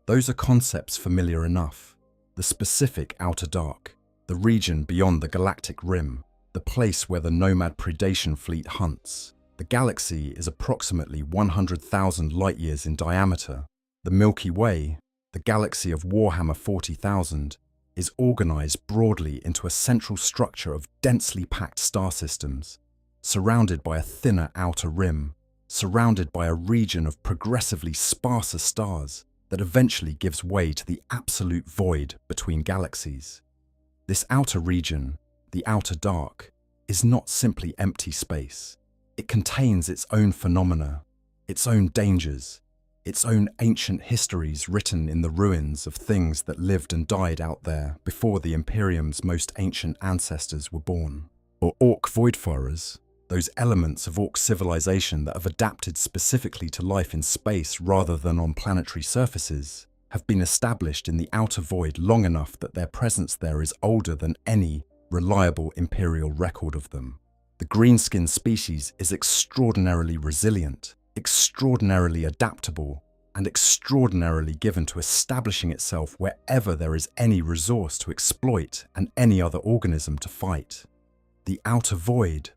Those are concepts familiar enough. The specific outer dark, the region beyond the galactic rim, the place where the nomad predation fleet hunts. The galaxy is approximately 100,000 light-years in diameter. The Milky Way, the galaxy of Warhammer 40,000, is organized broadly into a central structure of densely packed star systems, surrounded by a thinner outer rim, surrounded by a region of progressively sparser stars that eventually gives way to the absolute void between galaxies. This outer region, the outer dark, is not simply empty space. It contains its own phenomena, its own dangers, its own ancient histories written in the ruins of things that lived and died out there before the Imperium's most ancient ancestors were born. Or Orc voidfarers, those elements of Orc civilization that have adapted specifically to life in space rather than on planetary surfaces, have been established in the outer void long enough that their presence there is older than any reliable Imperial record of them. The greenskin species is extraordinarily resilient, extraordinarily adaptable, and extraordinarily given to establishing itself wherever there is any resource to exploit and any other organism to fight. The outer void,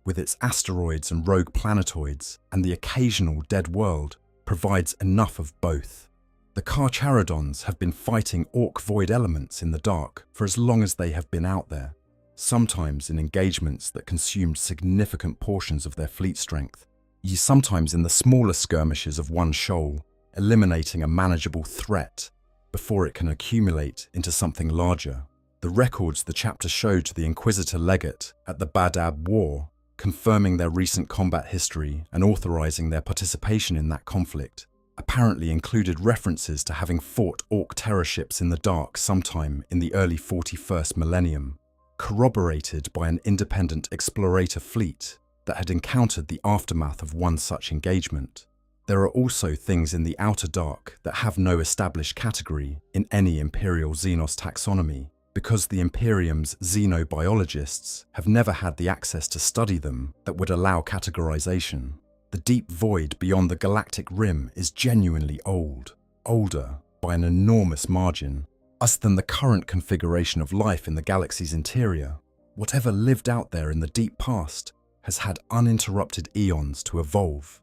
with its asteroids and rogue planetoids, and the occasional dead world, provides enough of both. The Carcharodons have been fighting Orc void elements in the dark for as long as they have been out there, sometimes in engagements that consumed significant portions of their fleet strength, sometimes in the smaller skirmishes of one shoal, eliminating a manageable threat before it can accumulate into something larger. The records the chapter showed to the Inquisitor Legate at the Badab War, confirming their recent combat history and authorizing their participation in that conflict, apparently included references to having fought Orc terror ships in the dark sometime in the early 41st millennium, corroborated by an independent explorator fleet that had encountered the aftermath of one such engagement. There are also things in the outer dark that have no established category in any Imperial Xenos taxonomy, because the Imperium's xenobiologists have never had the access to study them that would allow categorization. The deep void beyond the galactic rim is genuinely old, older by an enormous margin, us than the current configuration of life in the galaxy's interior. Whatever lived out there in the deep past has had uninterrupted eons to evolve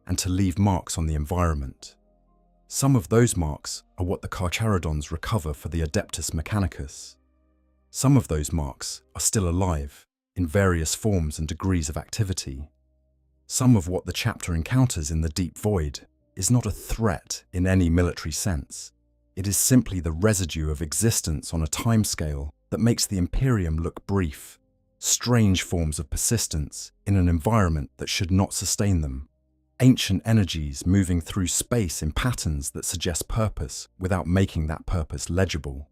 and to leave marks on the environment. Some of those marks are what the Carcharodons recover for the Adeptus Mechanicus. Some of those marks are still alive, in various forms and degrees of activity. Some of what the chapter encounters in the deep void is not a threat in any military sense. It is simply the residue of existence on a timescale that makes the Imperium look brief, strange forms of persistence in an environment that should not sustain them. Ancient energies moving through space in patterns that suggest purpose without making that purpose legible.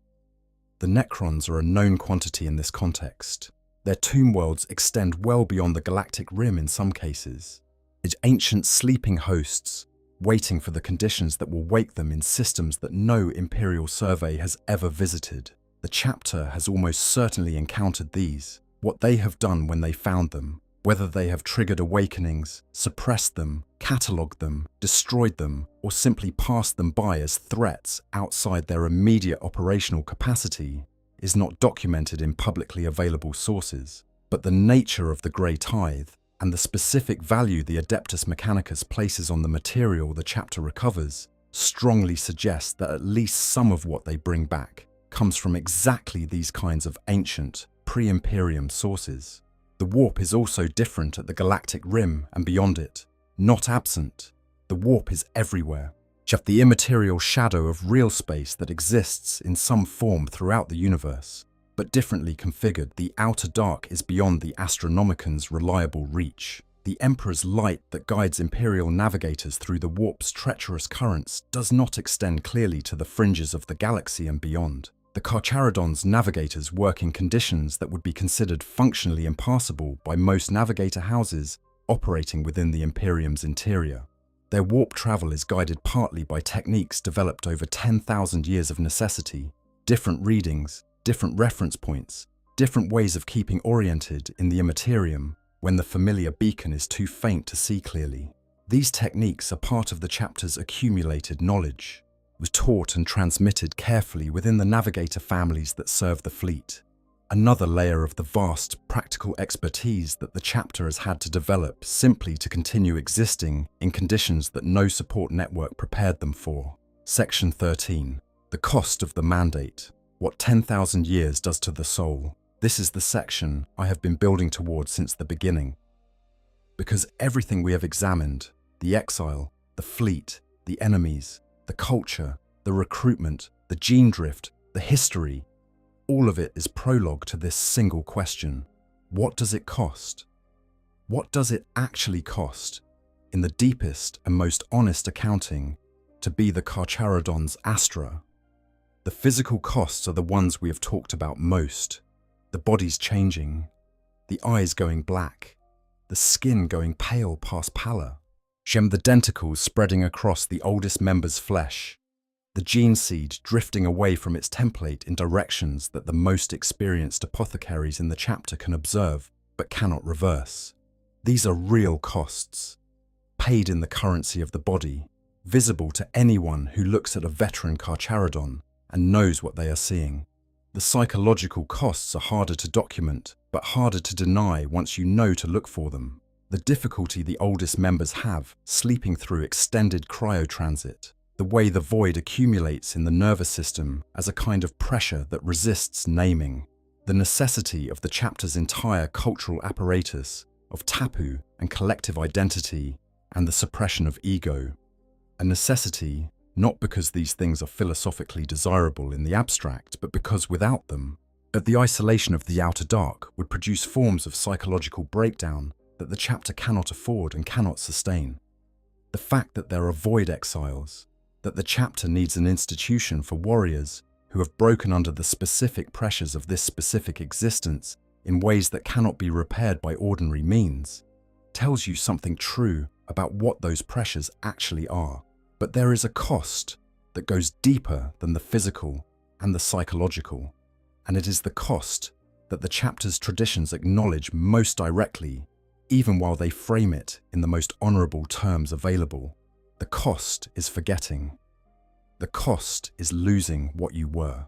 The Necrons are a known quantity in this context. Their tomb worlds extend well beyond the galactic rim in some cases. It's ancient sleeping hosts, waiting for the conditions that will wake them in systems that no Imperial survey has ever visited. The chapter has almost certainly encountered these, what they have done when they found them, whether they have triggered awakenings, suppressed them, catalogued them, destroyed them, or simply passed them by as threats outside their immediate operational capacity, is not documented in publicly available sources. But the nature of the Grey Tithe, and the specific value the Adeptus Mechanicus places on the material the chapter recovers, strongly suggests that at least some of what they bring back comes from exactly these kinds of ancient, pre-Imperium sources. The warp is also different at the galactic rim and beyond it, not absent. The warp is everywhere, just the immaterial shadow of real space that exists in some form throughout the universe. But differently configured, the outer dark is beyond the Astronomican's reliable reach. The Emperor's light that guides Imperial navigators through the warp's treacherous currents does not extend clearly to the fringes of the galaxy and beyond. The Carcharodons' navigators work in conditions that would be considered functionally impassable by most navigator houses operating within the Imperium's interior. Their warp travel is guided partly by techniques developed over 10,000 years of necessity, different readings, different reference points, different ways of keeping oriented in the immaterium when the familiar beacon is too faint to see clearly. These techniques are part of the chapter's accumulated knowledge, was taught and transmitted carefully within the navigator families that serve the fleet. Another layer of the vast practical expertise that the chapter has had to develop simply to continue existing in conditions that no support network prepared them for. Section 13. The cost of the mandate. What 10,000 years does to the soul. This is the section I have been building towards since the beginning. Because everything we have examined, the exile, the fleet, the enemies, the culture, the recruitment, the gene drift, the history, all of it is prologue to this single question. What does it cost? What does it actually cost, in the deepest and most honest accounting, to be the Carcharodons Astra? The physical costs are the ones we have talked about most. The body's changing, the eyes going black, the skin going pale past pallor, the denticles spreading across the oldest member's flesh, the gene seed drifting away from its template in directions that the most experienced apothecaries in the chapter can observe but cannot reverse. These are real costs, paid in the currency of the body, visible to anyone who looks at a veteran Carcharodon and knows what they are seeing. The psychological costs are harder to document, but harder to deny once you know to look for them. The difficulty the oldest members have sleeping through extended cryotransit, the way the void accumulates in the nervous system as a kind of pressure that resists naming, the necessity of the chapter's entire cultural apparatus of tapu and collective identity and the suppression of ego. A necessity not because these things are philosophically desirable in the abstract, but because without them, the isolation of the outer dark would produce forms of psychological breakdown that the chapter cannot afford and cannot sustain. The fact that there are void exiles, that the chapter needs an institution for warriors who have broken under the specific pressures of this specific existence in ways that cannot be repaired by ordinary means, tells you something true about what those pressures actually are. But there is a cost that goes deeper than the physical and the psychological, and it is the cost that the chapter's traditions acknowledge most directly, even while they frame it in the most honorable terms available. The cost is forgetting. The cost is losing what you were.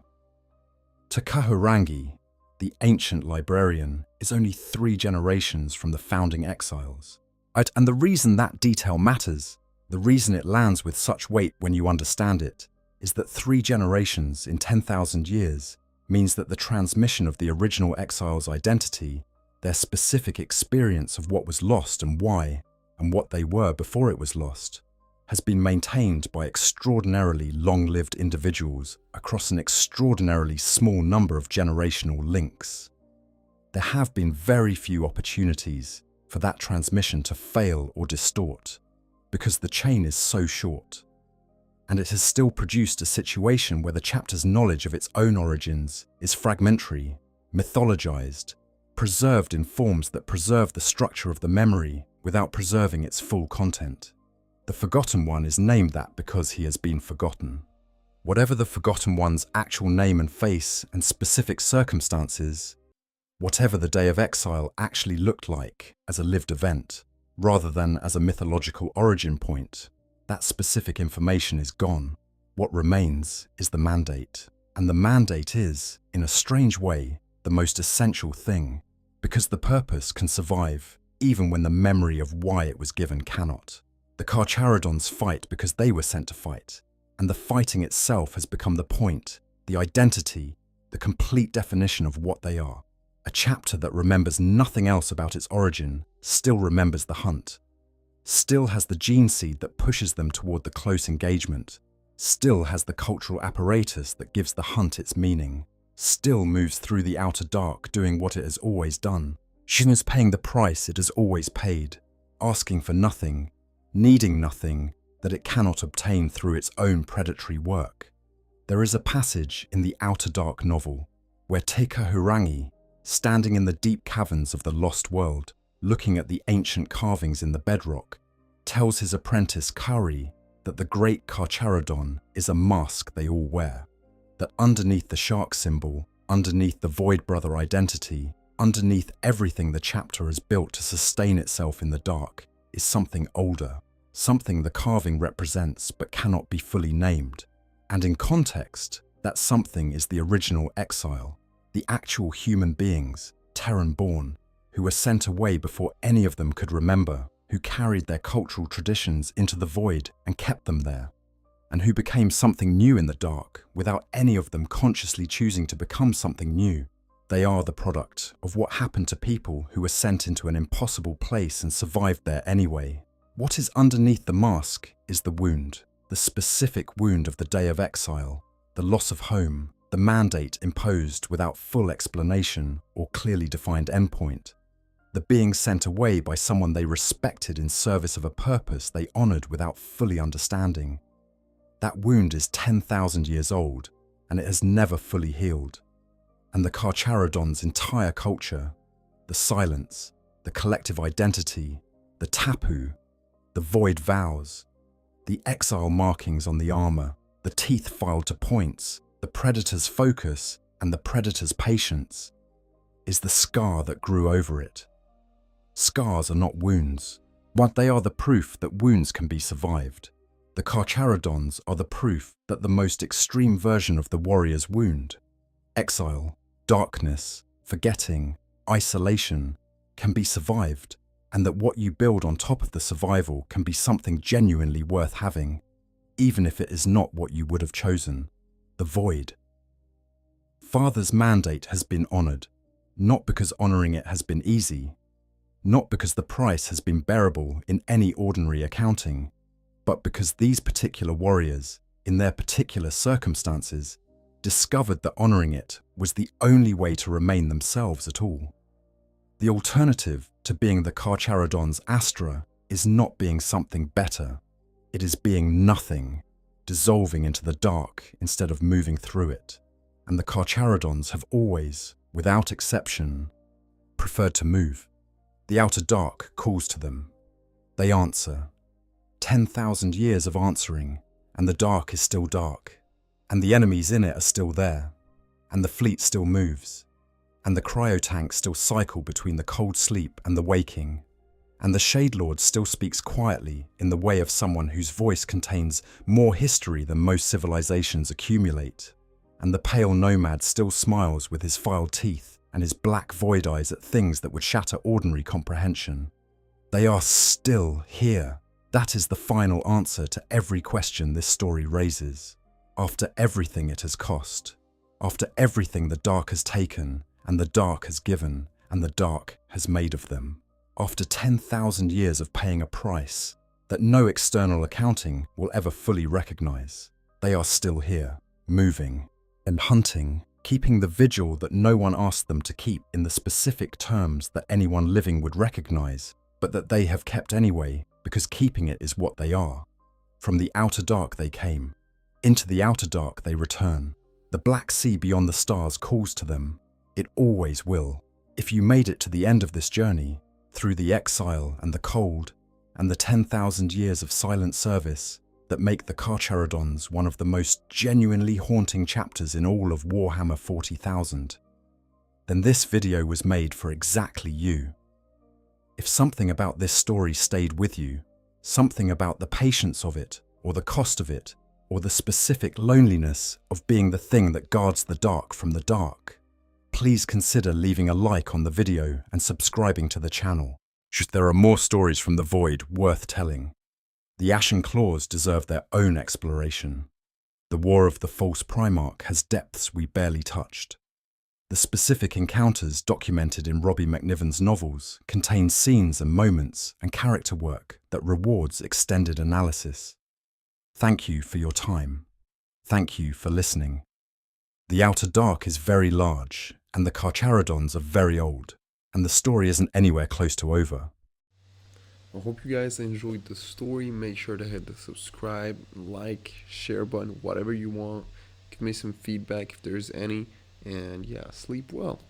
Takahurangi, the ancient librarian, is only 3 generations from the founding exiles. And the reason that detail matters, the reason it lands with such weight when you understand it, is that 3 generations in 10,000 years means that the transmission of the original exile's identity, their specific experience of what was lost and why, and what they were before it was lost, has been maintained by extraordinarily long-lived individuals across an extraordinarily small number of generational links. There have been very few opportunities for that transmission to fail or distort, because the chain is so short, and it has still produced a situation where the chapter's knowledge of its own origins is fragmentary, mythologized, preserved in forms that preserve the structure of the memory without preserving its full content. The Forgotten One is named that because he has been forgotten. Whatever the Forgotten One's actual name and face and specific circumstances, whatever the Day of Exile actually looked like as a lived event, rather than as a mythological origin point, that specific information is gone. What remains is the mandate. And the mandate is, in a strange way, the most essential thing, because the purpose can survive even when the memory of why it was given cannot. The Carcharodons fight because they were sent to fight, and the fighting itself has become the point, the identity, the complete definition of what they are. A chapter that remembers nothing else about its origin still remembers the hunt, still has the gene seed that pushes them toward the close engagement, still has the cultural apparatus that gives the hunt its meaning, still moves through the outer dark doing what it has always done. She is paying the price it has always paid, asking for nothing, needing nothing that it cannot obtain through its own predatory work. There is a passage in the Outer Dark novel where Takahurangi, standing in the deep caverns of the lost world, looking at the ancient carvings in the bedrock, tells his apprentice Kari that the great Carcharodon is a mask they all wear, that underneath the shark symbol, underneath the Void Brother identity, underneath everything the chapter has built to sustain itself in the dark, is something older, something the carving represents but cannot be fully named. And in context, that something is the original exile, the actual human beings, Terran-born, who were sent away before any of them could remember, who carried their cultural traditions into the void and kept them there, and who became something new in the dark without any of them consciously choosing to become something new. They are the product of what happened to people who were sent into an impossible place and survived there anyway. What is underneath the mask is the wound, the specific wound of the day of exile, the loss of home, the mandate imposed without full explanation or clearly defined endpoint, the being sent away by someone they respected in service of a purpose they honored without fully understanding. That wound is 10,000 years old, and it has never fully healed. And the Carcharodons' entire culture, the silence, the collective identity, the tapu, the void vows, the exile markings on the armor, the teeth filed to points, the predator's focus, and the predator's patience, is the scar that grew over it. Scars are not wounds, but they are the proof that wounds can be survived. The Carcharodons are the proof that the most extreme version of the warrior's wound, exile, darkness, forgetting, isolation, can be survived, and that what you build on top of the survival can be something genuinely worth having, even if it is not what you would have chosen, the void. Father's mandate has been honored, not because honoring it has been easy, not because the price has been bearable in any ordinary accounting, but because these particular warriors, in their particular circumstances, discovered that honoring it was the only way to remain themselves at all. The alternative to being the Carcharodons' Astra is not being something better. It is being nothing, dissolving into the dark instead of moving through it. And the Carcharodons have always, without exception, preferred to move. The outer dark calls to them. They answer. 10,000 years of answering, and the dark is still dark, and the enemies in it are still there, and the fleet still moves, and the cryotanks still cycle between the cold sleep and the waking, and the Shade Lord still speaks quietly in the way of someone whose voice contains more history than most civilizations accumulate, and the pale nomad still smiles with his filed teeth and his black void eyes at things that would shatter ordinary comprehension. They are still here. That is the final answer to every question this story raises. After everything it has cost, after everything the dark has taken, and the dark has given, and the dark has made of them, after 10,000 years of paying a price that no external accounting will ever fully recognize, they are still here, moving and hunting, keeping the vigil that no one asked them to keep in the specific terms that anyone living would recognize, but that they have kept anyway, because keeping it is what they are. From the outer dark they came. Into the outer dark they return. The black sea beyond the stars calls to them. It always will. If you made it to the end of this journey, through the exile and the cold, and the 10,000 years of silent service that make the Carcharodons one of the most genuinely haunting chapters in all of Warhammer 40,000, then this video was made for exactly you. If something about this story stayed with you, something about the patience of it, or the cost of it, or the specific loneliness of being the thing that guards the dark from the dark, please consider leaving a like on the video and subscribing to the channel. There are more stories from the Void worth telling. The Ashen Claws deserve their own exploration. The War of the False Primarch has depths we barely touched. The specific encounters documented in Robbie McNiven's novels contain scenes and moments and character work that rewards extended analysis. Thank you for your time. Thank you for listening. The Outer Dark is very large, and the Carcharodons are very old, and the story isn't anywhere close to over.
I hope you guys enjoyed the story. Make sure to hit the subscribe, like, share button, whatever you want. Give me some feedback if there's any. And yeah, sleep well.